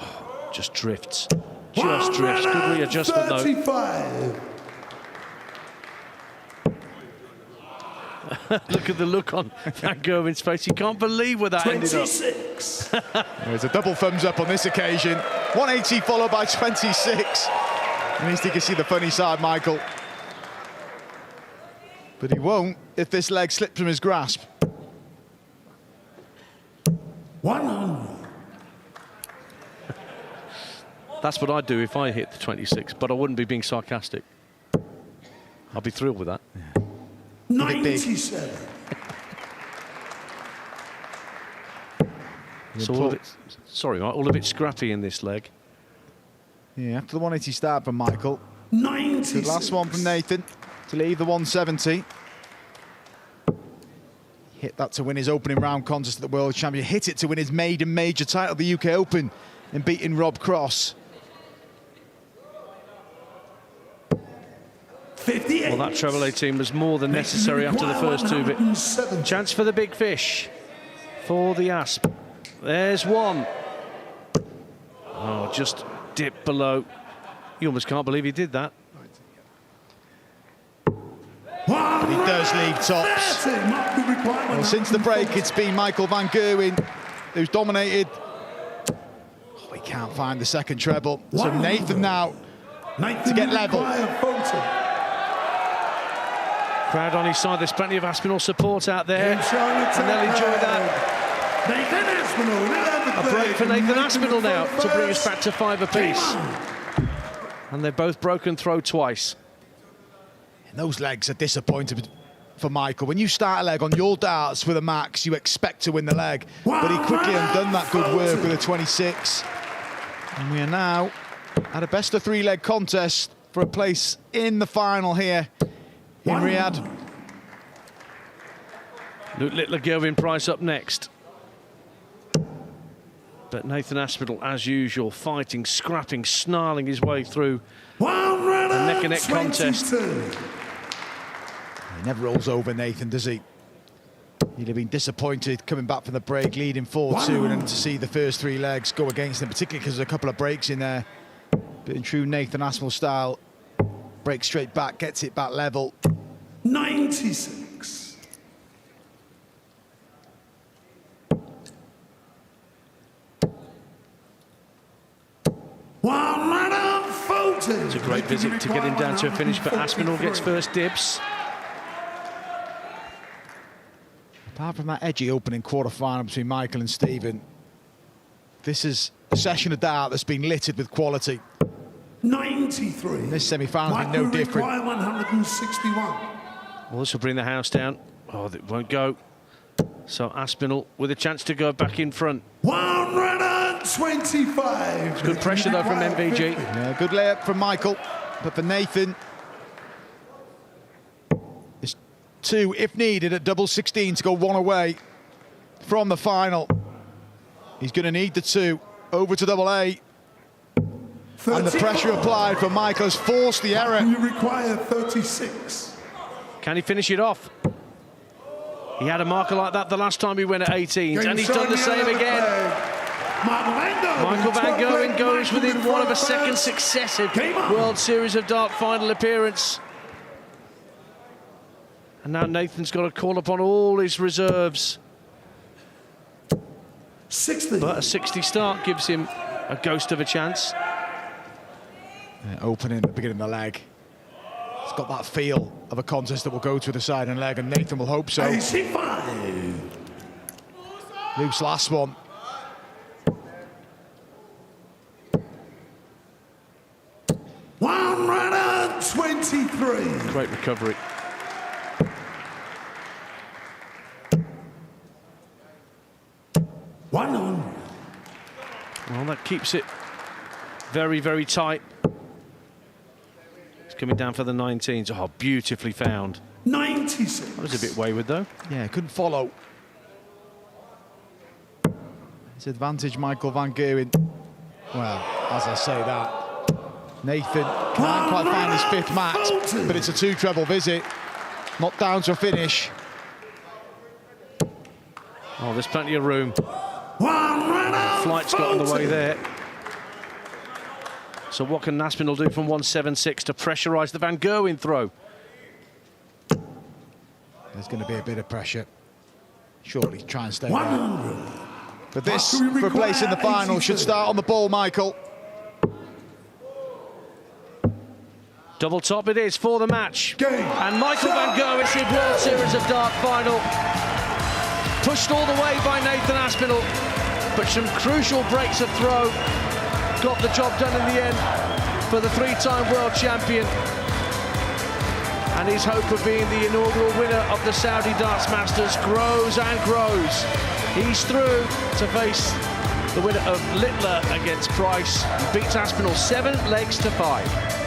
Oh, just drifts. Just drifts. Good readjustment, though. 35. Look at the look on Van Gerwen's face. He can't believe where that ended up. 26. There's a double thumbs up on this occasion. 180 followed by 26. At least he can see the funny side, Michael. But he won't if this leg slips from his grasp. 100. That's what I'd do if I hit the 26, but I wouldn't be being sarcastic. I'd be thrilled with that. 97. So all of it, sorry, Mike, all a bit scrappy in this leg. Yeah, after the 180 start from Michael. 96. The last one from Nathan to leave the 170. Hit that to win his opening round contest at the World Championship. Hit it to win his maiden major title, the UK Open, in beating Rob Cross. 58. Well, that treble A team was more than necessary after the first two bits. Chance for the big fish for the Asp. There's one. Oh, just dipped below. You almost can't believe he did that. But he does leave tops. Well, since the break, it's been Michael Van Gerwen who's dominated. Oh, he can't find the second treble. So Nathan now to get level. Crowd on his side, there's plenty of Aspinall support out there, and they'll enjoy that. Nathan Aspinall, a break for Nathan Aspinall now to bring us back to 5 apiece. And they've both broken throw twice. And those legs are disappointing for Michael. When you start a leg on your darts with a max, you expect to win the leg. But he quickly undone that good work with a 26. And we are now at a best of 3 leg contest for a place in the final here in Riyadh. Luke Littler, Gerwen Price up next. But Nathan Aspinall, as usual, fighting, scrapping, snarling his way through a neck-and-neck contest. He never rolls over, Nathan, does he? He'd have been disappointed coming back from the break, leading 4-2, and then to see the first 3 legs go against him, particularly because there's a couple of breaks in there. But in true Nathan Aspinall style, breaks straight back, gets it back level. 96. It's a great visit to get him down to a finish, but Aspinall gets first dibs. Apart from that edgy opening quarter-final between Michael and Stephen, this is a session of dart that's been littered with quality. 93. This semi-final has been no different. 161. Well, this will bring the house down. Oh, it won't go. So Aspinall with a chance to go back in front. 125. Good pressure though from MVG. Yeah, good layup from Michael, but for Nathan, it's 2 if needed at double 16 to go 1 away from the final. He's going to need the 2 over to double A. And the pressure applied from Michael has forced the error. You require 36. Can he finish it off? He had a marker like that the last time he went at 18s, and he's done the same again. Michael Van Gerwen goes within 1 of a second successive World Series of Dart final appearance. And now Nathan's got to call upon all his reserves. 60. But a 60 start gives him a ghost of a chance. Opening at the beginning of the leg. It's got that feel of a contest that will go to the side and leg, and Nathan will hope so. 85. Luke's last one. $123. Great recovery. $100. Well, that keeps it very, very tight. It's coming down for the 19s. Oh, beautifully found. 96. That was a bit wayward, though. Yeah, couldn't follow. It's advantage Michael Van Gerwen. Well, as I say that, Nathan can't quite find his 5th max, but it's a 2 treble visit. Not down to a finish. Oh, there's plenty of room. Flight's got in the way there. So what can Aspinall do from 176 to pressurise the Van Gerwen throw? There's going to be a bit of pressure. Surely try and stay there. But this, for a place in the final, should start on the ball, Michael. Double top it is for the match. And Michael Van Gerwen's in World Series of Dart final. Pushed all the way by Nathan Aspinall, but some crucial breaks of throw got the job done in the end for the three-time world champion. And his hope of being the inaugural winner of the Saudi Darts Masters grows and grows. He's through to face the winner of Littler against Price. He beats Aspinall 7 legs to 5.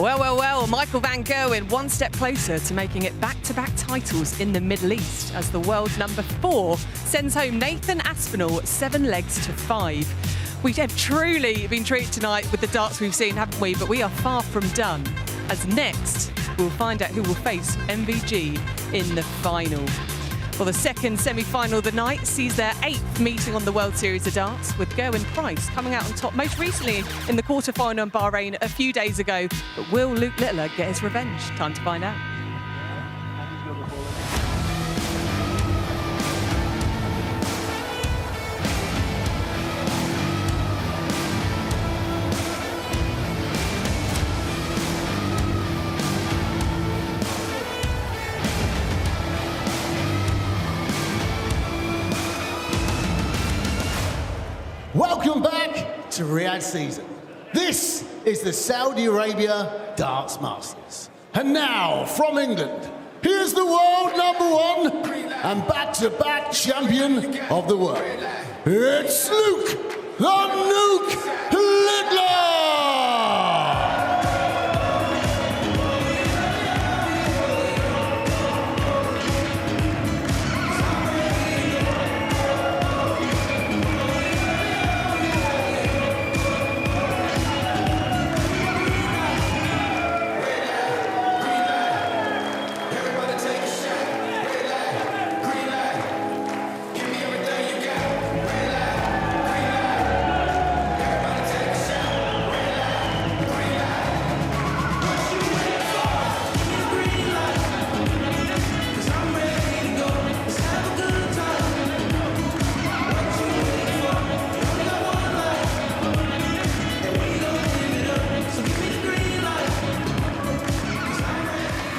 Well, Michael Van Gerwen one step closer to making it back-to-back titles in the Middle East as the world number 4 sends home Nathan Aspinall 7 legs to 5. We have truly been treated tonight with the darts we've seen, haven't we? But we are far from done, as next we'll find out who will face MVG in the final. Well, the second semi-final of the night sees their 8th meeting on the World Series of Darts, with Gerwen Price coming out on top most recently in the quarter-final in Bahrain a few days ago. But will Luke Littler get his revenge? Time to find out. to Riyadh season. This is the Saudi Arabia Darts Masters. And now, from England, here's the world #1 and back-to-back champion of the world. It's Luke, the Nuke Littler!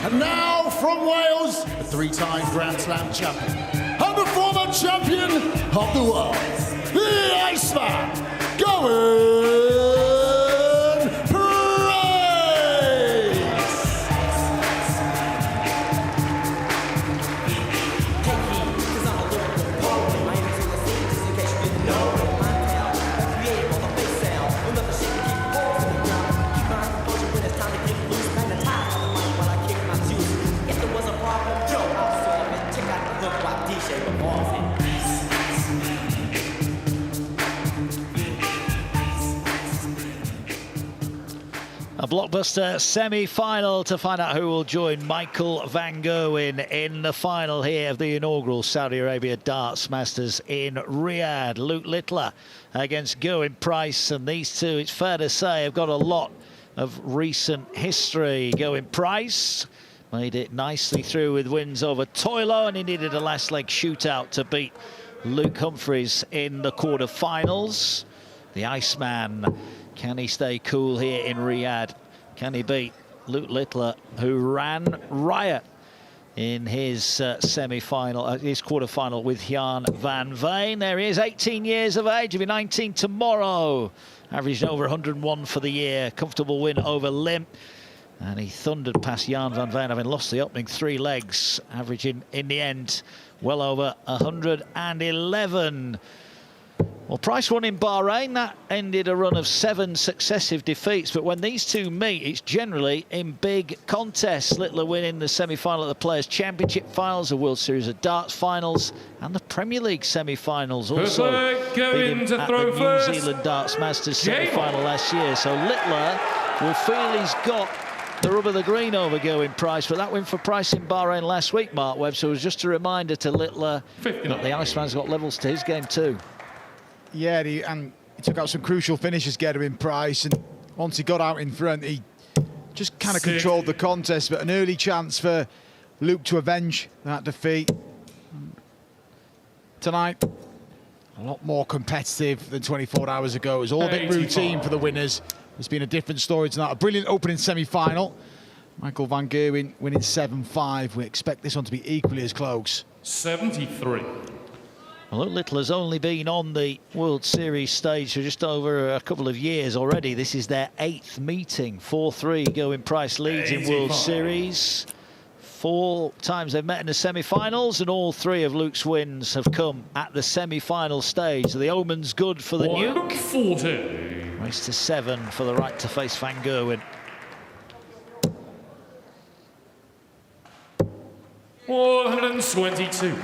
And now from Wales, a three-time Grand Slam champion and the former champion of the world, the Iceman, Gerwen A blockbuster semi-final to find out who will join Michael van Gerwen in the final here of the inaugural Saudi Arabia Darts Masters in Riyadh. Luke Littler against Gerwen Price, and these two, it's fair to say, have got a lot of recent history. Gerwen Price made it nicely through with wins over Toilo, and he needed a last leg shootout to beat Luke Humphries in the quarter-finals. The Iceman, can he stay cool here in Riyadh? Can he beat Luke Littler, who ran riot in his semi-final, his quarter-final with Jan van Veen? There he is, 18 years of age. He'll be 19 tomorrow. Averaged over 101 for the year. Comfortable win over Lim. And he thundered past Jan van Veen, having lost the opening 3 legs, averaging in the end well over 111. Well, Price won in Bahrain. That ended a run of 7 successive defeats. But when these two meet, it's generally in big contests. Littler winning the semi-final at the Players' Championship finals, the World Series of Darts finals, and the Premier League semi-finals. Also beating at the New Zealand Darts Masters semi-final last year. So Littler will feel he's got the rub of the green over Gerwen Price, but that win for Price in Bahrain last week, Mark Webb, so it was just a reminder to Littler that the Iceman's got levels to his game too. Yeah, he took out some crucial finishes, Gerwen Price, and once he got out in front, he just kind of controlled the contest, but an early chance for Luke to avenge that defeat. Tonight, a lot more competitive than 24 hours ago. It was all a bit routine for the winners. It's been a different story tonight. A brilliant opening semi-final. Michael van Gerwen winning 7-5. We expect this one to be equally as close. 73. Well, Luke Littler's only been on the World Series stage for just over a couple of years already. This is their 8th meeting. 4-3, Gerwen Price leads in World Series. 4 times they've met in the semi-finals, and all 3 of Luke's wins have come at the semi-final stage. So the omen's good for the Nuke. 40. Race to 7 for the right to face van Gerwen. 122.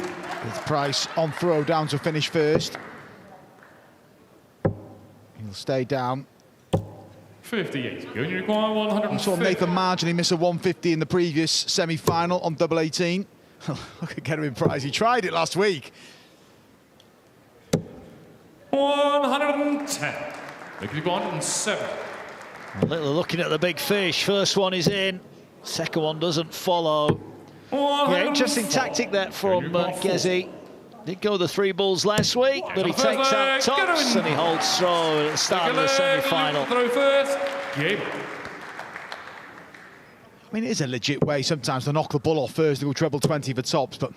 With Price on throw down to finish first. He'll stay down. 58. You only require 150. We saw Nathan marginally miss a 150 in the previous semi-final on double 18. Look at Gerwen Price. He tried it last week. 110. Making it 107. Littler looking at the big fish. First one is in. Second one doesn't follow. Yeah, interesting tactic there from Gezi. Did go the 3 balls last week, but he takes out tops and he holds throw at the start of the semi-final. Throw first. Game. I mean, it is a legit way sometimes to knock the ball off first to go treble 20 for tops, but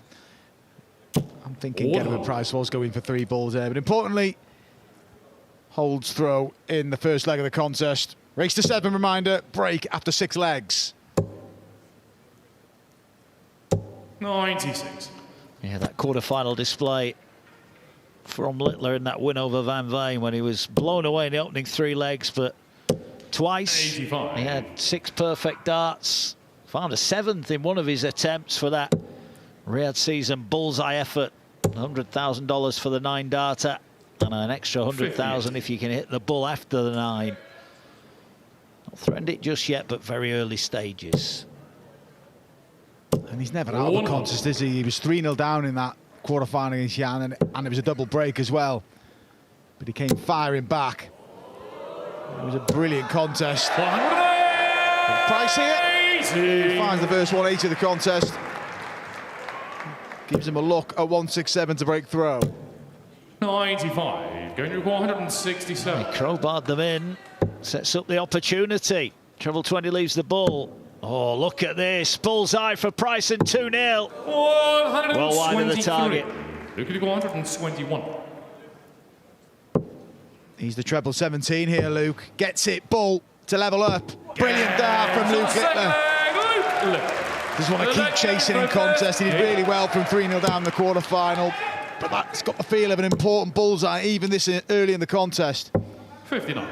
I'm thinking Gerwen Price was going for 3 balls there. But importantly, holds throw in the first leg of the contest. Race to 7 reminder, break after 6 legs. 96. Yeah, that quarter-final display from Littler in that win over Van Veen when he was blown away in the opening 3 legs, but twice 85. he had 6 perfect darts. Found a 7th in one of his attempts for that Riyadh season bullseye effort. $100,000 for the 9-darter and an extra 100,000 if you can hit the bull after the 9. Not threatened it just yet, but very early stages. And he's never out of the contest, is he? He was 3-0 down in that quarter-final against Jan, and it was a double break as well. But he came firing back. It was a brilliant contest. Price here. He finds the first 180 of the contest. Gives him a look at 167 to break throw. 95, going to 167. He crowbarred them in, sets up the opportunity. Treble 20 leaves the bull. Oh, look at this. Bullseye for Price and 2-0. Well wide of the target. Look at 121. He's the treble 17 here, Luke. Gets it, bull to level up. Brilliant dart from Luke Littler. Doesn't want to keep chasing in contest. He did really well from 3-0 down the quarter-final. But that's got the feel of an important bullseye, even this early in the contest. 59.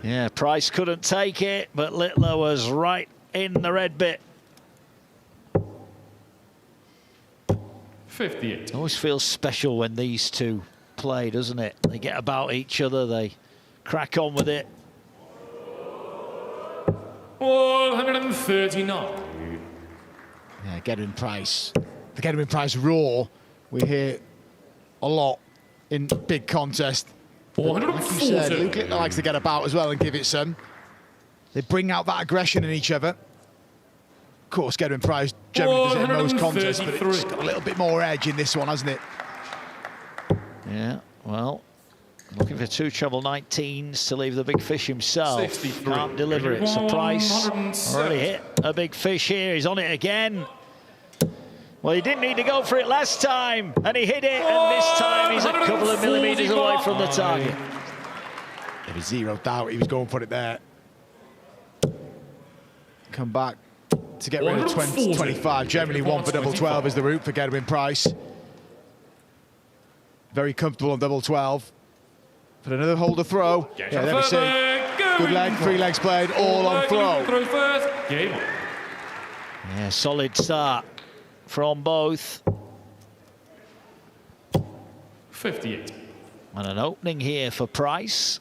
Yeah, Price couldn't take it, but Littler was right in the red bit. 58. Always feels special when these two play, doesn't it? They get about each other, they crack on with it. 139. Yeah, Gerwen Price. The Gerwen Price roar we hear a lot in big contest. Like you said, Luke Littler likes to get about as well and give it some. They bring out that aggression in each other. Of course, Gerwen Price generally does it in most contests, but it's got a little bit more edge in this one, hasn't it? Yeah, well, looking for 2 treble 19s to leave the big fish himself. 63. Can't deliver it. So Price already hit a big fish here. He's on it again. Well, he didn't need to go for it last time, and he hit it, and this time he's a couple of millimetres away from the target. There was zero doubt he was going for it there. Come back to get rid of 25. Generally 1 for double 12 is the route for Gerwen Price. Very comfortable on double 12. But another holder throw. Yeah, there we see. Good leg, 3 legs played, all on throw. Yeah, solid start from both. 58. And an opening here for Price.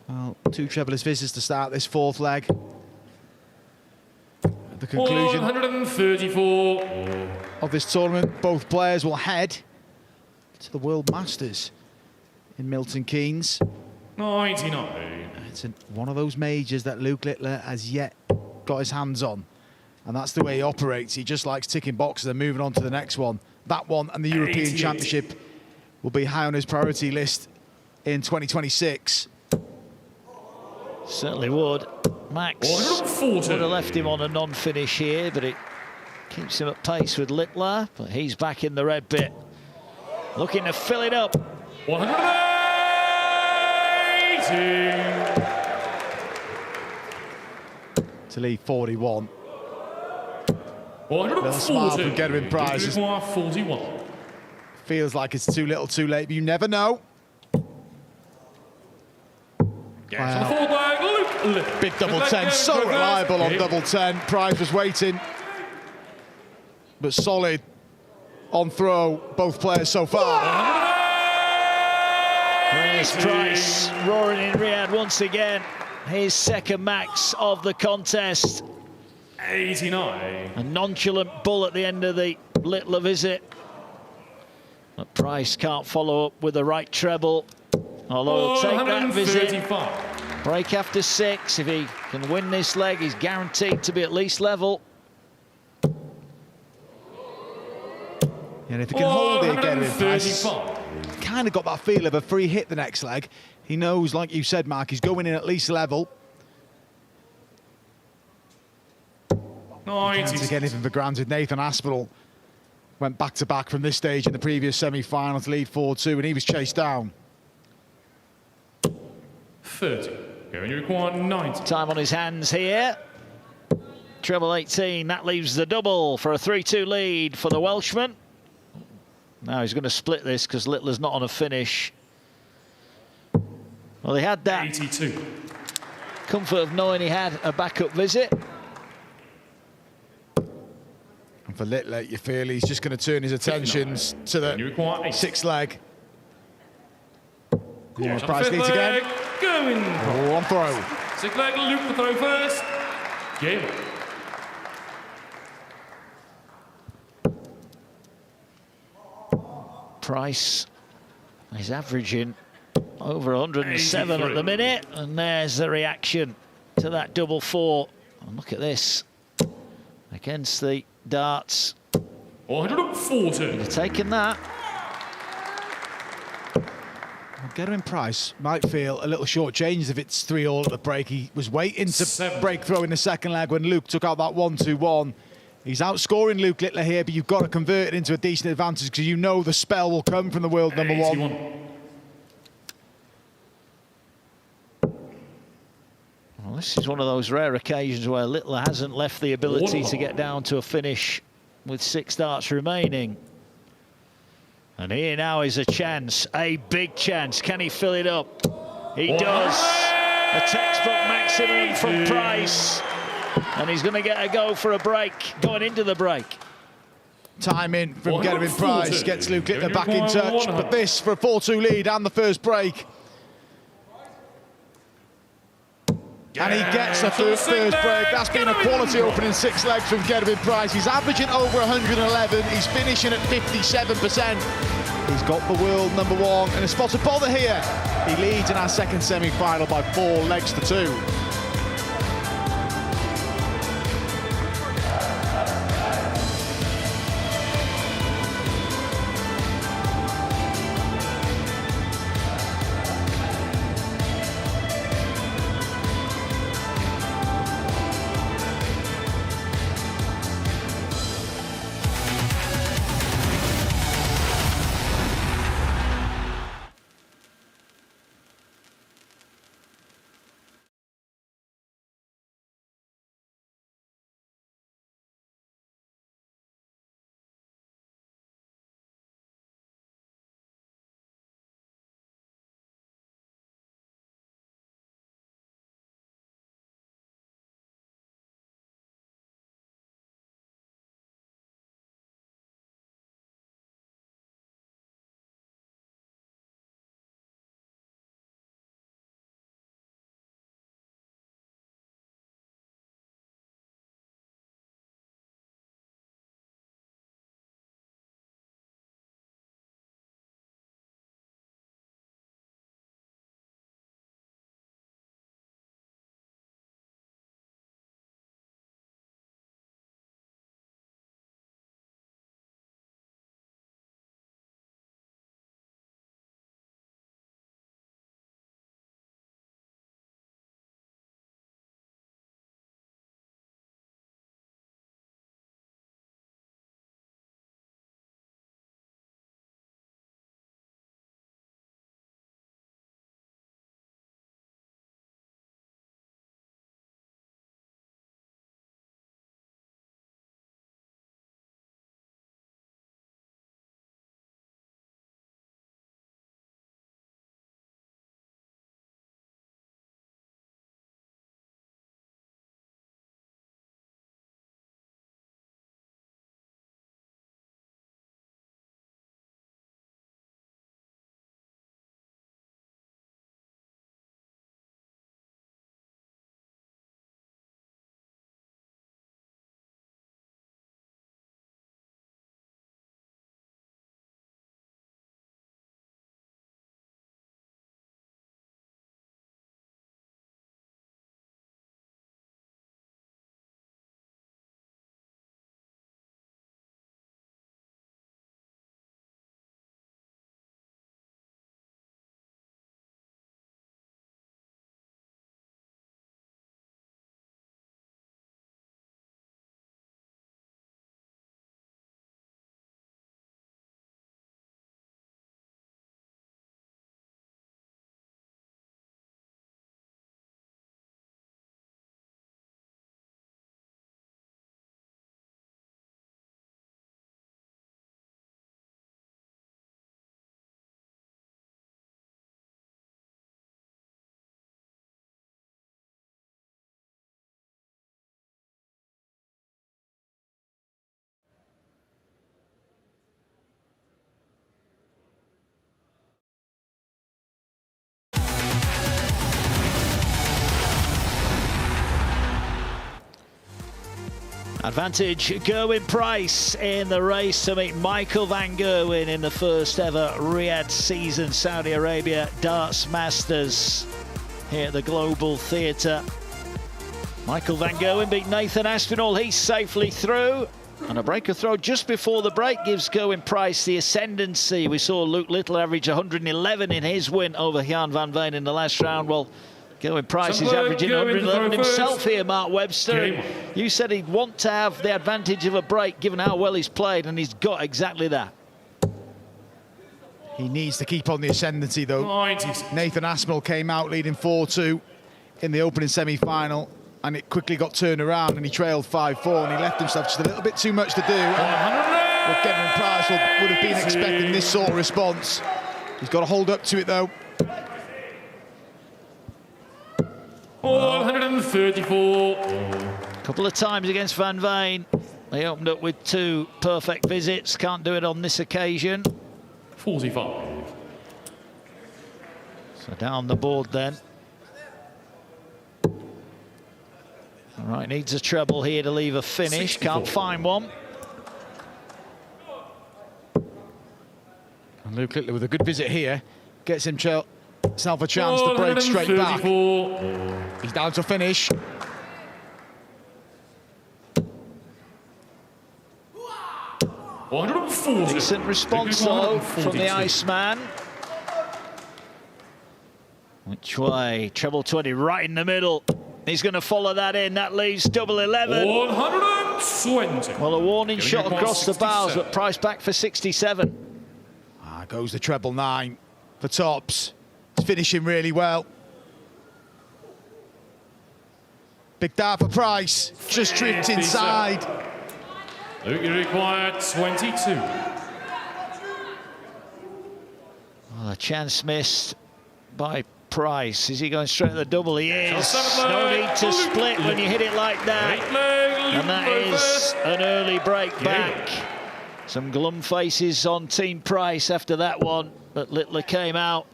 Well, 2 trebleless visitors to start this 4th leg. At the conclusion 134 of this tournament, both players will head to the World Masters in Milton Keynes. 99. It's one of those majors that Luke Littler has yet got his hands on. And that's the way he operates. He just likes ticking boxes and moving on to the next one. That one and the European 88. Championship will be high on his priority list in 2026. Certainly would. Max would have left him on a non-finish here, but it keeps him at pace with Littler. But he's back in the red bit, looking to fill it up. 180. To leave 41. 140. Little smile from Gerwen Price. 41. Feels like it's too little too late, but you never know. Wow. Big double 10, so reliable on double 10. Price was waiting, but solid on throw, both players so far. There's Price roaring in Riyadh once again. His second max of the contest. 89. A nonchalant bull at the end of the Littler visit. But Price can't follow up with the right treble. Although he'll take that visit. Break after 6. If he can win this leg, he's guaranteed to be at least level. And if he can hold it again, Price kind of got that feel of a free hit the next leg. He knows, like you said, Mark, he's going in at least level. Can't take anything for granted. Nathan Aspinall went back-to-back from this stage in the previous semi-final to lead 4-2, and he was chased down. 30. Going to require 90. Time on his hands here. Treble 18, that leaves the double for a 3-2 lead for the Welshman. Now he's going to split this because Littler's not on a finish. Well, he had that 82. Comfort of knowing he had a backup visit. And for Littler, you feel he's just going to turn his attentions to the sixth leg. Yeah, Price leads again. Going. One throw. Sixth leg, Luke the throw first. Game. Price is averaging over 107 at the minute, and there's the reaction to that double four. And look at this against the darts. 140. They've taken that. Gerwen Price might feel a little shortchanged if it's 3-all at the break. He was waiting to break through in the second leg when Luke took out that 1-2-1. He's outscoring Luke Littler here, but you've got to convert it into a decent advantage because you know the spell will come from the world number 1. Well, this is one of those rare occasions where Littler hasn't left the ability to get down to a finish with 6 darts remaining. And here now is a chance, a big chance. Can he fill it up? He does. A textbook maximum from Price. And he's going to get a go for a break, going into the break. Time in from Gerwen Price, gets Luke Littler back in touch. But this for a 4-2 lead and the first break. And he gets the first break. That's been a quality opening 6 legs from Gerwen Price. He's averaging over 111. He's finishing at 57%. He's got the world number 1 and a spot of bother here. He leads in our second semi-final by 4 legs to 2. Advantage Gerwen Price in the race to meet Michael van Gerwen in the first ever Riyadh season Saudi Arabia Darts Masters here at the Global Theatre. Michael van Gerwen beat Nathan Aspinall. He's safely through. And a breaker throw just before the break gives Gerwen Price the ascendancy. We saw Luke Little average 111 in his win over Jan van Veen in the last round. Well, Gerwen Price is averaging 111 himself here, Mark Webster. You said he'd want to have the advantage of a break given how well he's played, and he's got exactly that. He needs to keep on the ascendancy, though. Nathan Aspinall came out leading 4-2 in the opening semi-final, and it quickly got turned around, and he trailed 5-4, and he left himself just a little bit too much to do. Well, Gerwen Price would have been expecting this sort of response. He's got to hold up to it, though. 134. A couple of times against Van Veen. They opened up with 2 perfect visits. Can't do it on this occasion. 45. So down the board then. All right, needs a treble here to leave a finish. 64. Can't find one. And Luke Little with a good visit here. Gets himself a chance to break straight back. He's down to finish. Decent response though from the Iceman. Which way? Treble 20 right in the middle. He's going to follow that in. That leaves double 11. 120. Well, a warning shot across the bows, but Price back for 67. Goes the treble 9 for tops. He's finishing really well. Big dart for Price. Just tripped inside. Luke, you require 22. Well, a chance missed by Price. Is he going straight to the double? He is. No need to split when you hit it like that. And that is an early break back. Some glum faces on Team Price after that one, but Littler came out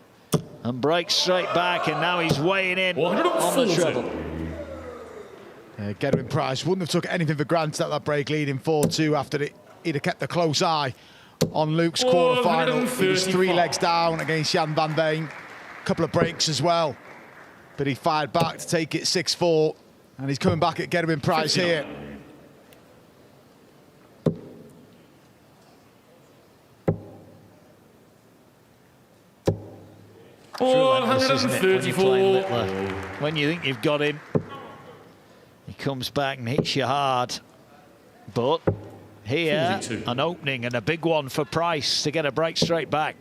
and breaks straight back, and now he's weighing in on the treble. Gerwen Price wouldn't have took anything for granted at that break, leading 4-2 after he'd have kept a close eye on Luke's quarter-final. He was 3 legs down against Jan van Veen. A couple of breaks as well, but he fired back to take it 6-4, and he's coming back at Gerwen Price here. When you think you've got him, he comes back and hits you hard. But here, 42. An opening and a big one for Price to get a break straight back.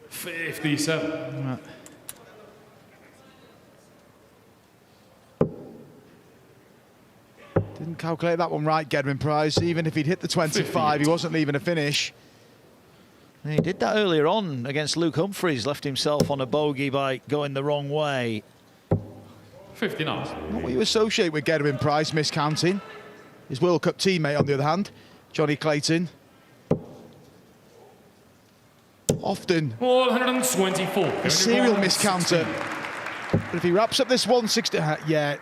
$57. Didn't calculate that one right, Gerwen Price. Even if he'd hit the 25, he wasn't leaving a finish. He did that earlier on against Luke Humphries, left himself on a bogey by going the wrong way. 59. What will you associate with Gerwen Price miscounting? His World Cup teammate, on the other hand, Johnny Clayton. Often 124. A serial miscounter. But if he wraps up this 160, yeah,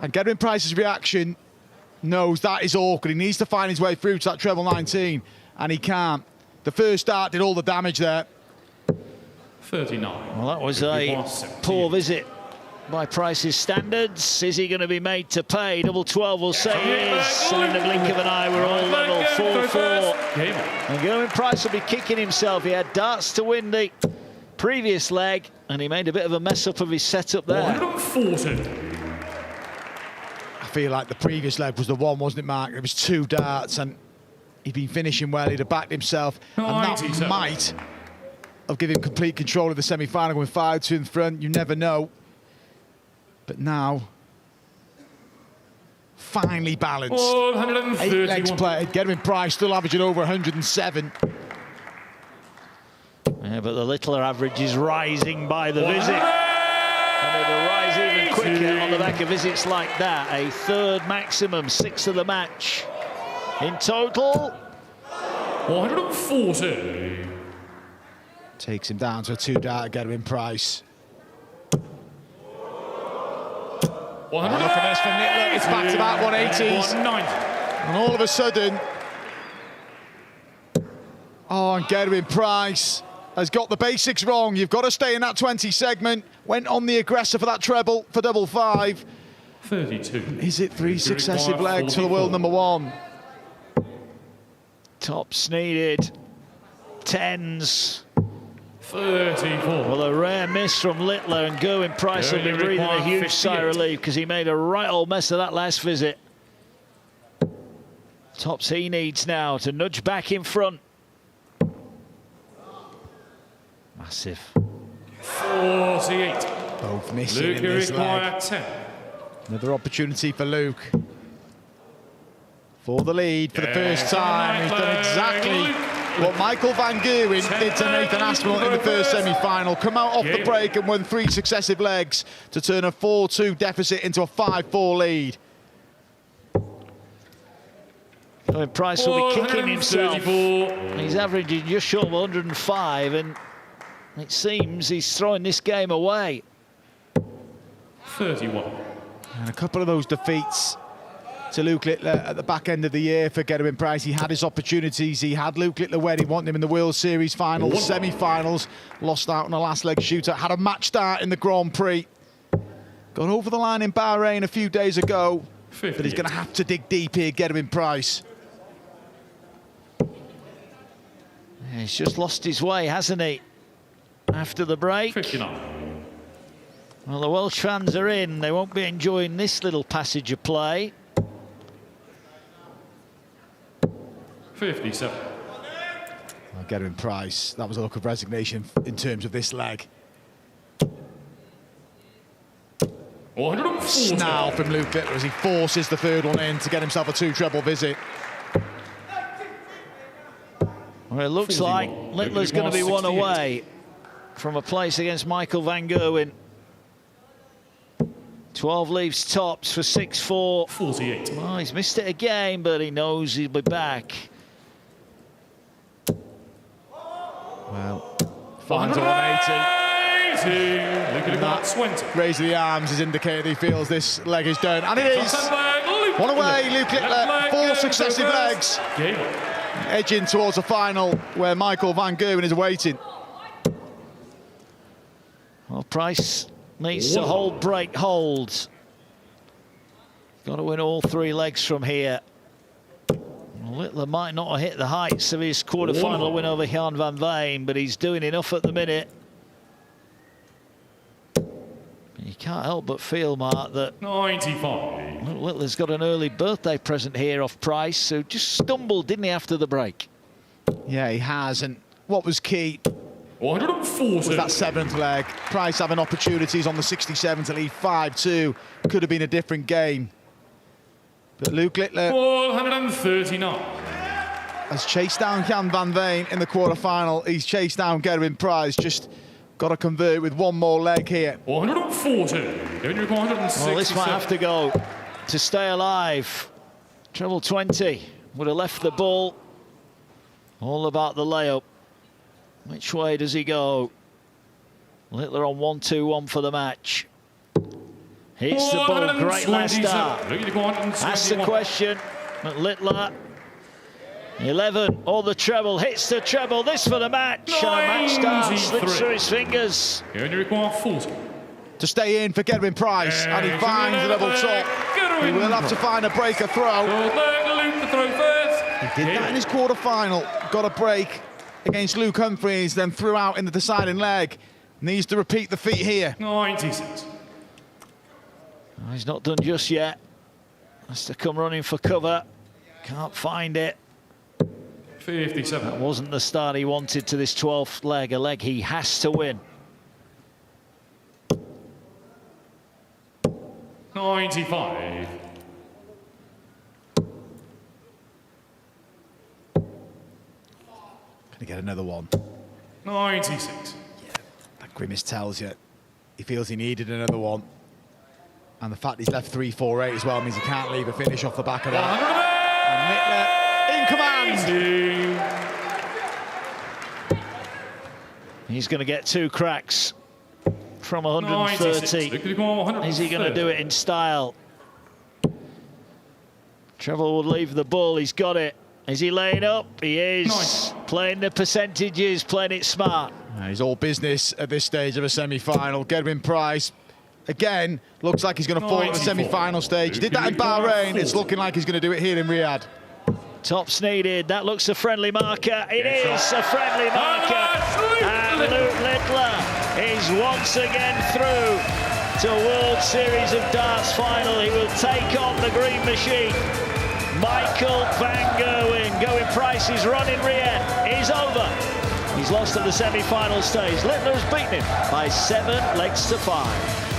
and Gerwen Price's reaction knows that is awkward. He needs to find his way through to that treble 19, and he can't. The first dart did all the damage there. 39. Well, that was a poor visit by Price's standards. Is he going to be made to pay? Double 12 will say he is. And in the blink of an eye, we're all level. 4-4. And Gerwen Price will be kicking himself. He had darts to win the previous leg, and he made a bit of a mess up of his setup there. 140. I feel like the previous leg was the one, wasn't it, Mark? It was 2 darts, and he'd been finishing well. He'd have backed himself, and that might have given him complete control of the semi-final, going 5-2 in front. You never know. But now, finely balanced. 8 legs played. Gerwen Price still averaging over 107. Yeah, but the Littler average is rising by the visit. And it'll rise even quicker on the back of visits like that. A third maximum, 6 of the match. In total, 140. Takes him down to a 2 dart, Gerwen Price. look at this from Littler. It's back-to-back 180s. And all of a sudden, and Gerwen Price has got the basics wrong. You've got to stay in that 20 segment. Went on the aggressor for that treble for double 5. 32. Is it 3 successive legs for the world number 1? Tops needed. 10s. 34. Well, a rare miss from Littler, and Gerwen Price will be breathing a huge sigh of relief because he made a right old mess of that last visit. Tops he needs now to nudge back in front. Massive. 48. Both missing Luke, in this leg. 10. Another opportunity for Luke. For the lead for the first time. He's done exactly what Michael Van Gerwen did to Nathan Aspinall in the first semi-final. Come out off the break and won 3 successive legs to turn a 4-2 deficit into a 5-4 lead. Gerwen Price will be kicking himself. He's averaging just short of 105, and it seems he's throwing this game away. 31. And a couple of those defeats to Luke Littler at the back end of the year for Gerwen Price. He had his opportunities. He had Luke Littler where he wanted him in the World Series final, the semi-finals. Lost out on a last leg shootout. Had a match start in the Grand Prix. Got over the line in Bahrain a few days ago. 58. But he's going to have to dig deep here, Gerwen Price. Yeah, he's just lost his way, hasn't he? After the break. 59. Well, the Welsh fans are in. They won't be enjoying this little passage of play. 57. Well, Gerwen Price, that was a look of resignation in terms of this leg. 140. Snarl from Luke Littler as he forces the third one in to get himself a 2-treble visit. Well, it looks like Littler's going to be one away from a place against Michael Van Gerwen. 12 leaves tops for 6-4. 48. Well, he's missed it again, but he knows he'll be back. Well, finds a 180. Look at that 20. Raise of the arms is indicating he feels this leg is done. And it is. One away, Luke Littler. 4 successive legs. Edging towards a final where Michael Van Gerwen is awaiting. Well, Price needs to hold, break, hold. Got to win all 3 legs from here. Well, Littler might not have hit the heights of his quarter-final win over Jan van Veen, but he's doing enough at the minute. You can't help but feel, Mark, that 95. Littler's got an early birthday present here off Price, who just stumbled, didn't he, after the break? Yeah, he has. And what was key 140. was that 7th leg. Price having opportunities on the 67 to lead 5-2. Could have been a different game. But Luke Littler 139. has chased down Jan van Veen in the quarter-final. He's chased down Gerwen Price. Just got to convert with one more leg here. 140. Well, this might have to go to stay alive. Treble 20 would have left the ball. All about the layup. Which way does he go? Littler on 1-2-1 for the match. Hits the ball, great last start. That's the question. But Littler, 11, or the treble, hits the treble, this for the match. And a match start slips through his fingers. To stay in for Gerwen Price, and he finds the double top. He will have to find a breaker throw. He did that in his quarter-final. Got a break against Luke Humphries, then threw out in the deciding leg. Needs to repeat the feat here. 96. Oh, he's not done just yet. Has to come running for cover. Can't find it. 57. That wasn't the start he wanted to this 12th leg, a leg he has to win. 95. Can he get another one? 96. Yeah, that grimace tells you he feels he needed another one. And the fact he's left 3-4-8 as well means he can't leave a finish off the back of that. And Littler in command. He's going to get 2 cracks. from 130. Is he going to do it in style? Trevor will leave the ball. He's got it. Is he laying up? He is. Playing the percentages, playing it smart. He's all business at this stage of a semi-final. Gerwen Price, again, looks like he's going to fall at the semi-final stage. He did that in Bahrain. It's looking like he's going to do it here in Riyadh. Tops needed. That looks a friendly marker. It is a friendly marker. And Luke Littler is once again through to World Series of Darts final. He will take on the green machine. Michael van Gerwen. Gerwen Price's run in Riyadh is over. He's lost at the semi-final stage. Littler has beaten him by 7 legs to 5.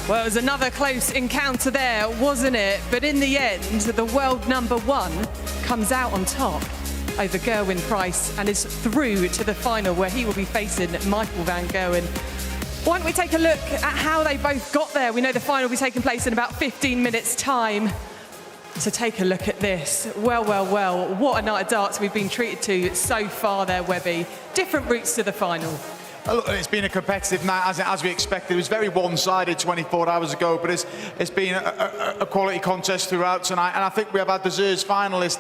Well, it was another close encounter there, wasn't it? But in the end, the world #1 comes out on top over Gerwen Price and is through to the final where he will be facing Michael van Gerwen. Why don't we take a look at how they both got there? We know the final will be taking place in about 15 minutes' time. So take a look at this. Well, what a night of darts we've been treated to so far there, Webby. Different routes to the final. Look, it's been a competitive night as we expected. It was very one-sided 24 hours ago, but it's been a quality contest throughout tonight. And I think we have had deserved finalists.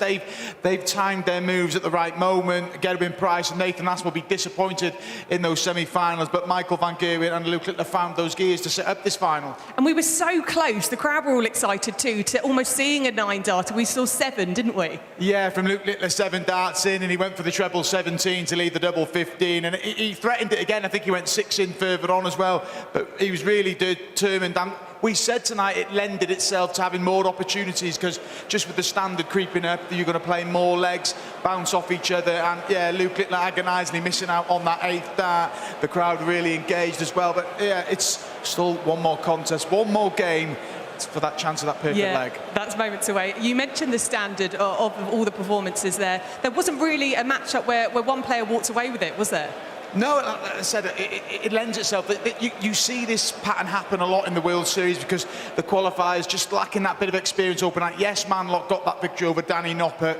They've timed their moves at the right moment. Gerwen Price and Nathan Aspinall will be disappointed in those semi-finals, but Michael van Gerwen and Luke Littler found those gears to set up this final. And we were so close. The crowd were all excited too, to almost seeing a 9-darter. We saw 7, didn't we? Yeah, from Luke Littler, 7 darts in, and he went for the treble 17 to lead the double 15, and he threatened it again. I think he went 6 in further on as well, but he was really determined. And we said tonight it lended itself to having more opportunities, because just with the standard creeping up, you're going to play more legs, bounce off each other, and yeah, Luke Littler agonisingly missing out on that 8th dart. The crowd really engaged as well, but yeah, it's still one more contest, one more game for that chance of that perfect leg. That's moments away. You mentioned the standard of all the performances there. There wasn't really a matchup where one player walked away with it, was there? No, like I said, it lends itself. You see this pattern happen a lot in the World Series, because the qualifiers just lacking that bit of experience open night. Yes, Manlock got that victory over Danny Noppert,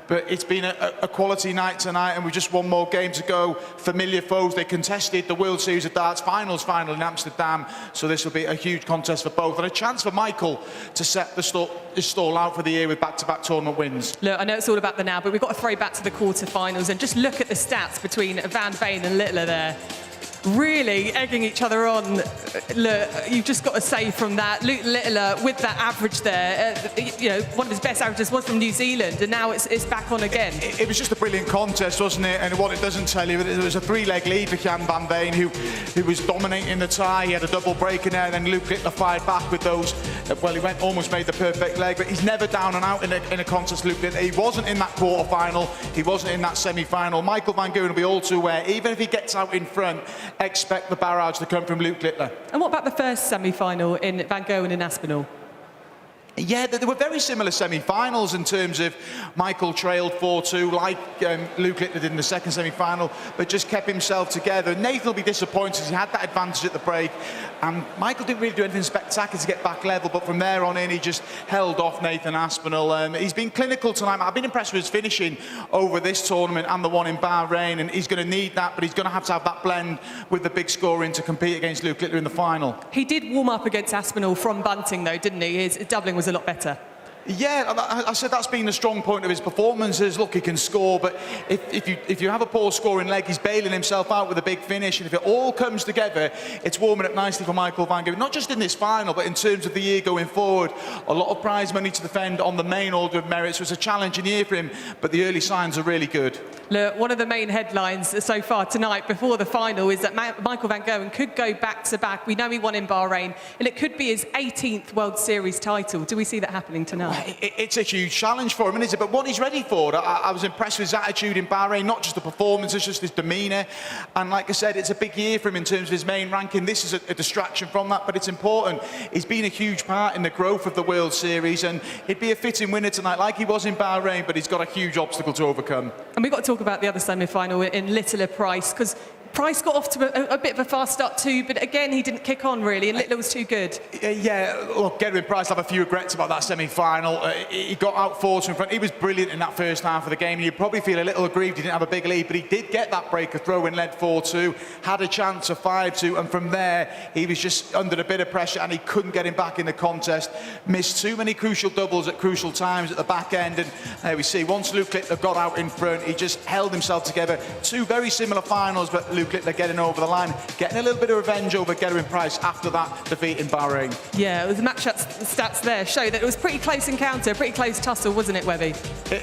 but it's been a quality night tonight, and we've just one more game to go. Familiar foes, they contested the World Series of Darts finals final in Amsterdam, so this will be a huge contest for both, and a chance for Michael to set his stall out for the year with back-to-back tournament wins. Look, I know it's all about the now, but we've got to throw back to the quarterfinals and just look at the stats between Van Veen and Littler there. Really egging each other on. Look, you've just got to say from that, Luke Littler with that average there, you know, one of his best averages was from New Zealand, and now it's back on again. It was just a brilliant contest, wasn't it? And what it doesn't tell you, there was a 3-leg lead for Jan Van Veen, who was dominating the tie. He had a double break in there, and then Luke Littler fired back with those. Well, he almost made the perfect leg, but he's never down and out in a contest, Luke Littler. He wasn't in that quarter-final, he wasn't in that semi-final. Michael van Gerwen will be all too aware, even if he gets out in front, expect the barrage to come from Luke Littler. And what about the first semi-final in Van Gerwen and Aspinall? Yeah, there were very similar semi-finals in terms of Michael trailed 4-2 like Luke Littler did in the second semi-final, but just kept himself together. Nathan will be disappointed, he had that advantage at the break, and Michael didn't really do anything spectacular to get back level, but from there on in he just held off Nathan Aspinall. He's been clinical tonight. I've been impressed with his finishing over this tournament and the one in Bahrain, and he's going to need that, but he's going to have that blend with the big scoring to compete against Luke Littler in the final. He did warm up against Aspinall from Bunting though, didn't he? His doubling was a lot better. Yeah, I said that's been the strong point of his performances. Look, he can score, but if you have a poor scoring leg, he's bailing himself out with a big finish. And if it all comes together, it's warming up nicely for Michael van Gerwen. Not just in this final, but in terms of the year going forward. A lot of prize money to defend on the main order of merit, so it's a challenging year for him, but the early signs are really good. Look, one of the main headlines so far tonight before the final is that Michael van Gerwen could go back-to-back. We know he won in Bahrain, and it could be his 18th World Series title. Do we see that happening tonight? It's a huge challenge for him, isn't it? But what he's ready for. I was impressed with his attitude in Bahrain, not just the performance, it's just his demeanour. And like I said, it's a big year for him in terms of his main ranking. This is a distraction from that, but it's important. He's been a huge part in the growth of the World Series, and he'd be a fitting winner tonight, like he was in Bahrain, but he's got a huge obstacle to overcome. And we've got to talk about the other semi-final in Littler Price, because Price got off to a bit of a fast start too, but again, he didn't kick on really, and Littler was too good. Yeah, look, Gerwen Price have a few regrets about that semi-final. He got out 4-2 in front. He was brilliant in that first half of the game. You'd probably feel a little aggrieved he didn't have a big lead, but he did get that breaker throw and led 4-2, had a chance of 5-2, and from there, he was just under a bit of pressure, and he couldn't get him back in the contest. Missed too many crucial doubles at crucial times at the back end, and there we see, once Luke Littler got out in front, he just held himself together. Two very similar finals, but Luke Littler getting over the line, getting a little bit of revenge over Gerwen Price after that defeat in Bahrain. Yeah, the match stats there show that it was a pretty close encounter, a pretty close tussle, wasn't it, Webby?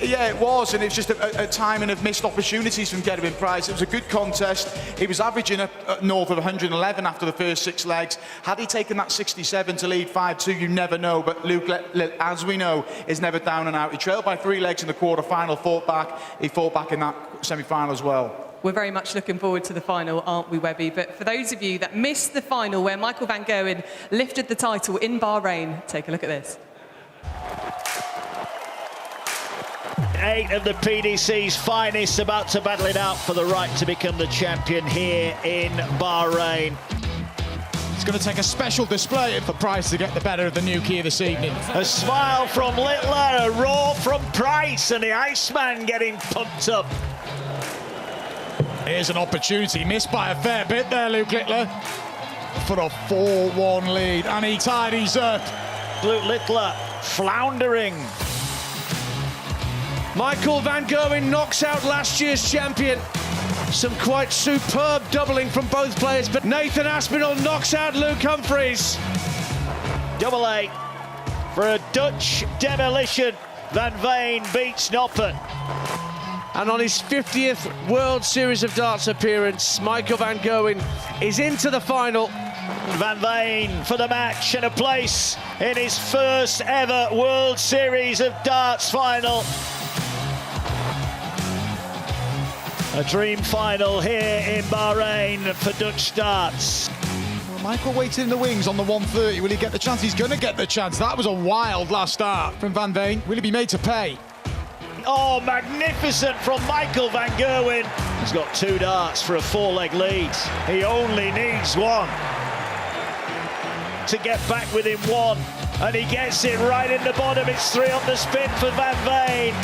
Yeah, it was, and it's just a timing of missed opportunities from Gerwen Price. It was a good contest. He was averaging north of 111 after the first 6 legs. Had he taken that 67 to lead 5-2, you never know, but Luke, as we know, is never down and out. He trailed by 3 legs in the quarter-final, fought back. He fought back in that semi-final as well. We're very much looking forward to the final, aren't we, Webby? But for those of you that missed the final where Michael van Gerwen lifted the title in Bahrain, take a look at this. 8 of the PDC's finest about to battle it out for the right to become the champion here in Bahrain. It's going to take a special display for Price to get the better of the new key this evening. A smile from Littler, a roar from Price, and the Iceman getting pumped up. Here's an opportunity, missed by a fair bit there, Luke Littler, for a 4-1 lead, and he tidies up. Luke Littler floundering. Michael van Gerwen knocks out last year's champion. Some quite superb doubling from both players, but Nathan Aspinall knocks out Luke Humphries. Double A for a Dutch demolition. Van Veen beats Noppen. And on his 50th World Series of Darts appearance, Michael van Gerwen is into the final. Van Veen for the match and a place in his first ever World Series of Darts final. A dream final here in Bahrain for Dutch darts. Well, Michael waiting in the wings on the 130. Will he get the chance? He's going to get the chance. That was a wild last start from Van Veen. Will he be made to pay? Oh, magnificent from Michael van Gerwen. He's got 2 darts for a 4-leg lead. He only needs 1 to get back within 1. And he gets it right in the bottom. It's 3 on the spin for Van Veen.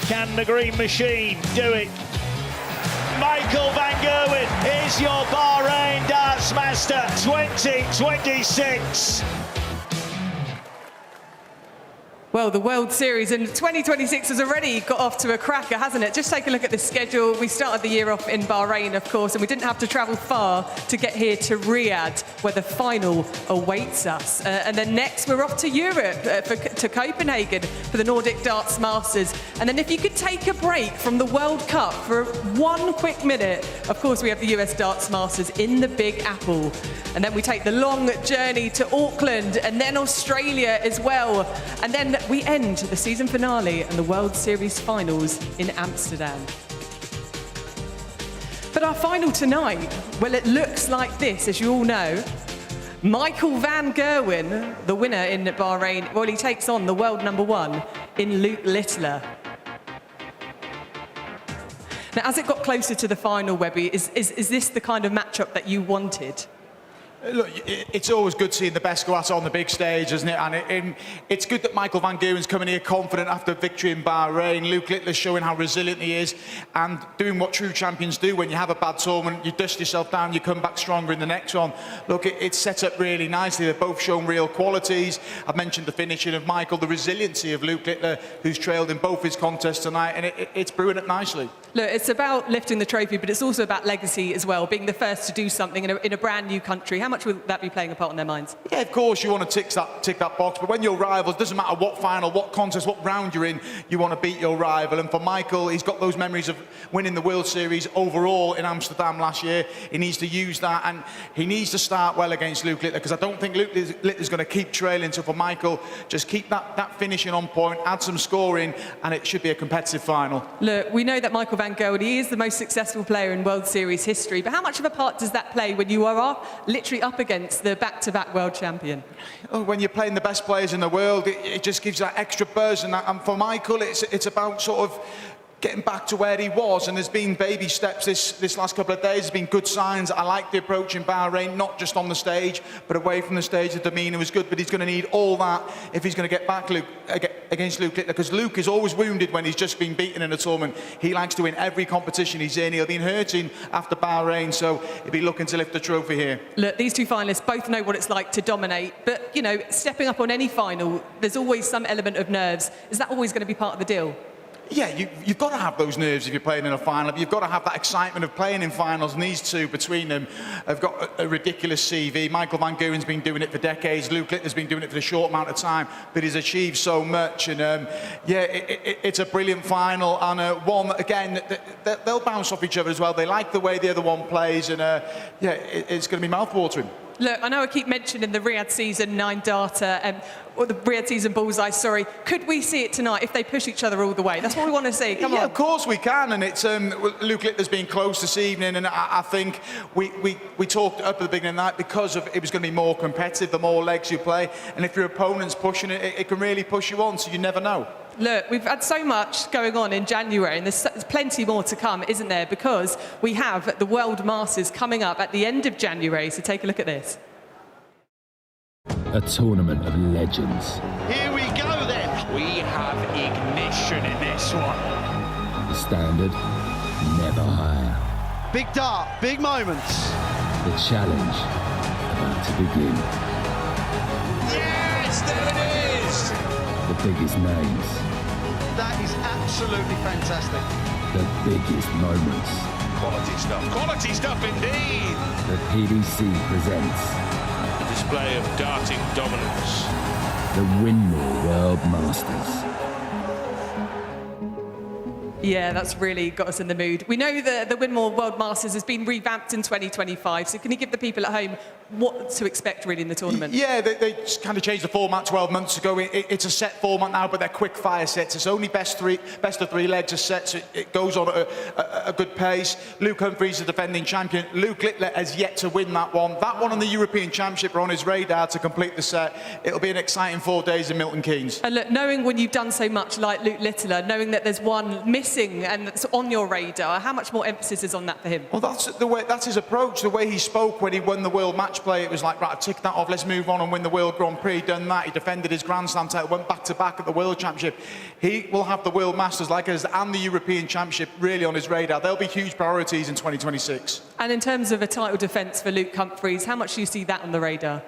Can the Green Machine do it? Michael van Gerwen is your Bahrain Darts Master 2026. Well, the World Series in 2026 has already got off to a cracker, hasn't it? Just take a look at the schedule. We started the year off in Bahrain, of course, and we didn't have to travel far to get here to Riyadh, where the final awaits us. And then next, we're off to Europe, to Copenhagen for the Nordic Darts Masters. And then if you could take a break from the World Cup for 1 quick minute, of course, we have the US Darts Masters in the Big Apple. And then we take the long journey to Auckland and then Australia as well. And then we end the season finale and the World Series finals in Amsterdam. But our final tonight, well, it looks like this, as you all know. Michael van Gerwen, the winner in Bahrain, well, he takes on the world #1 in Luke Littler. Now, as it got closer to the final, Webby, is this the kind of matchup that you wanted? Look, it's always good seeing the best go at it on the big stage, isn't it? And it's good that Michael van Gerwen's coming here confident after victory in Bahrain. Luke Littler's showing how resilient he is and doing what true champions do. When you have a bad tournament, you dust yourself down, you come back stronger in the next one. Look, it's set up really nicely. They've both shown real qualities. I've mentioned the finishing of Michael, the resiliency of Luke Littler, who's trailed in both his contests tonight, and it's brewing up nicely. Look, it's about lifting the trophy, but it's also about legacy as well, being the first to do something in a brand new country. How much will that be playing a part in their minds? Yeah, of course, you want to tick that box, but when you're rivals, doesn't matter what final, what contest, what round you're in, you want to beat your rival. And for Michael, he's got those memories of winning the World Series overall in Amsterdam last year. He needs to use that, and he needs to start well against Luke Littler, because I don't think Luke Littler's going to keep trailing. So for Michael, just keep that finishing on point, add some scoring, and it should be a competitive final. Look, we know that Michael van Gerwen, he is the most successful player in World Series history, but how much of a part does that play when you are literally up against the back-to-back world champion? Oh, when you're playing the best players in the world, it just gives that extra buzz, and for Michael, it's about sort of getting back to where he was, and there's been baby steps this last couple of days. There's been good signs. I like the approach in Bahrain, not just on the stage, but away from the stage. The demeanour was good, but he's going to need all that if he's going to get back against Luke Littler, because Luke is always wounded when he's just been beaten in a tournament. He likes to win every competition he's in. He'll be hurting after Bahrain, so he'll be looking to lift the trophy here. Look, these two finalists both know what it's like to dominate, but, you know, stepping up on any final, there's always some element of nerves. Is that always going to be part of the deal? Yeah, you've got to have those nerves if you're playing in a final. You've got to have that excitement of playing in finals, and these two between them have got a ridiculous CV. Michael van Gerwen's been doing it for decades. Luke Littler's been doing it for a short amount of time, but he's achieved so much. And yeah, it's a brilliant final, and one that, again, they'll bounce off each other as well. They like the way the other one plays, and yeah, it's going to be mouthwatering. Look, I know I keep mentioning the Riyadh Season 9 data, or the Riyadh Season Bullseye, sorry. Could we see it tonight if they push each other all the way? That's what we want to see. Come on. Yeah, of course we can, and it's Luke Littler's been close this evening, and I think we talked up at the beginning of the night because of it was going to be more competitive, the more legs you play, and if your opponent's pushing it, it can really push you on, so you never know. Look, we've had so much going on in January, and there's plenty more to come, isn't there? Because we have the World Masters coming up at the end of January, so take a look at this. A tournament of legends. Here we go then. We have ignition in this one. The standard, never higher. Big dart, big moments. The challenge about to begin. Yes, there it is! The biggest names. That is absolutely fantastic. The biggest moments. Quality stuff indeed. The PDC presents A display of darting dominance. the Windmill World Masters. Yeah, that's really got us in the mood. We know that the Windmill World Masters has been revamped in 2025, so can you give the people at home what to expect really in the tournament? Yeah, they just kind of changed the format 12 months ago. It's a set format now, but they're quick fire sets. It's only best of three legs a set, so it goes on at a good pace. Luke Humphries, the defending champion. Luke Littler has yet to win that one. That one and the European Championship are on his radar to complete the set. It'll be an exciting 4 days in Milton Keynes. And look, knowing when you've done so much like Luke Littler, knowing that there's one missing and that's on your radar, how much more emphasis is on that for him? Well, that's his approach. The way he spoke when he won the World Match Play, it was like, right, I've ticked that off, let's move on and win the World Grand Prix. Done that, he defended his Grand Slam title, went back-to-back at the World Championship. He will have the World Masters like us and the European Championship really on his radar. There'll be huge priorities in 2026. And in terms of a title defence for Luke Humphries, how much do you see that on the radar?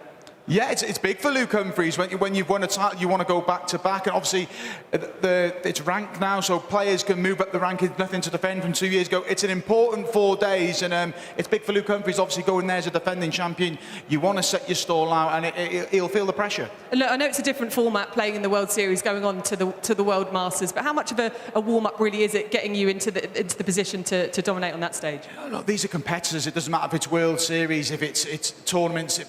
Yeah, it's big for Luke Humphries. When you've won a title, you want to go back-to-back. And obviously, it's ranked now, so players can move up the rankings. Nothing to defend from 2 years ago. It's an important 4 days, and it's big for Luke Humphries, obviously, going there as a defending champion. You want to set your stall out, and he'll feel the pressure. And look, I know it's a different format playing in the World Series going on to the World Masters, but how much of a warm-up really is it getting you into the position to dominate on that stage? Look, these are competitors. It doesn't matter if it's World Series, if it's tournaments,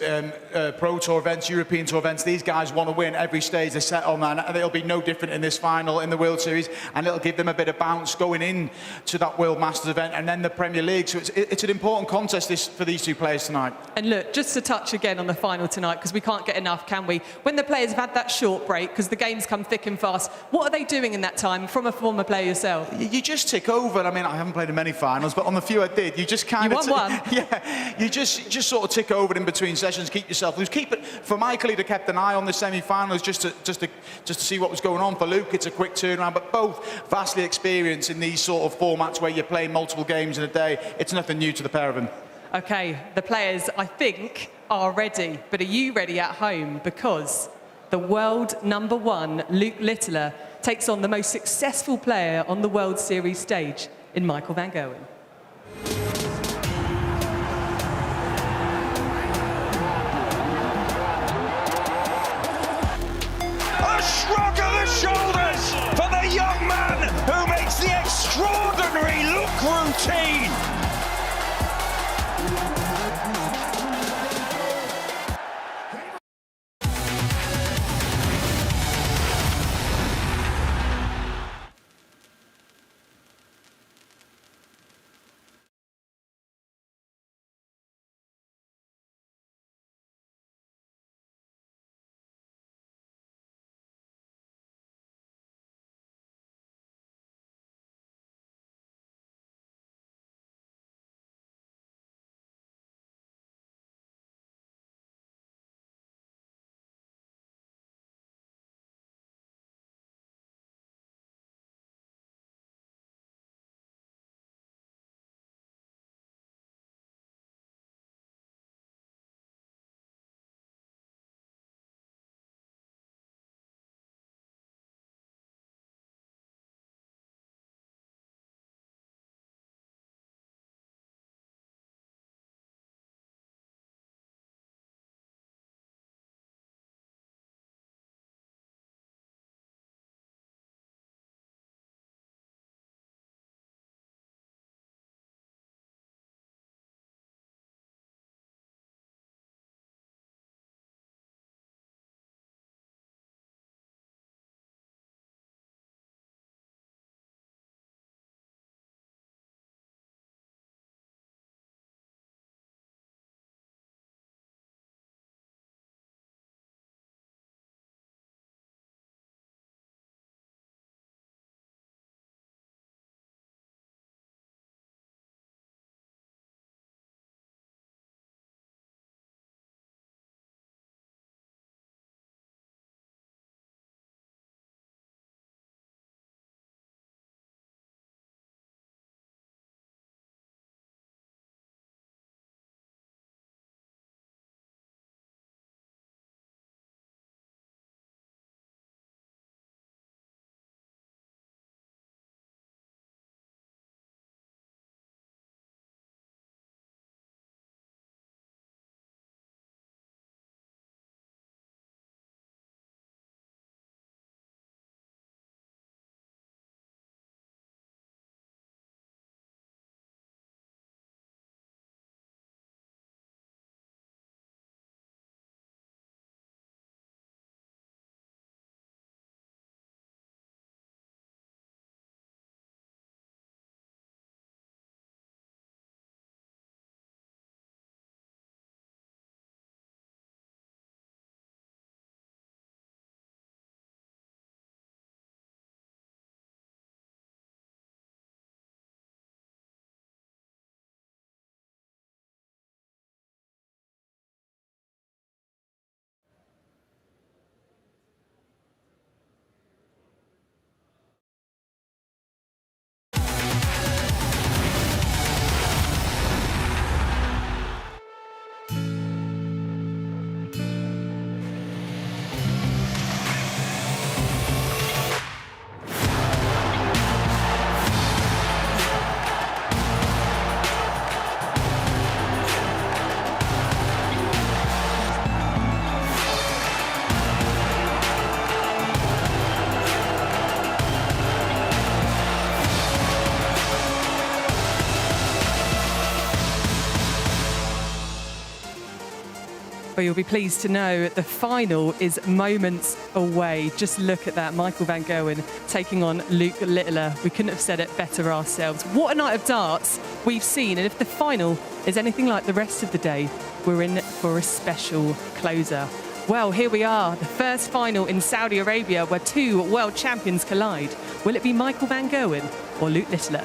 Pro Tour events, European Tour events. These guys want to win every stage they set on, and it'll be no different in this final in the World Series, and it'll give them a bit of bounce going in to that World Masters event and then the Premier League. So it's an important contest for these two players tonight. And look, just to touch again on the final tonight, because we can't get enough, can we? When the players have had that short break, because the games come thick and fast, what are they doing in that time from a former player yourself? You just tick over. I mean, I haven't played in many finals, but on the few I did, you just kind of... You won one. Yeah, you just sort of tick over in between sessions, keep yourself loose. Keep it... For Michael, he'd have kept an eye on the semi-finals just to see what was going on. For Luke, it's a quick turnaround, but both vastly experienced in these sort of formats where you're playing multiple games in a day. It's nothing new to the pair of them. OK, the players, I think, are ready. But are you ready at home? Because the world #1, Luke Littler, takes on the most successful player on the World Series stage in Michael van Gerwen. A shrug of the shoulders for the young man who makes the extraordinary look routine. Well, you'll be pleased to know the final is moments away. Just look at that. Michael van Gerwen taking on Luke Littler. We couldn't have said it better ourselves. What a night of darts we've seen. And if the final is anything like the rest of the day, we're in for a special closer. Well, here we are, the first final in Saudi Arabia where two world champions collide. Will it be Michael van Gerwen or Luke Littler?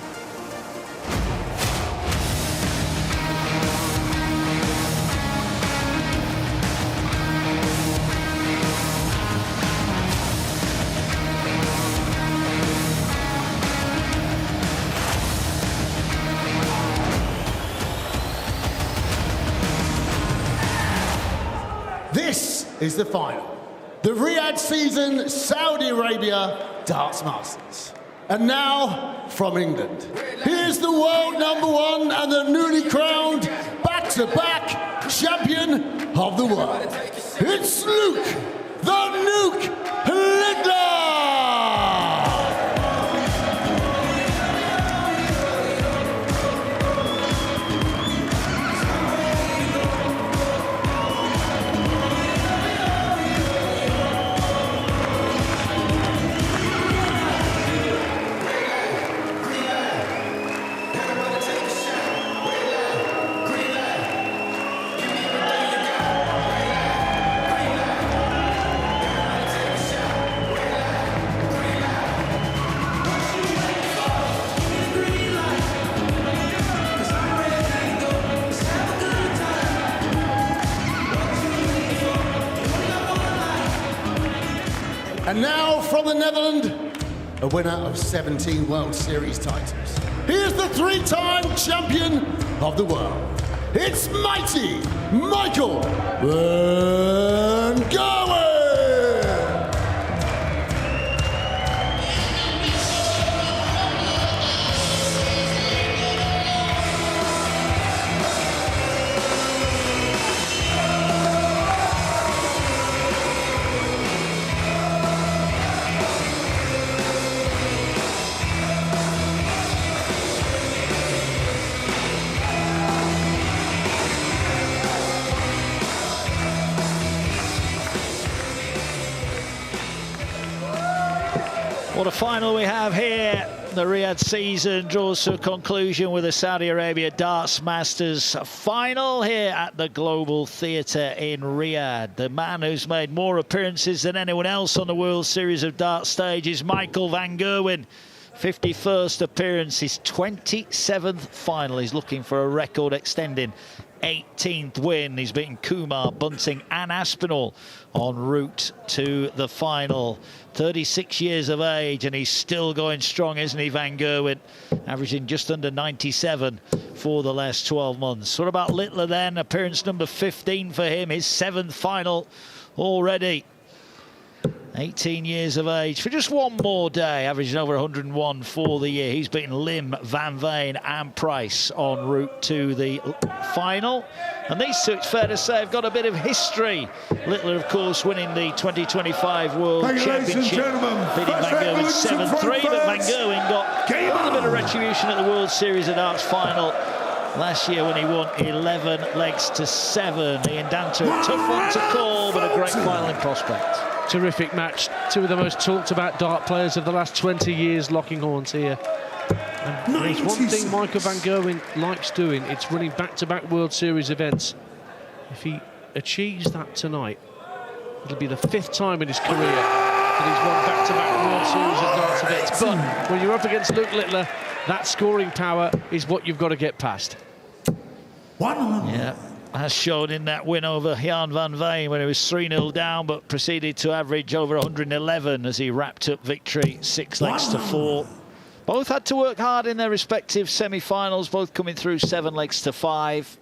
This is the final. The Riyadh season Saudi Arabia Darts Masters. And now, from England, here's the world #1 and the newly crowned back-to-back champion of the world. It's Luke, the Nuke Littler! And now from the Netherlands, a winner of 17 World Series titles. Here's the 3-time champion of the world. It's mighty Michael van Gerwen! What a final we have here. The Riyadh season draws to a conclusion with the Saudi Arabia Darts Masters final here at the Global Theatre in Riyadh. The man who's made more appearances than anyone else on the World Series of Darts stage is Michael van Gerwen. 51st appearance, his 27th final. He's looking for a record extending 18th win. He's beaten Kumar, Bunting and Aspinall en route to the final. 36 years of age and he's still going strong, isn't he, Van Gerwen? Averaging just under 97 for the last 12 months. What about Littler then? Appearance number 15 for him, his 7th final already. 18 years of age for just one more day, averaging over 101 for the year. He's beaten Lim, Van Veen and Price en route to the final. And these two, it's fair to say, have got a bit of history. Littler, of course, winning the 2025 World Championship, beating Van Gerwen 7-3, but Van Gerwen got a little bit of retribution at the World Series of Darts final last year when he won 11 legs to 7. Ian Danter, a tough one to call, but a great final in prospect. Terrific match. Two of the most talked about dart players of the last 20 years locking horns here. And there's one thing Michael van Gerwen likes doing, it's running back-to-back World Series events. If he achieves that tonight, it'll be the 5th time in his career that he's won back-to-back World Series of darts events. But when you're up against Luke Littler, that scoring power is what you've got to get past. Yeah, as shown in that win over Jan van Veen when he was 3-0 down, but proceeded to average over 111 as he wrapped up victory 6 legs to 4. Both had to work hard in their respective semi-finals, both coming through 7 legs to 5.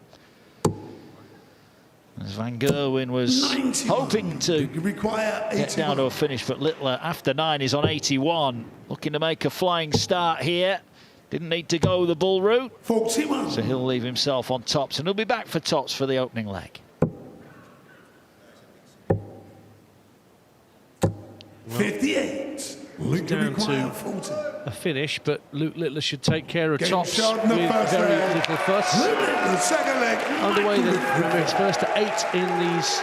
As Van Gerwen was hoping to get down to a finish, but Littler, after 9, is on 81. Looking to make a flying start here. Didn't need to go the bull route, so he'll leave himself on tops, and he'll be back for tops for the opening leg. 58. down to a finish, but Luke Littler should take care of tops shot with in the first very leg. little fuss. The second leg. Underway, remember, it's first to 8 in these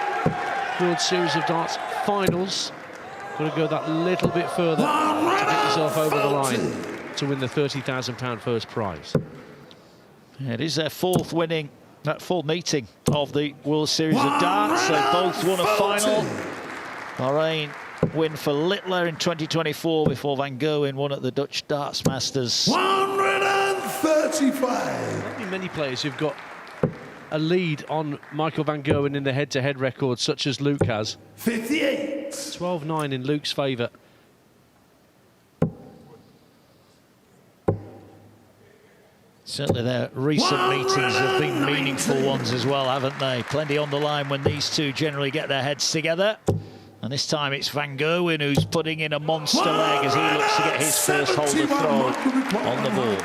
World Series of Darts finals. Got to go that little bit further to get yourself over the line to win the £30,000 first prize. Yeah, it is their fourth meeting of the World Series of Darts. They both won a final. Bahrain win for Littler in 2024 before Van Gerwen won at the Dutch Darts Masters. 135. Not many players who've got a lead on Michael Van Gerwen in the head-to-head record, such as Luke has. 58. 12-9 in Luke's favour. Certainly their recent meetings have been meaningful ones as well, haven't they? Plenty on the line when these two generally get their heads together. And this time it's Van Gerwen who's putting in a monster leg as he looks to get his first holder throw on the ball.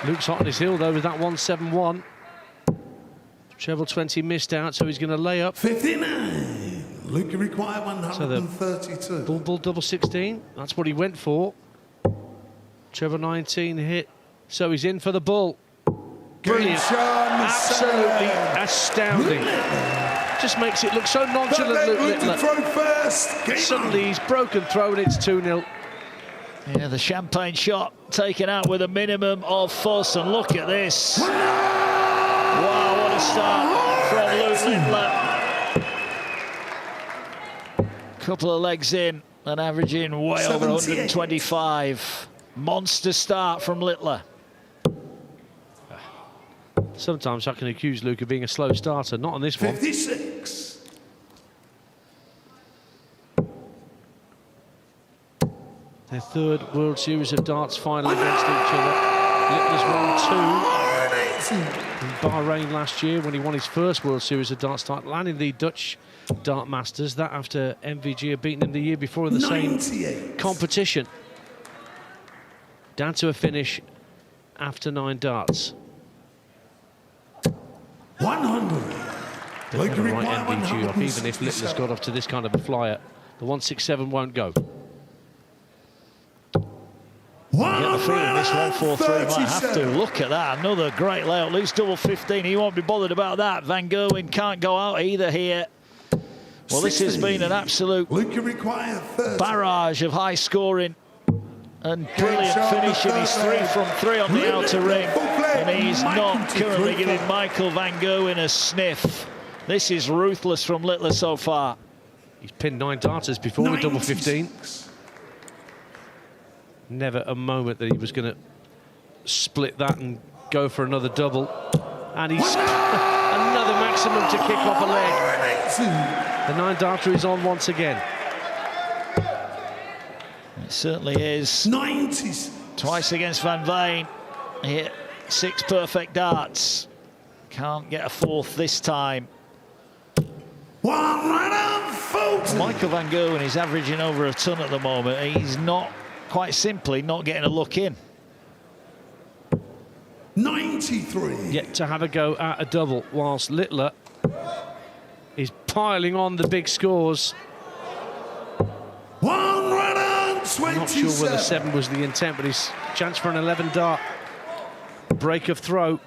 Luke's hot on his heel though with that 171. Treble 20 missed out, so he's going to lay up. 59. Luke required 132. So the bull double 16, that's what he went for. Treble 19 hit, so he's in for the bull. Brilliant, absolutely astounding. Just makes it look so nonchalant, Luke Littler. Suddenly he's broken throw and it's 2-0. Yeah, the champagne shot taken out with a minimum of fuss, and look at this. Wow, what a start from Luke Littler. Couple of legs in and averaging way over 125. Monster start from Littler. Sometimes I can accuse Luke of being a slow starter, not on this one. 56. Their third World Series of Darts final against each other. Littler's won 2 in Bahrain last year when he won his first World Series of Darts title and in the Dutch Dart Masters. That after MVG had beaten him the year before in the same competition. Down to a finish after 9 darts. 100. They're going to write MVG off, even if Littler's got off to this kind of a flyer. The 167 won't go. You get the feeling this 143 might have to. Look at that, another great layout. Loose double 15, he won't be bothered about that. Van Gerwen can't go out either here. Well, this has been an absolute barrage of high scoring and brilliant finishing. He's 3 from 3 on the outer ring, and he's not currently giving Michael Van Gerwen a sniff. This is ruthless from Littler so far. He's pinned 9 darters before with double 15. Never a moment that he was going to split that and go for another double. And he's another maximum to kick off a leg. The 9 darter is on once again. It certainly is. 90s. Twice against Van Veen. He hit 6 perfect darts. Can't get a 4th this time. 140. Michael Van Gerwen is averaging over a ton at the moment. He's not, quite simply, not getting a look in. 93. Yet to have a go at a double, whilst Littler is piling on the big scores. 127. I'm not sure whether 7 was the intent, but his chance for an 11 dart break of throw.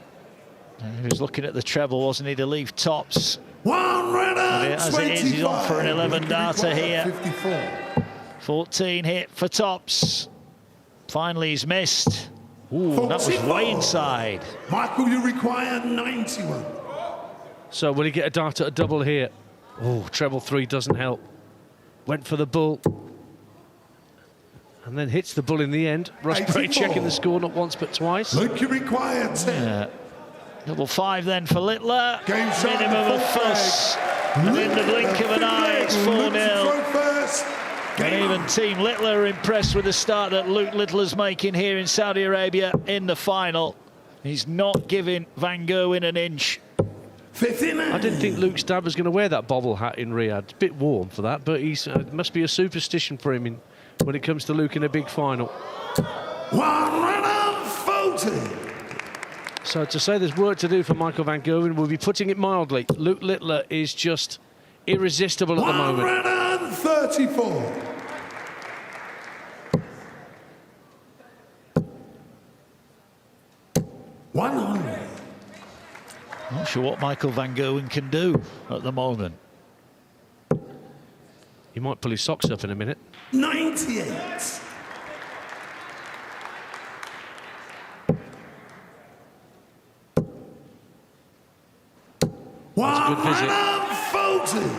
He was looking at the treble, wasn't he, to leave tops. 125. As it is, he's on for an 11 darter here. 54. 14 hit for tops. Finally, he's missed. Ooh, that was way inside. Michael, you require 91. So will he get a dart at a double here? Oh, treble 3 doesn't help. Went for the bull. And then hits the bull in the end. Russ Bray checking the score not once but twice. Luke, you require 10. Yeah. Double 5 then for Littler. Minimum of fuss. And in the blink of an eye, it's 4-0. And even Team Littler are impressed with the start that Luke Littler's making here in Saudi Arabia in the final. He's not giving Van Gerwen an inch. 59. I didn't think Luke's dad was going to wear that bobble hat in Riyadh. It's a bit warm for that, but he's it must be a superstition for him when it comes to Luke in a big final. 140. So to say there's work to do for Michael Van Gerwen, we'll be putting it mildly. Luke Littler is just irresistible at the moment. 134. 100. Not sure what Michael van Gerwen can do at the moment. He might pull his socks up in a minute. 98. That's a good visit. 140.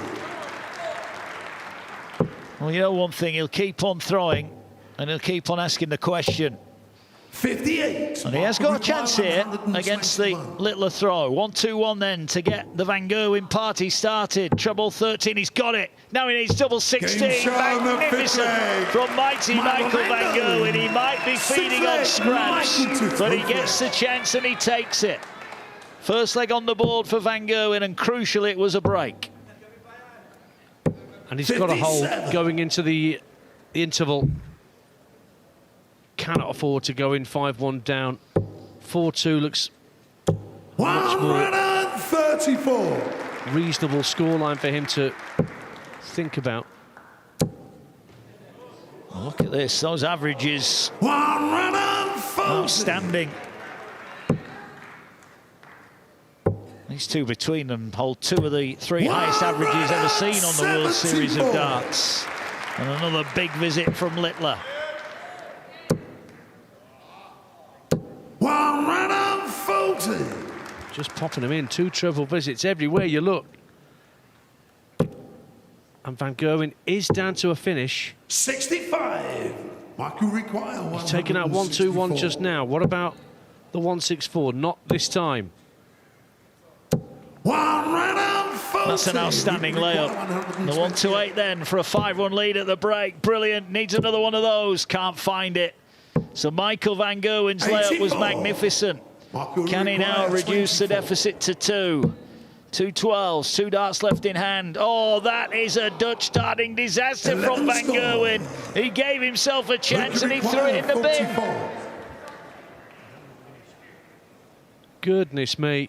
Well, you know one thing, he'll keep on throwing and he'll keep on asking the question. 58. And he has got a chance here against the Littler throw. 1-2-1 then to get the Van Gerwen party started. Treble 13, he's got it. Now he needs double 16. Magnificent from mighty Michael van Gerwen. He might be feeding on scraps, but he gets the chance and he takes it. First leg on the board for Van Gerwen, and crucially, it was a break. And he's got a hold going into the interval. Cannot afford to go in 5-1 down. 4-2 looks much more 134. reasonable scoreline for him to think about. Oh, look at this, those averages. 140. Outstanding. These two between them hold two of the three highest averages ever seen on the World Series of Darts. And another big visit from Littler. 140. Just popping them in, 2 treble visits everywhere you look. And Van Gerwen is down to a finish. 65. Michael require 164. He's taken out 1-2-1 just now. What about the 164? Not this time. 140. That's an outstanding layup. The 1-2-8 then for a 5-1 lead at the break. Brilliant. Needs another one of those. Can't find it. So Michael van Gerwen's layup was magnificent. Can he now reduce the deficit to 2? 2 12s, 2 darts left in hand. Oh, that is a Dutch darting disaster from Van Gerwen. He gave himself a chance and he threw it in the bin. Goodness me.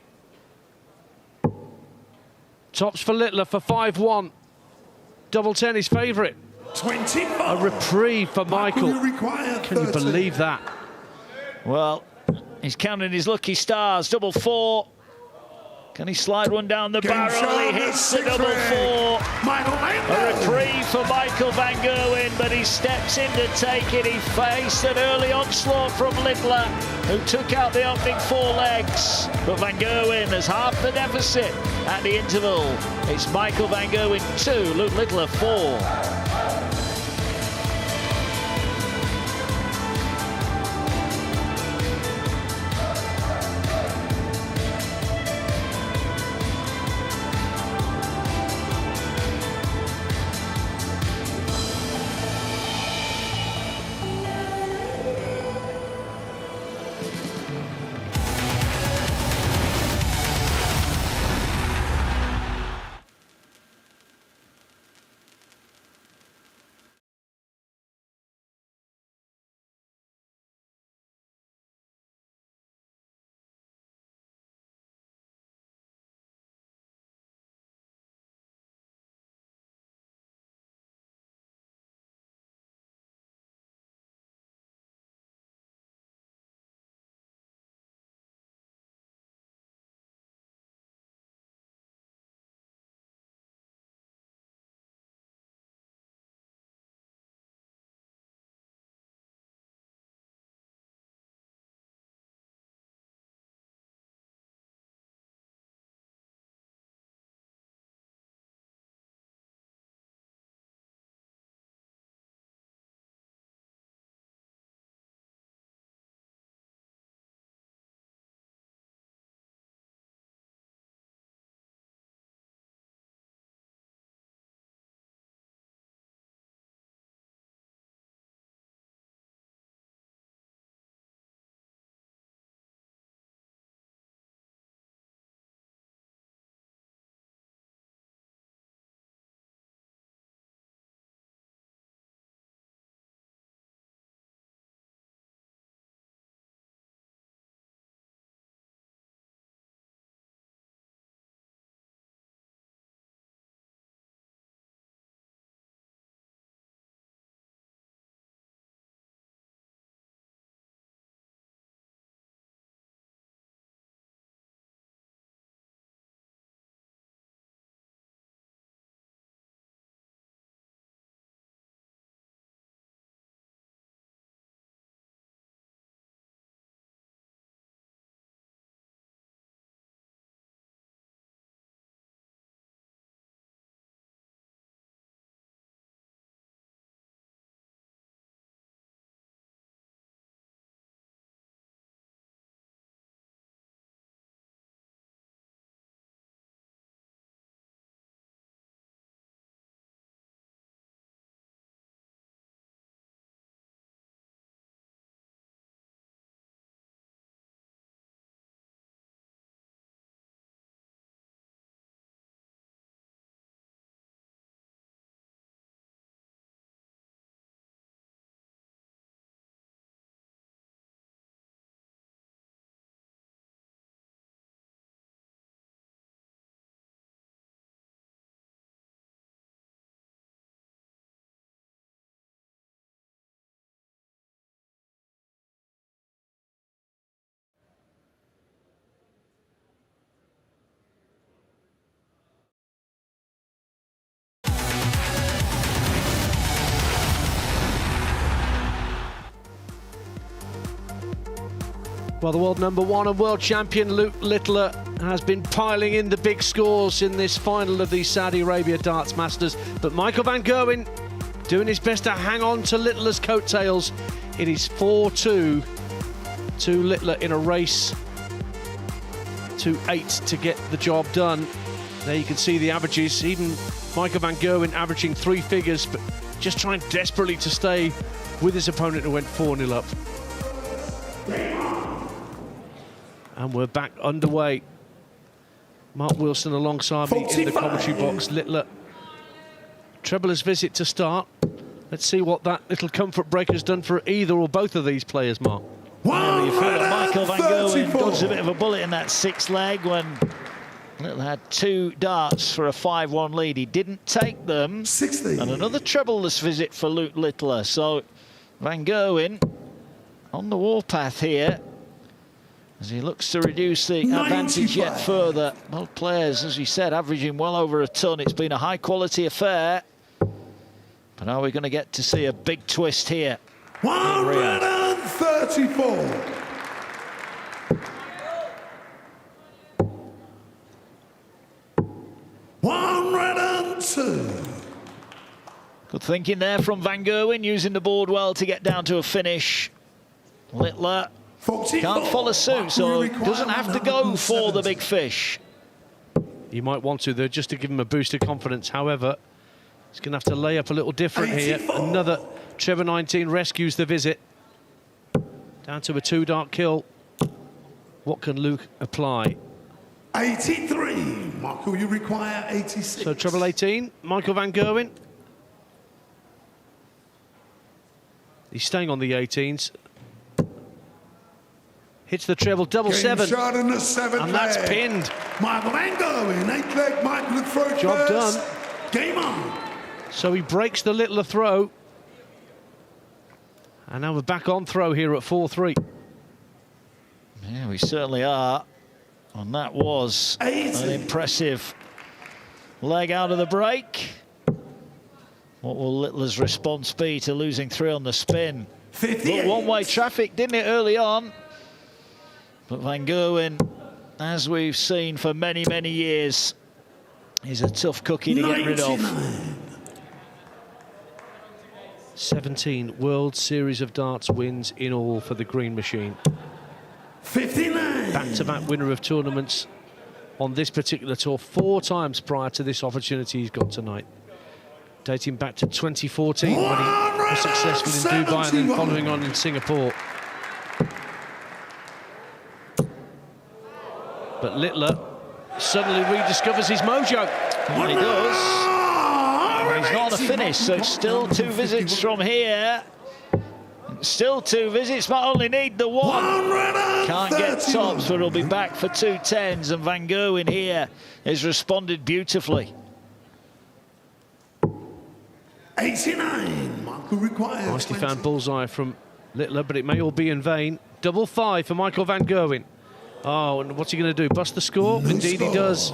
Tops for Littler for 5-1. Double 10 his favourite. 25. A reprieve for Michael. Can you believe that? Well, he's counting his lucky stars. Double 4. Can he slide one down the barrel? He hits the double 4. A reprieve for Michael van Gerwen, but he steps in to take it. He faced an early onslaught from Littler, who took out the opening 4 legs. But van Gerwen has half the deficit at the interval. It's Michael van Gerwen 2, Luke Littler 4. Well, the world #1 and world champion Luke Littler has been piling in the big scores in this final of the Saudi Arabia Darts Masters. But Michael van Gerwen doing his best to hang on to Littler's coattails. It is 4-2 to Littler in a race to 8 to get the job done. There you can see the averages. Even Michael van Gerwen averaging 3 figures, but just trying desperately to stay with his opponent who went 4-0 up. And we're back underway. Mark Wilson alongside me in the commentary box. Littler, treblers visit to start. Let's see what that little comfort breaker's done for either or both of these players, Mark. Well, you feel that Michael van Gerwen dodged a bit of a bullet in that 6th leg when Littler had 2 darts for a 5-1 lead. He didn't take them. 60. And another trebleless visit for Luke Littler. So van Gerwen on the warpath here as he looks to reduce the advantage yet further. Both players, as you said, averaging well over a ton. It's been a high-quality affair. But are we going to get to see a big twist here? 134. Good thinking there from van Gerwen, using the board well to get down to a finish. Littler can't follow suit, so doesn't have to go for the big fish. You might want to, though, just to give him a boost of confidence. However, he's going to have to lay up a little different here. Another Trevor 19 rescues the visit. Down to a 2-dart kill. What can Luke apply? 83. Michael, you require 86. So treble 18, Michael van Gerwen. He's staying on the 18s. Hits the treble, double 7. Shot in the 7th and that's leg. pinned. Michael van Gerwen, 8th leg, Michael the throw Job first. done. Game on. So he breaks the Littler throw. And now we're back on throw here at 4-3. Yeah, we certainly are. And that was an impressive leg out of the break. What will Littler's response be to losing 3 on the spin? Looked one-way traffic, didn't it, early on? But van Gerwen, as we've seen for many, many years, is a tough cookie to get rid of. 17 World Series of Darts wins in all for the Green Machine. 59. Back-to-back winner of tournaments on this particular tour 4 times prior to this opportunity he's got tonight. Dating back to 2014 when he was successful in Dubai and then following on in Singapore. But Littler suddenly rediscovers his mojo. Well, he does. Well, he's not on a finish, so still 2 visits from here. Still 2 visits, but only need the 1. Can't get tops, but he'll be back for 2 10s, and van Gerwen here has responded beautifully. 89. Michael requires. Nicely found bullseye from Littler, but it may all be in vain. Double 5 for Michael van Gerwen. Oh, and what's he going to do? Bust the score? Indeed he does.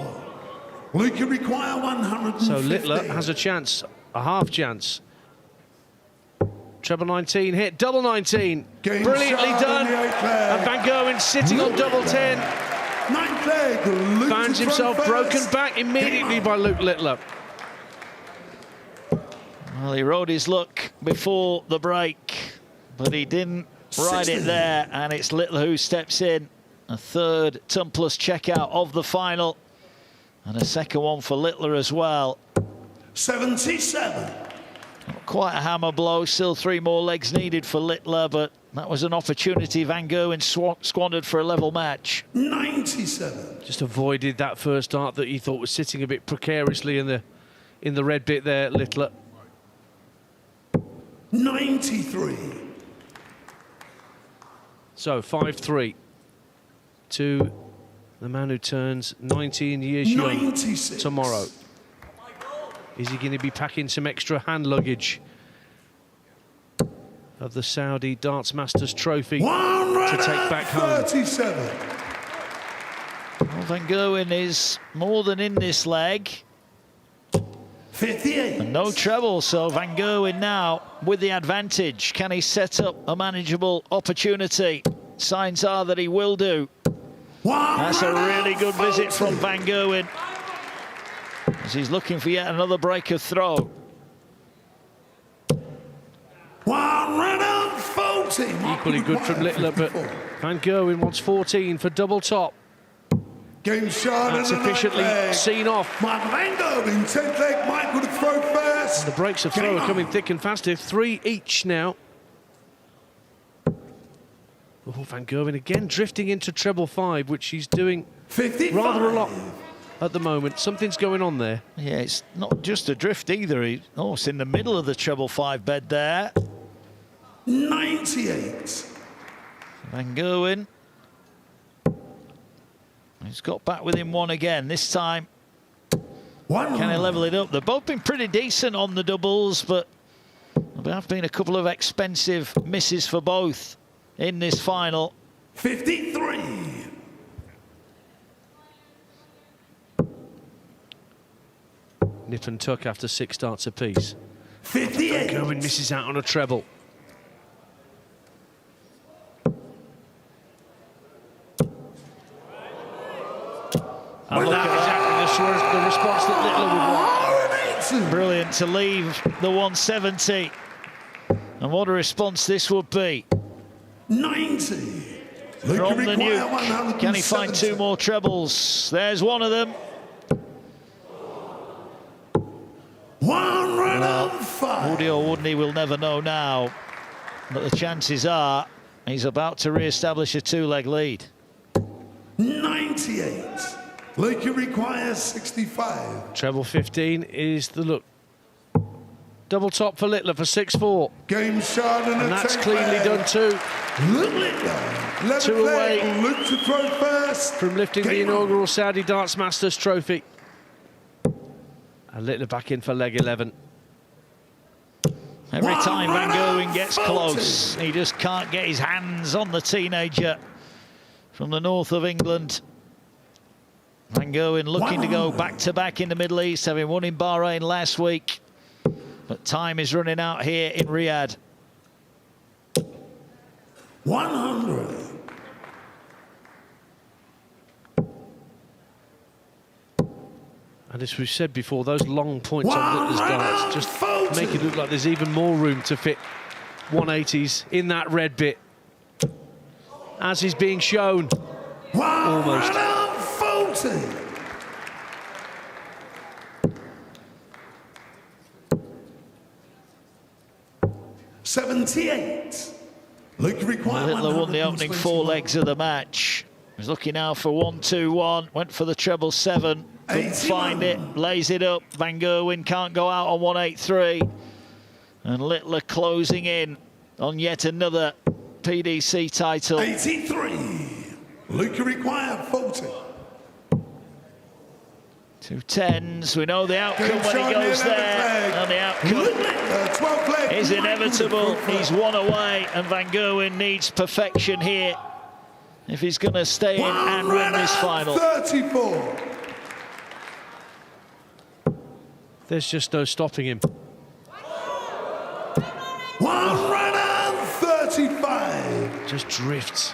Luke, you require 150. So Littler has a chance, a half chance. Treble 19 hit, double 19. Brilliantly done. And van Gerwen sitting on double 10. Finds himself broken back immediately by Luke Littler. Well, he rode his luck before the break, but he didn't ride it there, and it's Littler who steps in. A 3rd ton-plus checkout of the final, and a 2nd one for Littler as well. 77. Not quite a hammer blow, still 3 more legs needed for Littler, but that was an opportunity van Gerwen squandered for a level match. 97. Just avoided that first dart that he thought was sitting a bit precariously in the red bit there, Littler. 93. So 5-3 to the man who turns 19 years young 96. tomorrow. Is he going to be packing some extra hand luggage of the Saudi Darts Masters trophy to take back home? 37. Well, van Gerwen is more than in this leg. 58. And no treble, so van Gerwen now with the advantage. Can he set up a manageable opportunity? signs are that he will do. That's a really good visit from Van Gerwen, as he's looking for yet another break of throw. Equally good from Littler, but Van Gerwen wants 14 for double top. Game shot. That's efficiently seen off. Van Gerwen, 10th leg, Michael to throw first. And the breaks of throw are coming thick and fast here. 3 each now. Oh, Van Gerwen again drifting into treble 5, which he's doing 55. rather a lot at the moment. Something's going on there. Yeah, it's not just a drift either. It's in the middle of the treble 5 bed there. 98. Van Gerwen. He's got back within 1 again. This time, can he level it up? They've both been pretty decent on the doubles, but there have been a couple of expensive misses for both in this final. 53. Nip and tuck after 6 starts apiece. 58. Gerwen misses out on a treble. And look at exactly the response that Littler would want. Brilliant to leave the 170. And what a response this would be. 90. From the nuke. Can he find 2 more trebles? There's one of them. 105. Would he or wouldn't he, we'll never know now. But the chances are he's about to re-establish a 2-leg lead. 98. Luke requires 65. Treble 15 is the look. Double top for Littler for 6-4. Game shot and that's cleanly done too. Littler. 2 away. Luke to throw first. From lifting the inaugural Saudi Darts Masters trophy. And Littler back in for leg 11. Every time Van Gerwen gets close, he just can't get his hands on the teenager from the north of England. Van Gerwen looking to go back-to-back in the Middle East, having won in Bahrain last week. But time is running out here in Riyadh. 100. And as we've said before, those long points on Littler's darts just make it look like there's even more room to fit 180s in that red bit. As is being shown. Almost. 78. Luke required. Littler won the opening 4 legs of the match. He's looking now for 1-2-1. Went for the treble 7. Couldn't find it. Lays it up. Van Gerwen can't go out on 183. And Littler closing in on yet another PDC title. 83. Luke required 40. 2 10s. We know the outcome when he goes there. And the outcome is inevitable. He's 1 away, and Van Gerwen needs perfection here if he's going to stay in and win this final. 34. There's just no stopping him. 135. Just drifts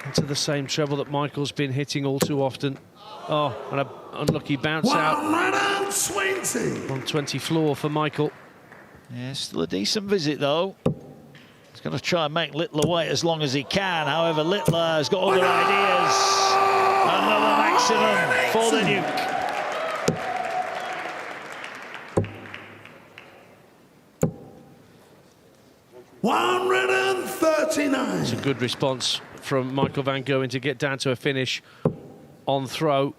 into the same treble that Michael's been hitting all too often. Oh, and an unlucky bounce out. 120. 120 floor for Michael. Yeah, still a decent visit though. He's going to try and make Littler wait as long as he can. However, Littler has got other ideas. Another maximum for the nuke. It's a good response from Michael Van Gerwen to get down to a finish on throw.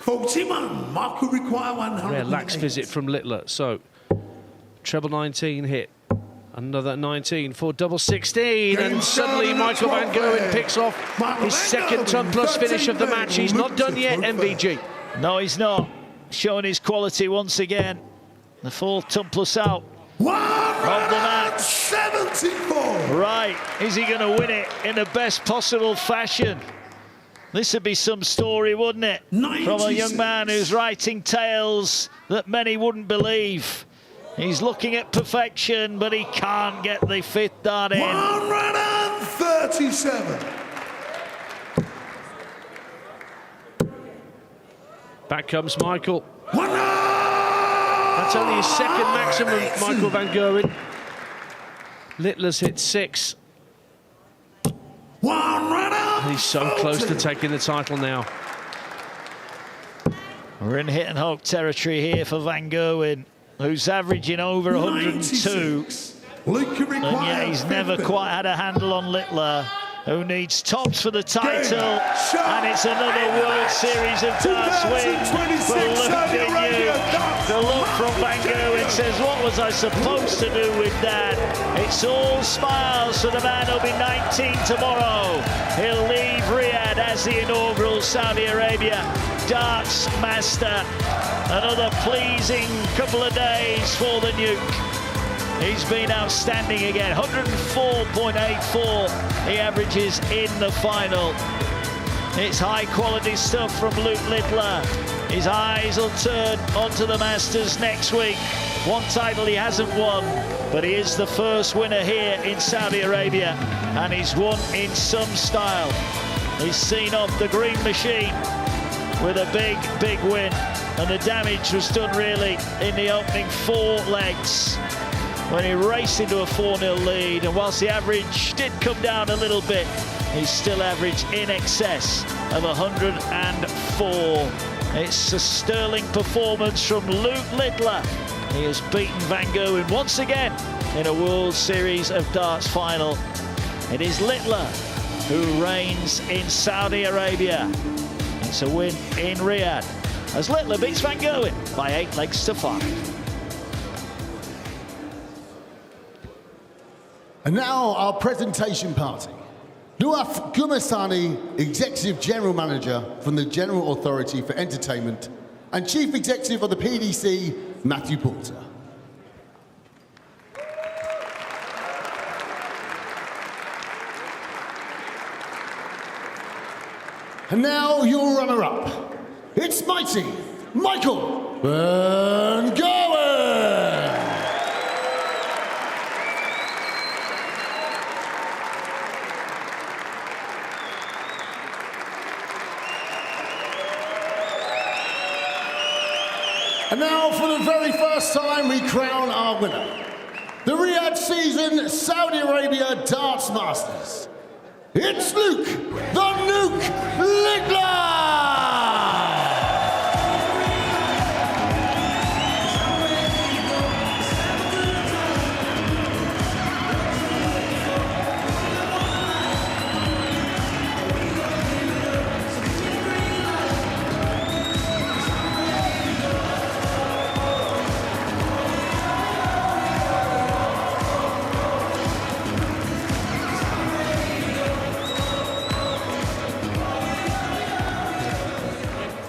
41. Michael require 100. Rare lax visit from Littler. So treble 19 hit. Another 19 for double 16, and suddenly Michael Van Gerwen picks off his second ton plus finish of the match. He's not done yet, MVG. No, he's not. Showing his quality once again. The 4th ton plus out of the match. 74. Right, is he going to win it in the best possible fashion? This would be some story, wouldn't it? 96. From a young man who's writing tales that many wouldn't believe. He's looking at perfection, but he can't get the 5th dart in. 130. 37. Back comes Michael. That's only his second maximum, Michael van Gerwen. Littler's hit 6. And he's so close to taking the title now. We're in hit and hope territory here for Van Gerwen, who's averaging over 102. And yet he's never quite had a handle on Littler, who needs tops for the title. And it's another World Series of Darts win for Leung. The look from Van Gerwen says, what was I supposed to do with that? It's all smiles for the man who'll be 19 tomorrow. He'll leave Riyadh as the inaugural Saudi Arabia Darts Master. Another pleasing couple of days for the Nuke. He's been outstanding again, 104.84 he averages in the final. It's high quality stuff from Luke Littler. His eyes will turn onto the Masters next week. One title he hasn't won, but he is the first winner here in Saudi Arabia, and he's won in some style. He's seen off the green machine with a big, big win, and the damage was done really in the opening 4 legs, when he raced into a 4-0 lead, and whilst the average did come down a little bit, he still averaged in excess of 104. It's a sterling performance from Luke Littler. He has beaten Van Gerwen once again in a World Series of Darts final. It is Littler who reigns in Saudi Arabia. It's a win in Riyadh, as Littler beats Van Gerwen by 8 legs to 5. And now our presentation party. Nuaf Gumasani, Executive General Manager from the General Authority for Entertainment, and Chief Executive of the PDC, Matthew Porter. And now your runner-up. It's mighty Michael van Gerwen. And now, for the very first time, we crown our winner. The Riyadh season Saudi Arabia Darts Masters. It's Luke, the Nuke Littler!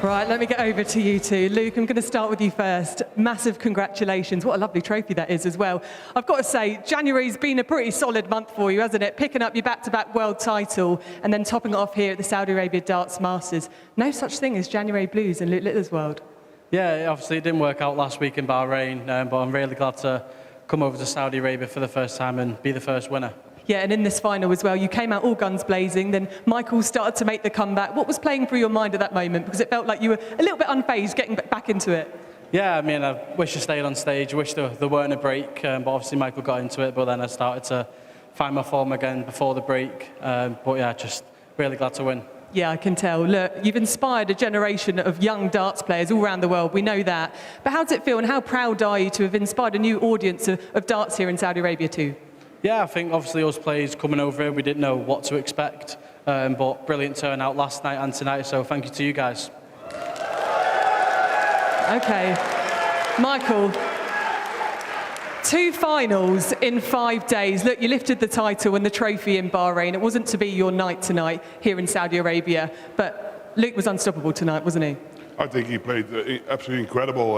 Right, let me get over to you two. Luke, I'm going to start with you first. Massive congratulations. What a lovely trophy that is as well. I've got to say, January's been a pretty solid month for you, hasn't it? Picking up your back-to-back world title and then topping it off here at the Saudi Arabia Darts Masters. No such thing as January blues in Luke Littler's world. Yeah, obviously it didn't work out last week in Bahrain, but I'm really glad to come over to Saudi Arabia for the first time and be the first winner. Yeah, and in this final as well, you came out all guns blazing, then Michael started to make the comeback. What was playing through your mind at that moment? Because it felt like you were a little bit unfazed getting back into it. Yeah, I mean, I wish I stayed on stage, I wish there weren't a break, but obviously Michael got into it, but then I started to find my form again before the break. But yeah, just really glad to win. Yeah, I can tell. Look, you've inspired a generation of young darts players all around the world. We know that. But how does it feel and how proud are you to have inspired a new audience of darts here in Saudi Arabia too? Yeah, I think obviously us players coming over here, we didn't know what to expect, but brilliant turnout last night and tonight, so thank you to you guys. Okay, Michael, 2 finals in 5 days. Look, you lifted the title and the trophy in Bahrain. It wasn't to be your night tonight here in Saudi Arabia, but Luke was unstoppable tonight, wasn't he? I think he played absolutely incredible.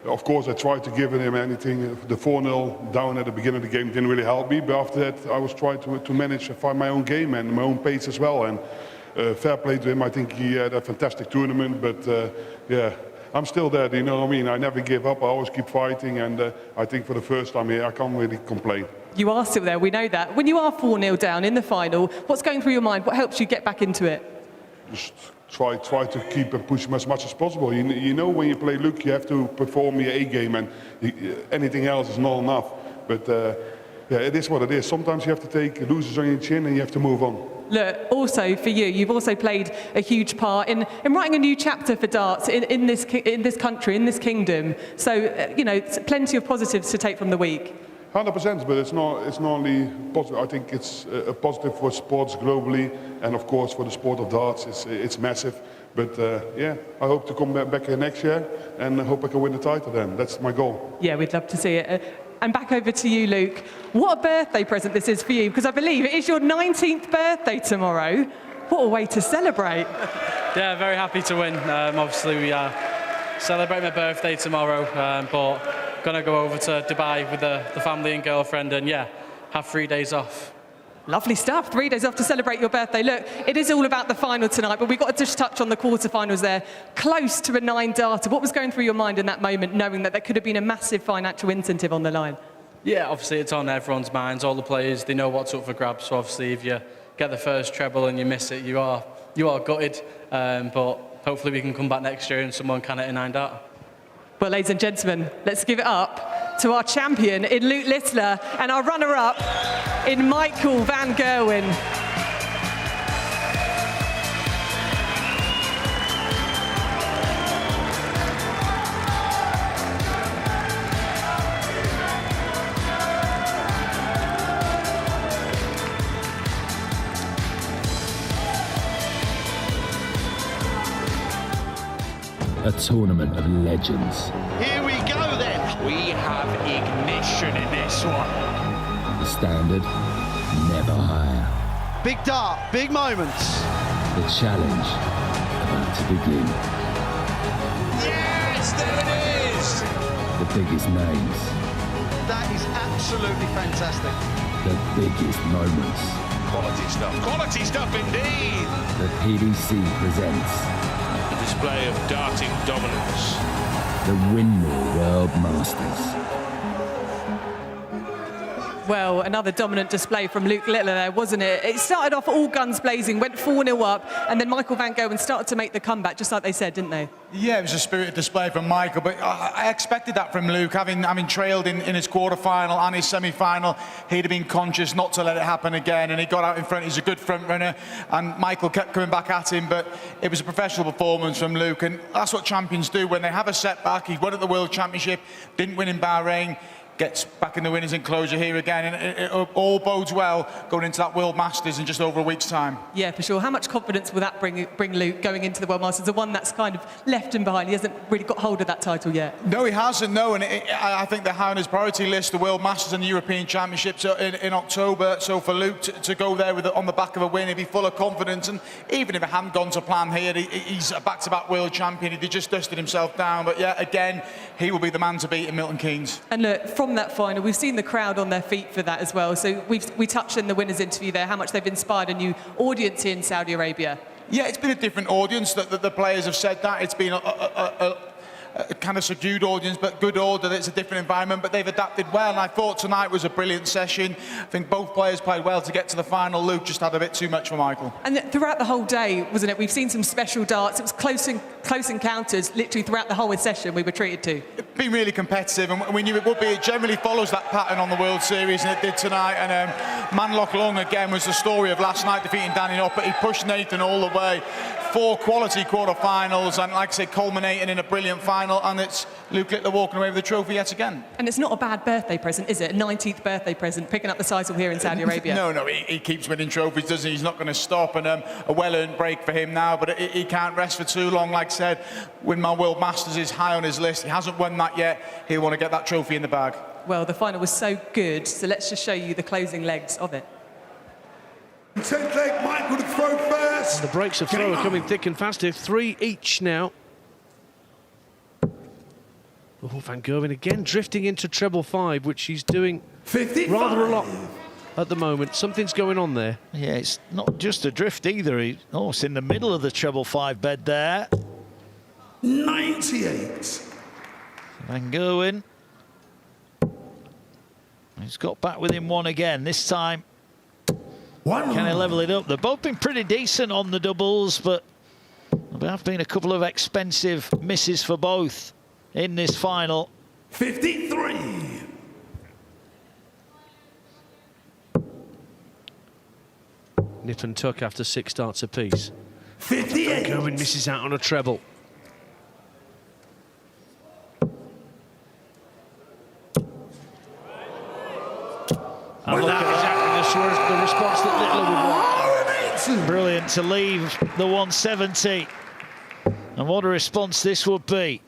Of course, I tried to give him anything. The 4-0 down at the beginning of the game didn't really help me, but after that I was trying to manage and find my own game and my own pace as well. And fair play to him. I think he had a fantastic tournament, but yeah, I'm still there, you know what I mean? I never give up, I always keep fighting, and I think for the first time here I can't really complain. You are still there, we know that. When you are 4-0 down in the final, what's going through your mind? What helps you get back into it? Just try to keep and push him as much as possible. You know, when you play Luke, you have to perform your A game, and anything else is not enough. But yeah, it is what it is. Sometimes you have to take losers on your chin and you have to move on. Look, also for you, you've also played a huge part in writing a new chapter for darts in this country, in this kingdom. So, you know, it's plenty of positives to take from the week. 100%, but it's not only positive. I think it's a positive for sports globally, and of course for the sport of darts, it's massive. But yeah, I hope to come back here next year, and I hope I can win the title then. That's my goal. Yeah, we'd love to see it. And back over to you, Luke. What a birthday present this is for you, because I believe it is your 19th birthday tomorrow. What a way to celebrate. Yeah, very happy to win. Obviously, we celebrate my birthday tomorrow, but going to go over to Dubai with the family and girlfriend and, yeah, have 3 days off. Lovely stuff. 3 days off to celebrate your birthday. Look, it is all about the final tonight, but we've got to just touch on the quarterfinals there. Close to a 9-darter. What was going through your mind in that moment, knowing that there could have been a massive financial incentive on the line? Yeah, obviously it's on everyone's minds. All the players, they know what's up for grabs. So obviously if you get the first treble and you miss it, you are gutted. But hopefully we can come back next year and someone can hit a 9-darter. Well, ladies and gentlemen, let's give it up to our champion in Luke Littler and our runner-up in Michael van Gerwen. A tournament of legends. Here we go then. We have ignition in this one. The standard, never higher. Big dart, big moments. The challenge, about to begin. Yes, there it is. The biggest names. That is absolutely fantastic. The biggest moments. Quality stuff indeed. The PDC presents A display of darting dominance. the Windmill World Masters. Well, another dominant display from Luke Littler there, wasn't it? It started off all guns blazing, went 4-0 up, and then Michael van Gerwen started to make the comeback, just like they said, didn't they? Yeah, it was a spirited display from Michael, but I expected that from Luke, having trailed in his quarter-final and his semi-final. He'd have been conscious not to let it happen again, and he got out in front. He's a good front runner, and Michael kept coming back at him, but it was a professional performance from Luke, and that's what champions do. When they have a setback, he won at the World Championship, didn't win in Bahrain, gets back in the winners' enclosure here again, and it all bodes well going into that World Masters in just over a week's time. Yeah, for sure. How much confidence will that bring Luke going into the World Masters, the one that's kind of left him behind? He hasn't really got hold of that title yet. No, he hasn't, no, and I think they're high on his priority list, the World Masters and the European Championships in October. So for Luke to go there on the back of a win, he'd be full of confidence, and even if it hadn't gone to plan here, he's a back-to-back world champion. He just dusted himself down, but yeah, again, he will be the man to beat in Milton Keynes. And look, from that final, we've seen the crowd on their feet for that as well. So we touched in the winners' interview there how much they've inspired a new audience here in Saudi Arabia. Yeah, it's been a different audience. The players have said that. It's been a kind of subdued audience, but good order. It's a different environment, but they've adapted well, and I thought tonight was a brilliant session. I think both players played well to get to the final. Luke just had a bit too much for Michael. And throughout the whole day, wasn't it, we've seen some special darts. It was close encounters literally throughout the whole session we were treated to. It's been really competitive, and we knew it would be. It generally follows that pattern on the World Series, and it did tonight. And Leung again was the story of last night, defeating Danny Knott, but he pushed Nathan all the way. 4 quality quarter-finals, and like I say, culminating in a brilliant final, and it's Luke Littler walking away with the trophy yet again. And it's not a bad birthday present, is it? A 19th birthday present, picking up the title here in Saudi Arabia. No, he keeps winning trophies, doesn't he? He's not going to stop, and a well-earned break for him now, but he can't rest for too long. Like I said, win my World Masters is high on his list. He hasn't won that yet. He'll want to get that trophy in the bag. Well, the final was so good, so let's just show you the closing legs of it. 10th leg, Michael to throw first. The breaks of throw are coming thick and fast here. 3 each now. Oh, van Gerwen again drifting into treble 5, which he's doing 55. rather a lot at the moment. Something's going on there. Yeah, it's not just a drift either. He's almost in the middle of the treble 5 bed there. 98. Van Gerwen. He's got back within one again. This time, can he level it up? They've both been pretty decent on the doubles, but there have been a couple of expensive misses for both in this final. 53. Nip and tuck after 6 starts apiece. 58. Gerwen misses out on a treble. And that is exactly the response that Littler would want. Brilliant to leave the 170. And what a response this would be.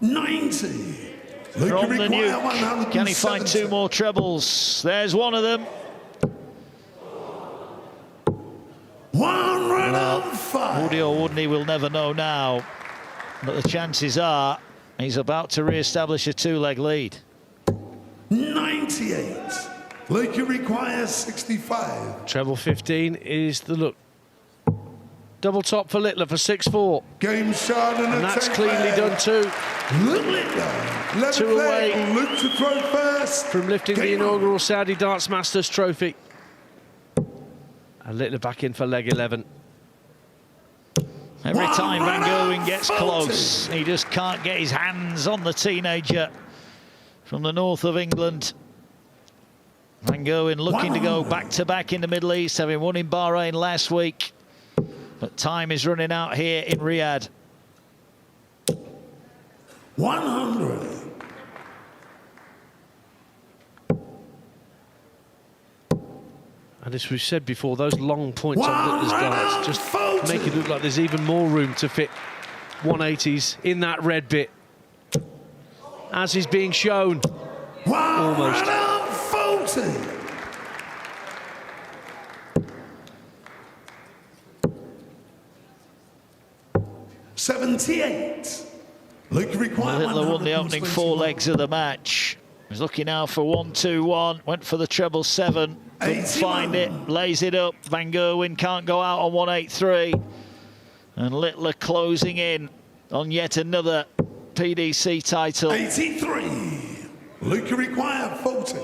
90. From the nuke. Can he find 2 more trebles? There's one of them. 105. Would he or wouldn't he, we'll never know now. But the chances are he's about to re-establish a 2-leg lead. 98. Leung requires 65. Treble 15 is the look. Double top for Littler for 6-4. Game shot and that's cleanly done too. Littler. 2 away. Look to throw first. From lifting the inaugural Saudi Darts Masters trophy. And Littler back in for leg 11. Every time Van Gerwen gets close, he just can't get his hands on the teenager from the north of England. Van Gerwen looking to go back-to-back in the Middle East, having won in Bahrain last week. But time is running out here in Riyadh. 100. And as we've said before, those long points on Littler's darts just make it look like there's even more room to fit 180s in that red bit. As is being shown. Almost. 140. $78. Littler won the opening 4 legs of the match. He's looking now for 1-2-1. Went for the treble 7. Couldn't find it. Lays it up. Van Gerwen can't go out on 183. And Littler closing in on yet another PDC title. 83. Leung required 40.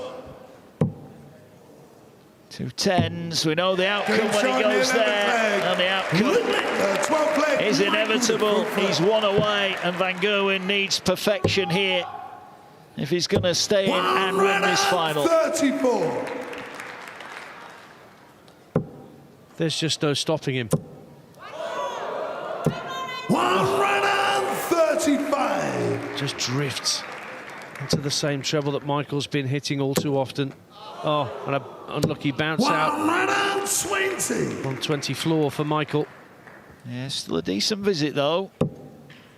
2 10s. We know the outcome when he goes there. And the outcome is inevitable. He's 1 away, and Van Gerwen needs perfection here if he's going to stay in and win this final. 34. There's just no stopping him. 135. Just drifts into the same treble that Michael's been hitting all too often. Oh, and an unlucky bounce out. 120. 120 floor for Michael. Yeah, still a decent visit though.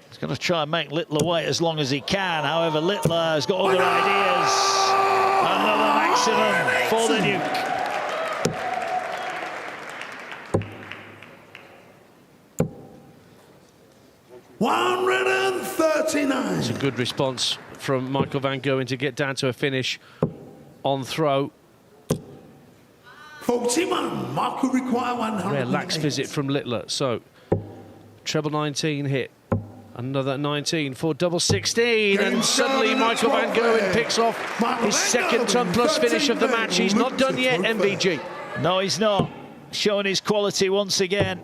He's going to try and make Littler wait as long as he can. However, Littler has got other ideas. Another maximum for the nuke. $139. It's a good response from Michael Van Gerwen to get down to a finish on throw. 41. Mark will require 100. Rare lax visit from Littler. So treble 19 hit. Another 19 for double 16. And suddenly Michael Van Gerwen picks off his second ton plus finish of the match. He's not done yet, MVG. No, he's not. Showing his quality once again.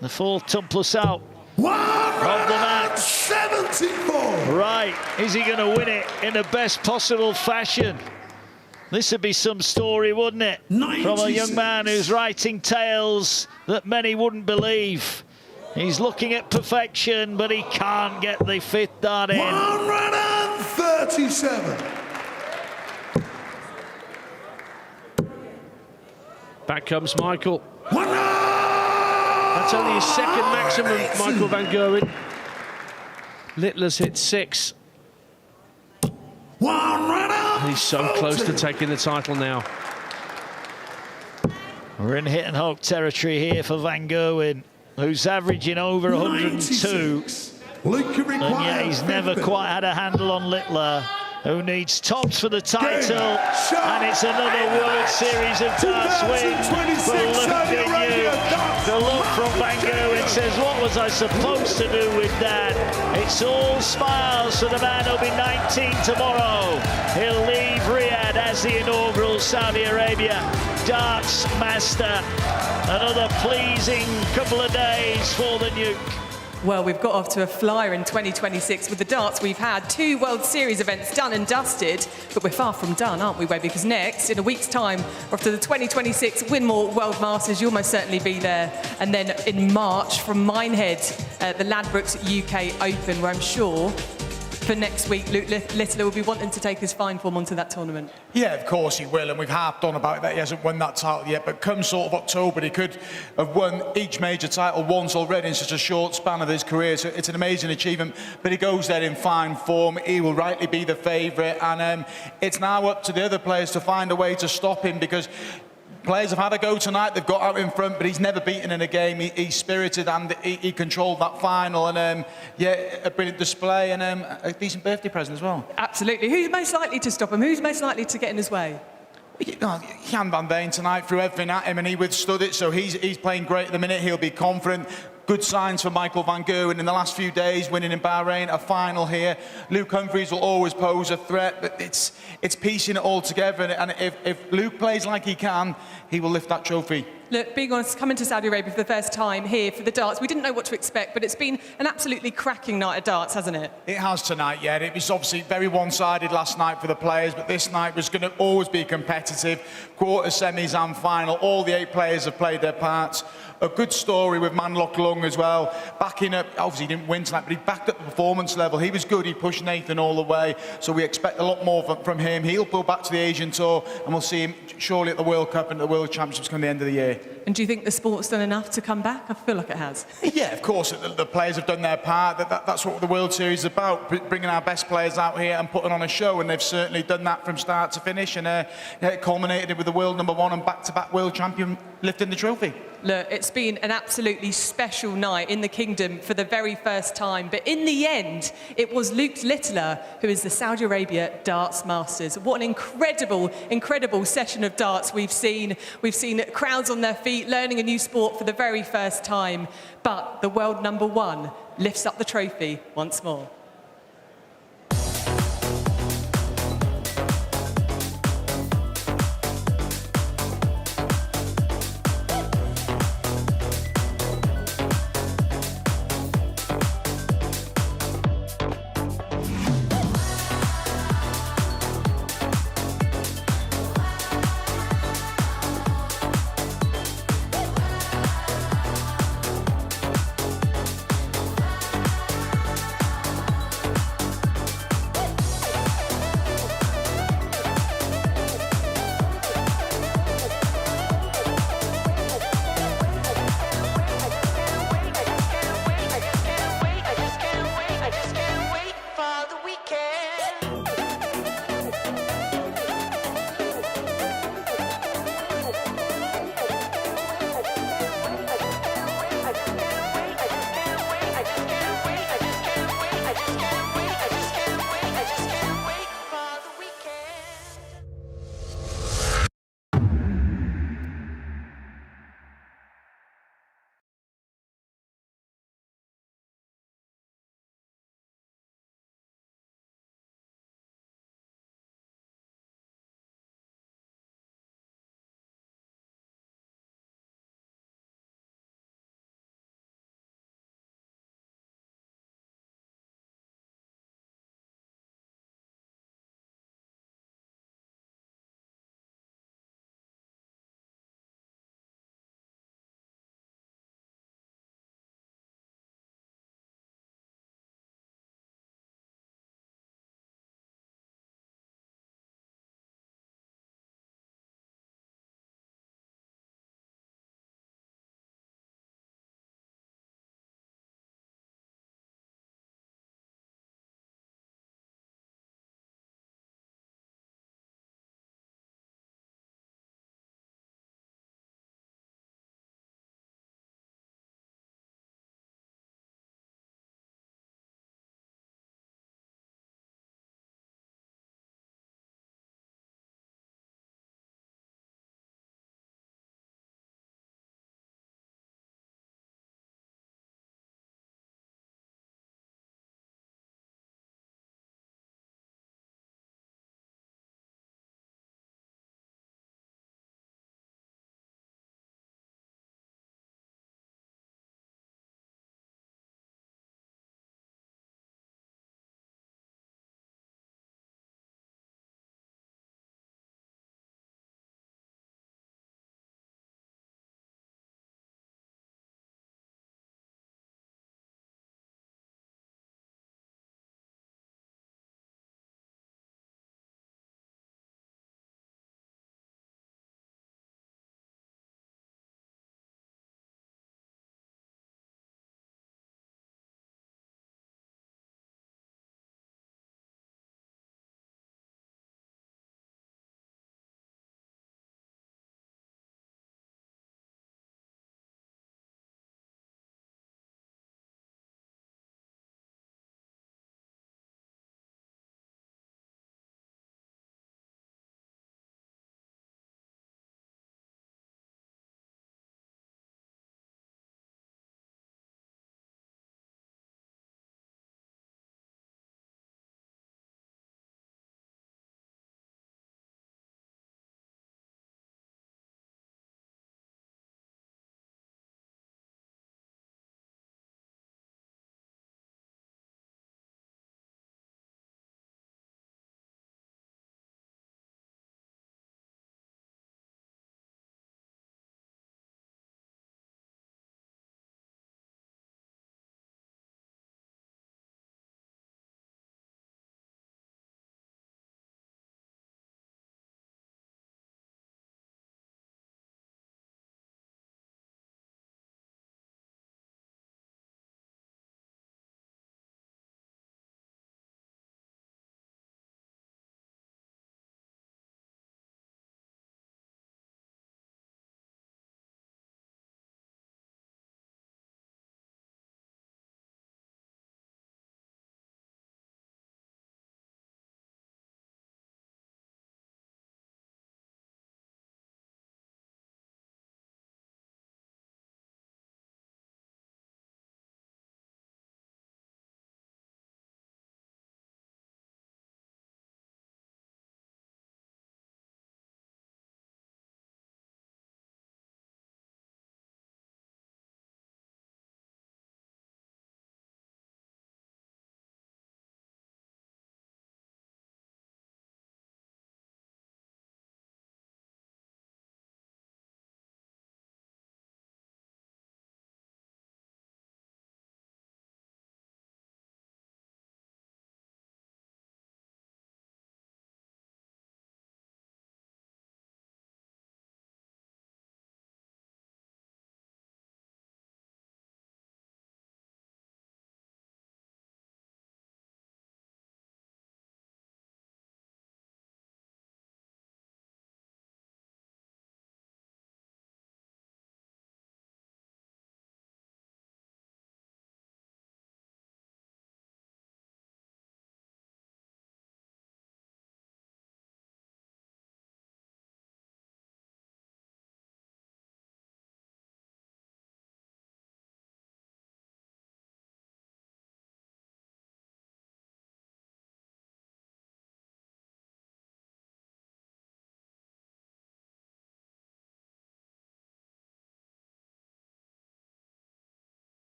The 4th ton plus out of the match. 74. Right, is he going to win it in the best possible fashion? This would be some story, wouldn't it? 96. From a young man who's writing tales that many wouldn't believe. He's looking at perfection, but he can't get the 5th dart in. 137. Back comes Michael. That's only his second maximum, Michael Van Gerwen. Littler's hit 6. He's so close to taking the title now. We're in hit and hope territory here for Van Gerwen, who's averaging over 102. And yet he's never quite had a handle on Littler. who needs tops for the title, and it's another World Series of darts win for Leung. The look from Van Gerwen says, what was I supposed to do with that? It's all smiles for the man who'll be 19 tomorrow. He'll leave Riyadh as the inaugural Saudi Arabia darts master. Another pleasing couple of days for the Nuke. Well, we've got off to a flyer in 2026 with the darts. We've had 2 World Series events done and dusted, but we're far from done, aren't we, Webby? Because next, in a week's time, we're off to the 2026 Winmore World Masters. You'll most certainly be there. And then in March, from Minehead, the Ladbrokes UK Open, where I'm sure for next week, Luke Littler will be wanting to take his fine form onto that tournament. Yeah, of course he will, and we've harped on about it that he hasn't won that title yet, but come sort of October, he could have won each major title once already in such a short span of his career, so it's an amazing achievement, but he goes there in fine form. He will rightly be the favourite, and it's now up to the other players to find a way to stop him, because players have had a go tonight, they've got out in front, but he's never beaten in a game. He's spirited, and he controlled that final, and yeah, a brilliant display, and a decent birthday present as well. Absolutely. Who's most likely to stop him? Who's most likely to get in his way? Jan van Veen tonight threw everything at him, and he withstood it, so he's playing great at the minute. He'll be confident. Good signs for Michael van Gerwen in the last few days, winning in Bahrain, a final here. Luke Humphries will always pose a threat, but it's piecing it all together, and if Luke plays like he can, he will lift that trophy. Look, being honest, coming to Saudi Arabia for the first time here for the darts, we didn't know what to expect, but it's been an absolutely cracking night of darts, hasn't it? It has tonight, yeah. It was obviously very one-sided last night for the players, but this night was going to always be competitive. Quarter, semis and final. All the 8 players have played their parts. A good story with Manlock Leung as well. Backing up, obviously he didn't win tonight, but he backed up the performance level. He was good, he pushed Nathan all the way, so we expect a lot more from him. He'll go back to the Asian Tour, and we'll see him surely at the World Cup and the World Championships come the end of the year. And do you think the sport's done enough to come back? I feel like it has. Yeah, of course, the players have done their part. That's what the World Series is about, bringing our best players out here and putting on a show, and they've certainly done that from start to finish, and it culminated with the world #1 and back-to-back world champion lifting the trophy. Look, it's been an absolutely special night in the Kingdom for the very first time, but in the end, it was Luke Littler who is the Saudi Arabia Darts Masters. What an incredible, incredible session of darts we've seen. We've seen crowds on their feet, learning a new sport for the very first time, but the world #1 lifts up the trophy once more.